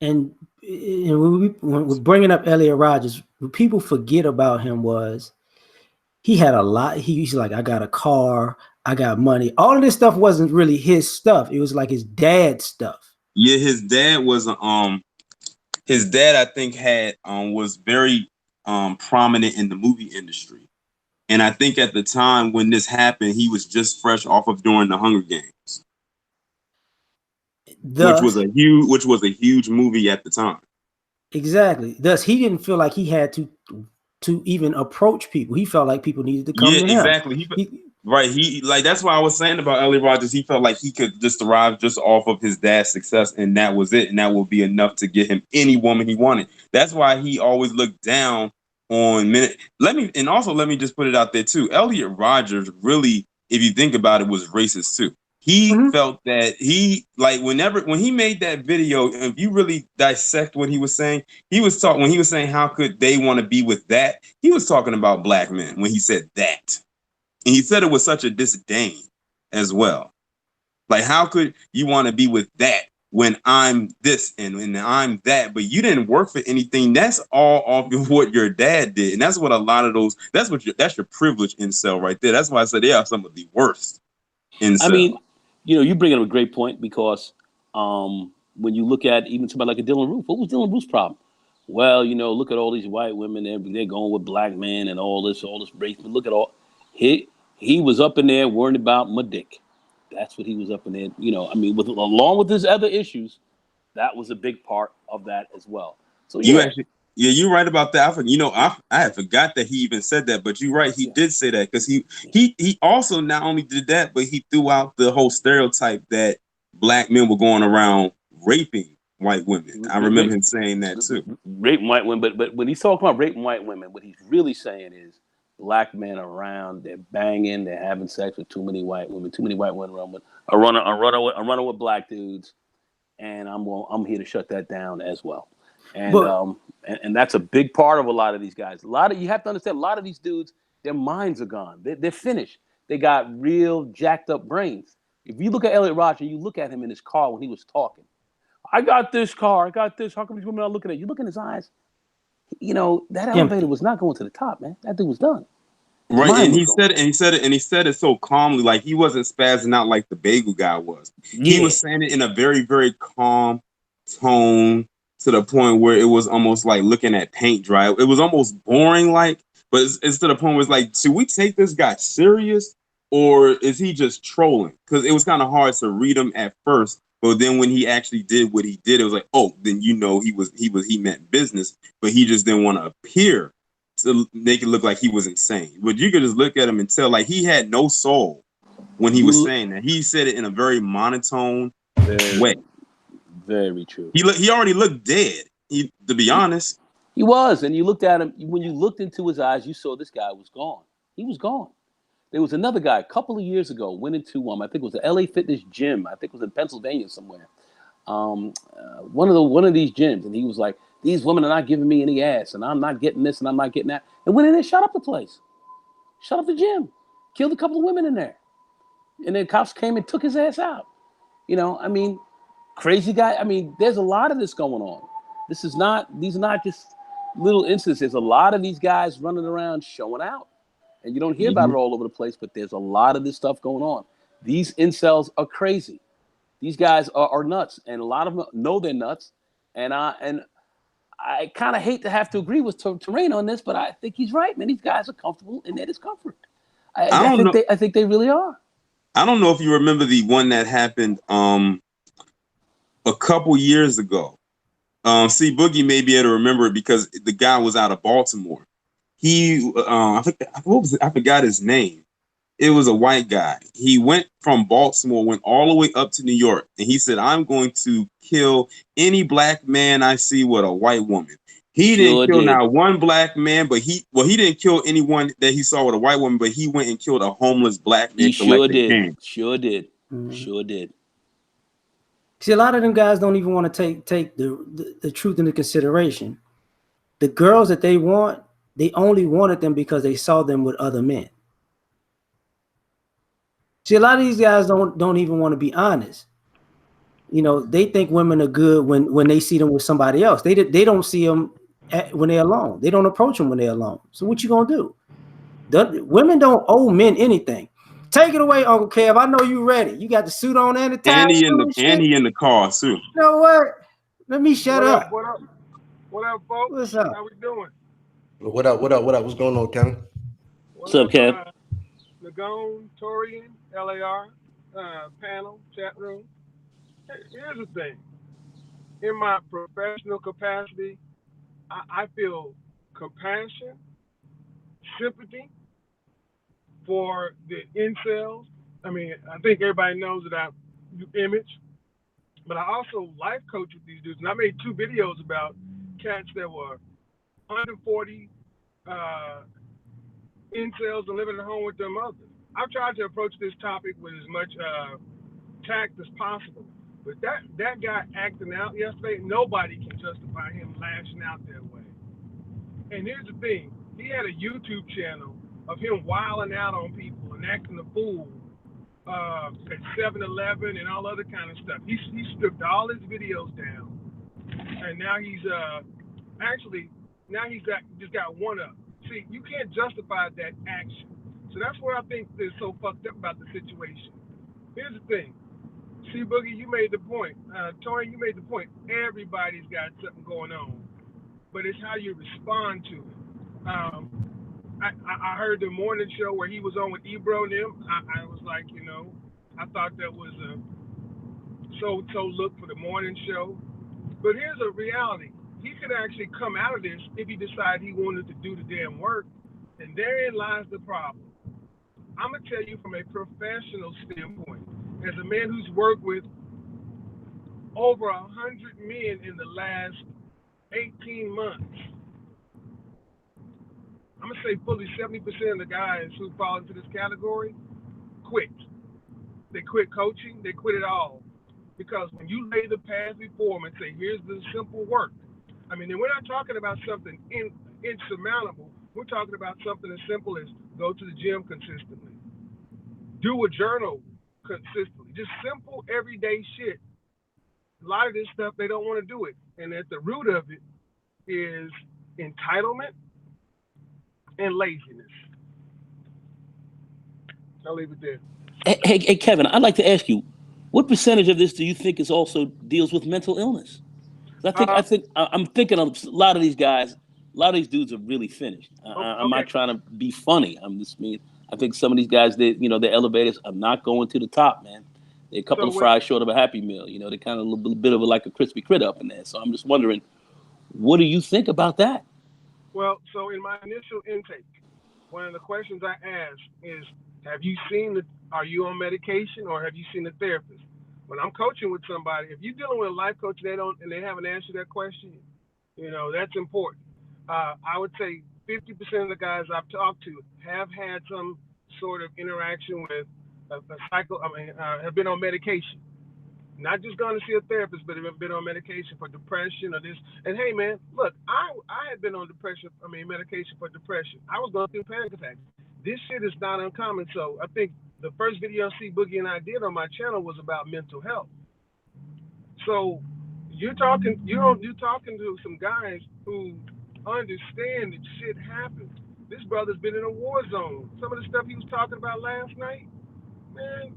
[SPEAKER 9] And when we're bringing up Elliot Rodgers, what people forget about him was he had a lot. He's like, I got a car, I got money. All of this stuff wasn't really his stuff. It was like his dad's stuff.
[SPEAKER 10] Yeah, his dad was I think was very prominent in the movie industry. And I think at the time when this happened, he was just fresh off of doing the Hunger Games. Which was a huge movie at the time.
[SPEAKER 9] Exactly. Thus, he didn't feel like he had to even approach people. He felt like people needed to come to him.
[SPEAKER 10] Exactly. He that's why I was saying about Elliot Rodgers. He felt like he could just thrive just off of his dad's success, and that was it, and that would be enough to get him any woman he wanted. That's why he always looked down on men. Let me just put it out there too. Elliot Rodgers really, if you think about it, was racist too. He felt that when he made that video, if you really dissect what he was saying, when he was saying how could they want to be with that, he was talking about black men when he said that. And he said it with such a disdain as well. Like, how could you want to be with that when I'm this and I'm that, but you didn't work for anything? That's all off of what your dad did. And that's what a lot of those, that's your privilege incel right there. That's why I said they are some of the worst incel.
[SPEAKER 11] I mean, you bring up a great point because when you look at even somebody like a Dylan Roof, what was Dylan Roof's problem? Well, look at all these white women, they're going with black men and all this race. But look at all, he was up in there worried about my dick. That's what he was up in there, along with his other issues, that was a big part of that as well. So
[SPEAKER 10] you're right about that. I had forgot that he even said that, but you're right. He did say that because he also not only did that, but he threw out the whole stereotype that black men were going around raping white women. I remember him saying that too.
[SPEAKER 11] Raping white women, but when he's talking about raping white women, what he's really saying is black men around, they're banging, they're having sex with too many white women around with I'm running with black dudes, and I'm here to shut that down as well. And that's a big part of a lot of these guys. You have to understand, a lot of these dudes, their minds are gone. They're finished. They got real jacked up brains. If you look at Elliot Rodger, you look at him in his car when he was talking. I got this car. I got this. How come these women are looking at you? Look in his eyes. That elevator was not going to the top, man. That dude was done.
[SPEAKER 10] Right,
[SPEAKER 11] Mine
[SPEAKER 10] and
[SPEAKER 11] was
[SPEAKER 10] he
[SPEAKER 11] going.
[SPEAKER 10] said it, and he said it so calmly, like he wasn't spazzing out like the bagel guy was. He
[SPEAKER 11] Yeah.
[SPEAKER 10] was saying it in a very, very calm tone to the point where it was almost like looking at paint dry. It was almost boring, like, but it's to the point where it's like, should we take this guy serious or is he just trolling? Because it was kind of hard to read him at first, but then when he actually did what he did, it was like, oh, then he meant business, but he just didn't want to appear to make it look like he was insane. But you could just look at him and tell, like, he had no soul when he was saying that. He said it in a very monotone way.
[SPEAKER 11] Very true.
[SPEAKER 10] He already looked dead. To be honest,
[SPEAKER 11] He was, and you looked at him. When you looked into his eyes, you saw this guy was gone. He was gone. There was another guy a couple of years ago went into I think it was the LA Fitness gym. I think it was in Pennsylvania somewhere. One of these gyms, and he was like, "These women are not giving me any ass, and I'm not getting this, and I'm not getting that." And went in there, shut up the place, shut up the gym, killed a couple of women in there, and then cops came and took his ass out. I mean, crazy guy. I mean, there's a lot of this going on. These are not just little instances. There's a lot of these guys running around showing out. And you don't hear about it all over the place, but there's a lot of this stuff going on. These incels are crazy. These guys are nuts, and a lot of them know they're nuts. And I kind of hate to have to agree with Terrain on this, but I think he's right, man. These guys are comfortable in their discomfort. I think they really are.
[SPEAKER 10] I don't know if you remember the one that happened a couple years ago. See, Boogie may be able to remember it because the guy was out of Baltimore. He, I forgot his name. It was a white guy. He went from Baltimore, went all the way up to New York, and he said, "I'm going to kill any black man I see with a white woman." He didn't kill not one black man, but he didn't kill anyone that he saw with a white woman, but he went and killed a homeless black man.
[SPEAKER 11] He sure did. Sure did. Mm-hmm. Sure did.
[SPEAKER 9] See, a lot of them guys don't even want to take the truth into consideration. The girls that they want, they only wanted them because they saw them with other men. See, a lot of these guys don't even want to be honest. They think women are good when they see them with somebody else. They don't see them when they're alone. They don't approach them when they're alone. So what you gonna do? Women don't owe men anything. Take it away, Uncle Kev. I know you ready. You got the suit on and the tie.
[SPEAKER 10] And he in the car too.
[SPEAKER 9] You know what? Let me shut up.
[SPEAKER 12] What up? What up, folks?
[SPEAKER 9] What's up?
[SPEAKER 12] How we doing?
[SPEAKER 4] What up? What's going on, Kevin?
[SPEAKER 11] What's up, Kev?
[SPEAKER 12] Nagone, Torian, LAR, panel, chat room. Here's the thing. In my professional capacity, I feel compassion, sympathy for the incels. I mean, I think everybody knows that I do image, but I also life coach with these dudes. And I made 2 videos about cats that were under 40 incels and living at home with their mothers. I've tried to approach this topic with as much tact as possible. But that guy acting out yesterday, nobody can justify him lashing out that way. And here's the thing. He had a YouTube channel of him wilding out on people and acting a fool at 7-Eleven and all other kind of stuff. He stripped all his videos down. And now he's just got one up. See, you can't justify that action. So that's where I think they're so fucked up about the situation. Here's the thing. See, Boogie, you made the point. Tori, you made the point. Everybody's got something going on. But it's how you respond to it. I heard the morning show where he was on with Ebro and them. I was like, I thought that was a so look for the morning show. But here's a reality. He could actually come out of this if he decided he wanted to do the damn work. And therein lies the problem. I'm going to tell you from a professional standpoint, as a man who's worked with over 100 men in the last 18 months, I'm going to say fully 70% of the guys who fall into this category quit. They quit coaching. They quit it all. Because when you lay the path before them and say, here's the simple work. I mean, and we're not talking about something insurmountable. We're talking about something as simple as go to the gym consistently. Do a journal consistently. Just simple, everyday shit. A lot of this stuff, they don't want to do it. And at the root of it is entitlement and laziness. I'll leave it there.
[SPEAKER 11] Hey, Kevin, I'd like to ask you, what percentage of this do you think is also deals with mental illness? I'm thinking a lot of these guys, a lot of these dudes are really finished. I'm not trying to be funny. I think some of these guys, their elevators are not going to the top, man. They're a couple of fries short of a Happy Meal. They're kind of a little bit of like a crispy critter up in there. So I'm just wondering, what do you think about that?
[SPEAKER 12] Well, so in my initial intake, one of the questions I asked is, are you on medication or have you seen a therapist? When I'm coaching with somebody, if you're dealing with a life coach and they haven't answered that question, that's important. I would say 50% of the guys I've talked to have had some sort of interaction with have been on medication. Not just going to see a therapist, but have been on medication for depression or this. And hey, man, look, I had been on medication for depression. I was going through panic attacks. This shit is not uncommon. So I think the first video C Boogie and I did on my channel was about mental health. So you're talking to some guys who understand that shit happens. This brother's been in a war zone. Some of the stuff he was talking about last night, man,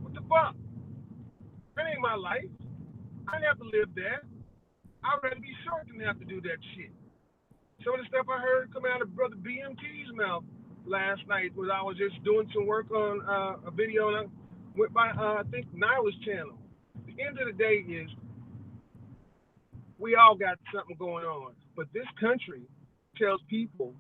[SPEAKER 12] what the fuck? That ain't my life. I didn't have to live that. I'd rather be short than have to do that shit. Some of the stuff I heard coming out of Brother BMT's mouth last night was I was just doing some work on a video and I went by, I think, Nyla's channel. The end of the day is we all got something going on. But this country tells people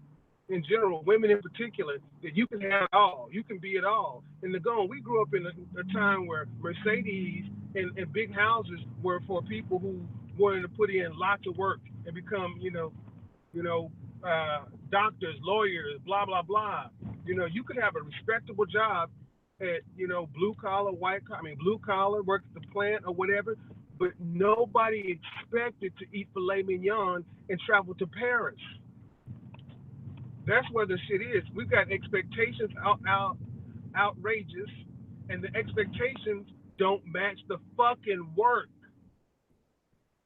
[SPEAKER 12] in general, women in particular, that you can have it all. You can be it all. And we grew up in a time where Mercedes and big houses were for people who wanted to put in lots of work and become, doctors, lawyers, blah, blah, blah. You could have a respectable job at, blue collar, work at the plant or whatever, but nobody expected to eat filet mignon and travel to Paris. That's where the shit is. We've got expectations outrageous, and the expectations don't match the fucking work.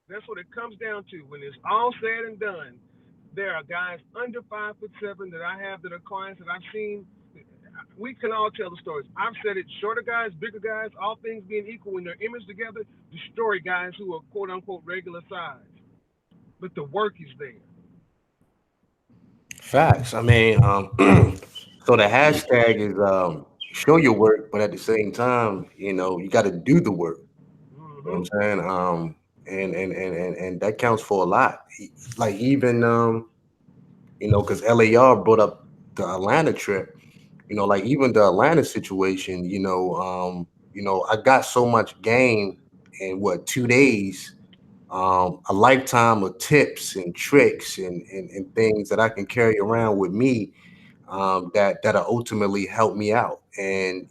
[SPEAKER 12] That's what it comes down to. When it's all said and done, there are guys under 5'7" that I have that are clients that I've seen. We can all tell the stories. I've said it, shorter guys, bigger guys, all things being equal, when they're imaged together, destroy guys who are quote unquote regular size. But the work is there.
[SPEAKER 4] Facts. I mean, so the hashtag is show your work, but at the same time, you got to do the work. You know what I'm saying? And that counts for a lot. Like even because LAR brought up the Atlanta trip. Like even the Atlanta situation. I got so much game in 2 days. A lifetime of tips and tricks and things that I can carry around with me that'll ultimately help me out. And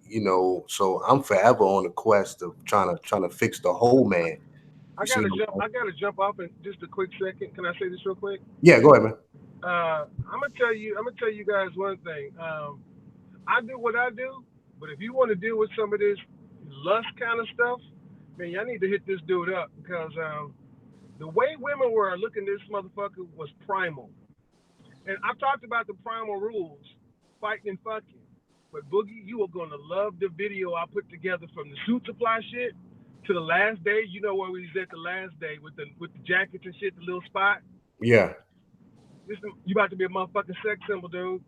[SPEAKER 4] so I'm forever on the quest of trying to fix the whole man.
[SPEAKER 12] I gotta jump off in just a quick second. Can I say this real quick?
[SPEAKER 4] Yeah, go ahead, man.
[SPEAKER 12] I'm gonna tell you guys one thing. I do what I do, but if you want to deal with some of this lust kind of stuff, man, y'all need to hit this dude up because the way women were looking at this motherfucker was primal. And I've talked about the primal rules, fighting and fucking. But Boogie, you are gonna love the video I put together from the suit supply shit to the last day. You know where we was at the last day with the jackets and shit, the little spot.
[SPEAKER 4] Yeah.
[SPEAKER 12] You about to be a motherfucking sex symbol, dude.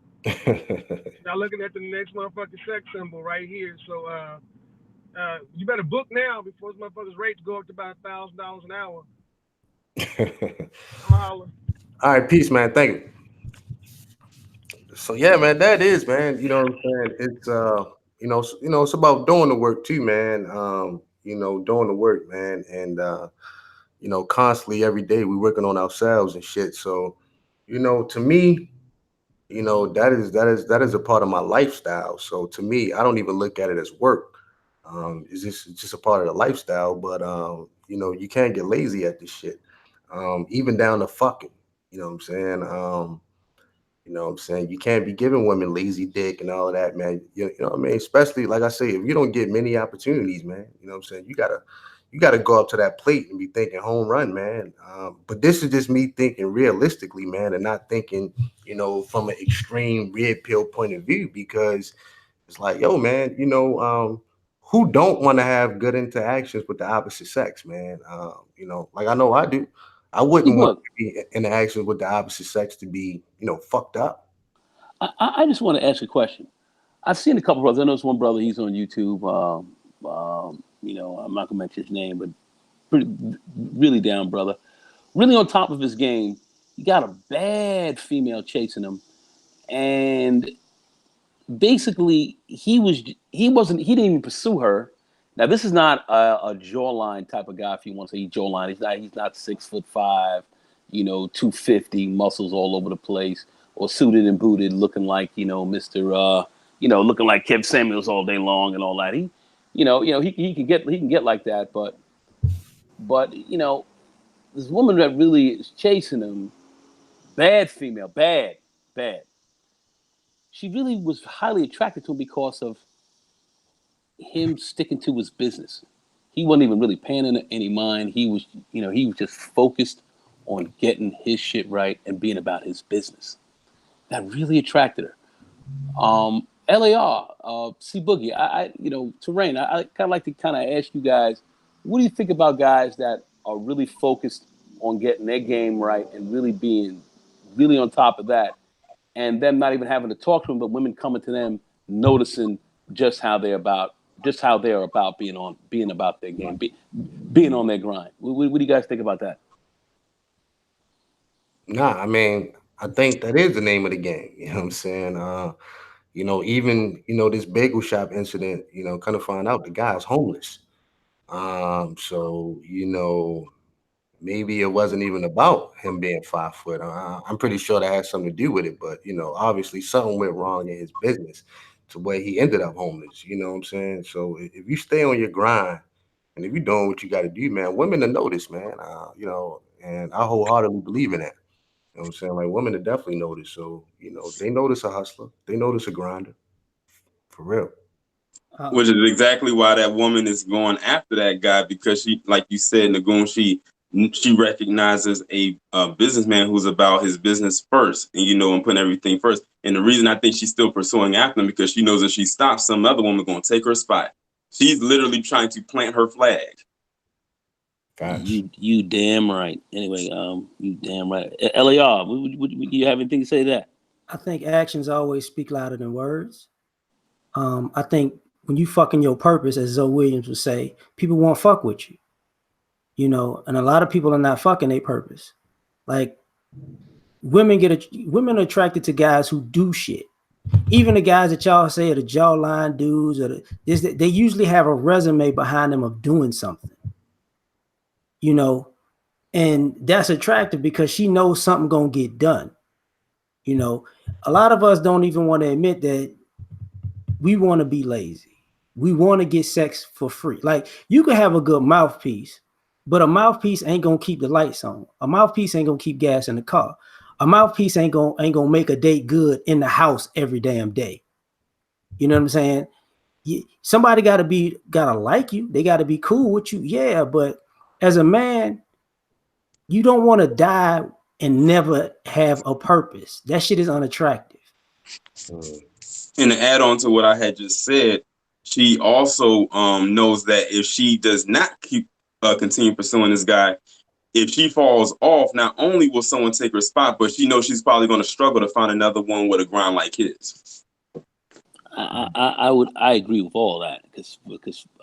[SPEAKER 12] Now looking at the next motherfucking sex symbol right here. So you better book now before this motherfucker's rates go up to about $1,000 an hour. I'm holler.
[SPEAKER 4] All right, peace, man. Thank you. So yeah, man, that is, man. You know what I'm saying? It's it's about doing the work too, man. Doing the work, man, and constantly every day we working on ourselves and shit. So, to me, that is a part of my lifestyle. So to me, I don't even look at it as work. It's just a part of the lifestyle. But you can't get lazy at this shit. Even down to fucking. You know what I'm saying? You can't be giving women lazy dick and all of that, man. You know what I mean? Especially like I say, if you don't get many opportunities, man, you know what I'm saying? You gotta go up to that plate and be thinking home run, man. But this is just me thinking realistically, man, and not thinking, from an extreme red pill point of view, because It's like, yo, man, who don't want to have good interactions with the opposite sex, man? Like I know I do. I
[SPEAKER 11] See,
[SPEAKER 4] wouldn't want
[SPEAKER 11] look,
[SPEAKER 4] to be interactions with the opposite sex to be, fucked up.
[SPEAKER 11] I just want to ask you a question. I've seen a couple brothers. I know this one brother. He's on YouTube. I'm not gonna mention his name, but pretty, really down brother. Really on top of his game. He got a bad female chasing him, and basically he didn't even pursue her. Now this is not a jawline type of guy. If you want to say jawline, he's not 6'5", 250, muscles all over the place, or suited and booted, looking like Mr. Looking like Kev Samuels all day long and all that. He can get like that, but this woman that really is chasing him, bad female, bad. She really was highly attracted to him because of him sticking to his business. He wasn't even really paying any mind. He was just focused on getting his shit right and being about his business. That really attracted her. LAR, C Boogie, Terrain. I kind of like to kind of ask you guys, what do you think about guys that are really focused on getting their game right and really being really on top of that, and them not even having to talk to them, but women coming to them, noticing just how they're about being about their game, being on their grind. What do you guys think about that?
[SPEAKER 4] Nah, I mean, I think that is the name of the game. You know what I'm saying? Even this bagel shop incident, kind of find out the guy's homeless. So maybe it wasn't even about him being 5 foot. I'm pretty sure that has something to do with it, but obviously something went wrong in his business to where he ended up homeless. You know what I'm saying? So if you stay on your grind and if you're doing what you got to do, man, women will notice, man. And I wholeheartedly believe in that. You know what I'm saying? Like women will definitely notice. So they notice a hustler, they notice a grinder, for real.
[SPEAKER 10] Which is exactly why that woman is going after that guy, because she, like you said, Nagoon, she recognizes a businessman who's about his business first, and putting everything first. And the reason I think she's still pursuing after him, because she knows if she stops, some other woman going to take her spot. She's literally trying to plant her flag.
[SPEAKER 11] You damn right. Anyway, you damn right. LAR, would you have anything to say to that?
[SPEAKER 9] I think actions always speak louder than words. I think when you fucking your purpose, as Zoe Williams would say, people won't fuck with you. And a lot of people are not fucking their purpose. Like women are attracted to guys who do shit. Even the guys that y'all say are the jawline dudes, they usually have a resume behind them of doing something. And that's attractive because she knows something gonna get done. A lot of us don't even want to admit that we want to be lazy. We want to get sex for free. Like you can have a good mouthpiece, but a mouthpiece ain't gonna keep the lights on. A mouthpiece ain't gonna keep gas in the car. A mouthpiece ain't gonna make a date good in the house every damn day. You know what I'm saying? Somebody gotta like you. They gotta be cool with you. Yeah, but as a man, you don't want to die and never have a purpose. That shit is unattractive.
[SPEAKER 10] And to add on to what I had just said, she also knows that if she does not continue pursuing this guy, if she falls off, not only will someone take her spot, but she knows she's probably going to struggle to find another one with a grind like his.
[SPEAKER 11] I agree with all that because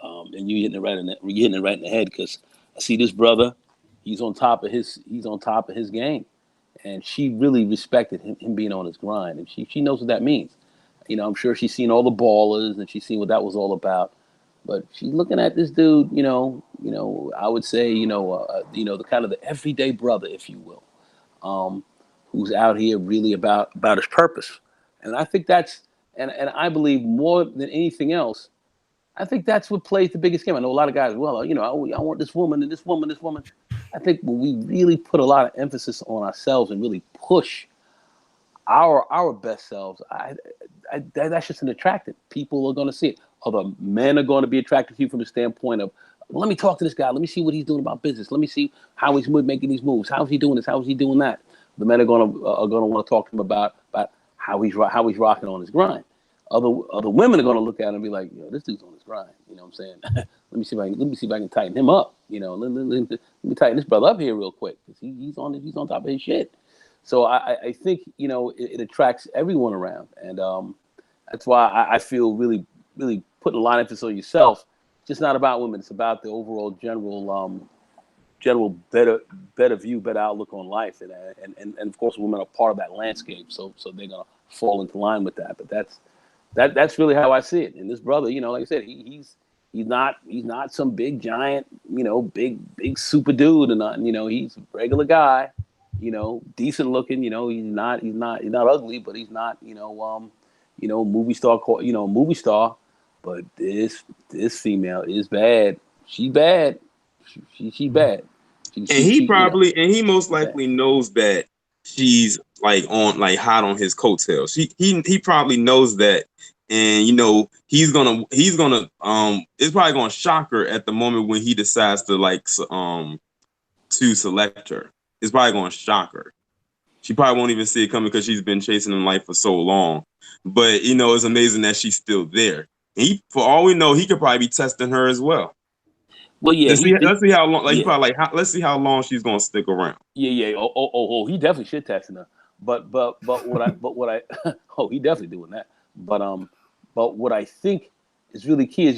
[SPEAKER 11] and you're hitting it right in the head, because I see this brother, he's on top of his game, and she really respected him being on his grind, and she knows what that means. I'm sure she's seen all the ballers and she's seen what that was all about, but she's looking at this dude. I would say the kind of the everyday brother, if you will, who's out here really about his purpose, and I think that's. And I believe more than anything else, I think that's what plays the biggest game. I know a lot of guys, I want this woman and this woman. I think when we really put a lot of emphasis on ourselves and really push our best selves, that's just an attractive. People are going to see it. Other men are going to be attracted to you from the standpoint of, well, let me talk to this guy. Let me see what he's doing about business. Let me see how he's making these moves. How is he doing this? How is he doing that? The men are going to want to talk to him about how he's rocking on his grind. other women are gonna look at him and be like, yo, this dude's on his grind. You know what I'm saying? let me see if I can tighten him up. You know, let me tighten this brother up here real quick because he's on top of his shit. So I think it attracts everyone around, and that's why I feel really putting a lot of emphasis on yourself. It's just not about women; it's about the overall general better view, better outlook on life, and of course, women are part of that landscape. So they're gonna fall into line with that. But that's really how I see it. And this brother, like I said, he's not some big giant, big super dude, and not, he's a regular guy, decent looking, he's not ugly, but he's not, movie star. But this female is bad. She bad. She bad.
[SPEAKER 10] And he most likely knows that she's like hot on his coattails. He probably knows that, and he's gonna it's probably gonna shock her at the moment when he decides to select her. It's probably gonna shock her. She probably won't even see it coming because she's been chasing him life for so long. But it's amazing that she's still there. And for all we know, he could probably be testing her as well.
[SPEAKER 11] Well, yeah.
[SPEAKER 10] Let's see how long. Let's see how long she's gonna stick around.
[SPEAKER 11] Yeah. Oh, he definitely shit testing her. But what I oh, he definitely doing that. But what I think is really key is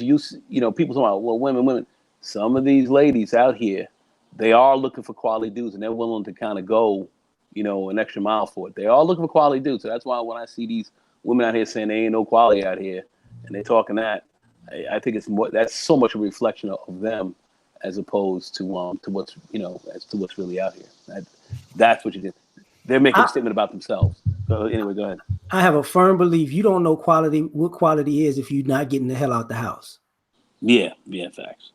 [SPEAKER 11] people talking about, well, women. Some of these ladies out here, they are looking for quality dudes, and they're willing to kind of go, an extra mile for it. They are looking for quality dudes. So that's why when I see these women out here saying they ain't no quality out here, and they're talking that, I think it's more. That's so much a reflection of them, as opposed to what's as to what's really out here. That's what you did. They're making a statement about themselves. So anyway, go ahead.
[SPEAKER 9] I have a firm belief you don't know what quality is if you're not getting the hell out the house.
[SPEAKER 11] Yeah, facts.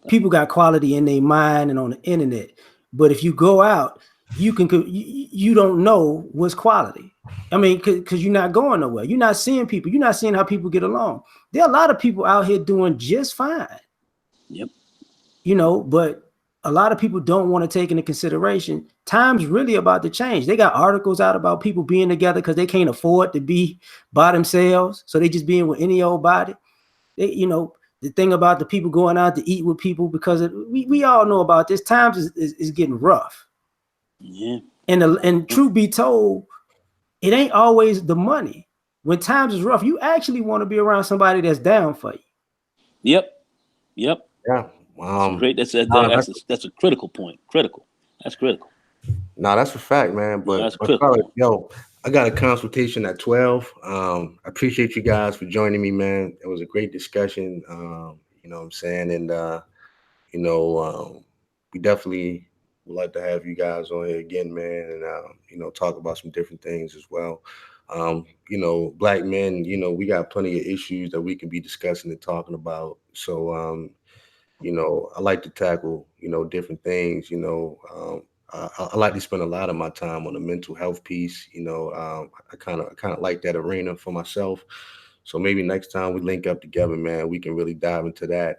[SPEAKER 9] People got quality in their mind and on the internet, but if you go out, you don't know what's quality. I mean, because you're not going nowhere. You're not seeing people. You're not seeing how people get along. There are a lot of people out here doing just fine.
[SPEAKER 11] Yep.
[SPEAKER 9] But a lot of people don't want to take into consideration time's really about to change. They got articles out about people being together because they can't afford to be by themselves. So they just being with any old body. The thing about the people going out to eat with people, because we all know about this. Times is getting rough.
[SPEAKER 11] Yeah.
[SPEAKER 9] And truth be told, it ain't always the money. When times is rough, you actually want to be around somebody that's down for you.
[SPEAKER 11] Yep.
[SPEAKER 4] Yeah.
[SPEAKER 11] That's a critical point. That's critical.
[SPEAKER 4] No, that's a fact, man. But I got a consultation at 12. I appreciate you guys for joining me, man. It was a great discussion. You know what I'm saying? And we definitely would like to have you guys on here again, man, and talk about some different things as well. Black men, we got plenty of issues that we can be discussing and talking about. So I like to tackle, different things, I like to spend a lot of my time on the mental health piece. I kind of like that arena for myself. So maybe next time we link up together, man, we can really dive into that.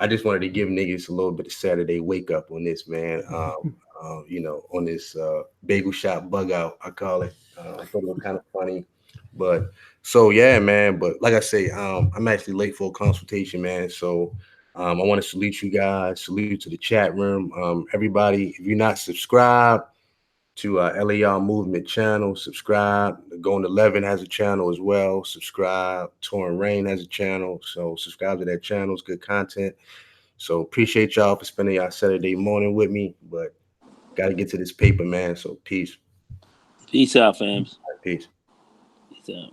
[SPEAKER 4] I just wanted to give niggas a little bit of Saturday wake up on this, man. On this bagel shop bug out, I call it. I thought it was kind of funny, but so yeah, man. But like I say, I'm actually late for a consultation, man. So I want to salute you guys. Salute to the chat room. Everybody, if you're not subscribed to LAR Movement channel, subscribe. Going 11 has a channel as well. Subscribe. Torn Rain has a channel. So subscribe to that channel. It's good content. So appreciate y'all for spending y'all Saturday morning with me. But got to get to this paper, man. So peace.
[SPEAKER 11] Peace out, fams.
[SPEAKER 4] Peace.
[SPEAKER 11] Peace out.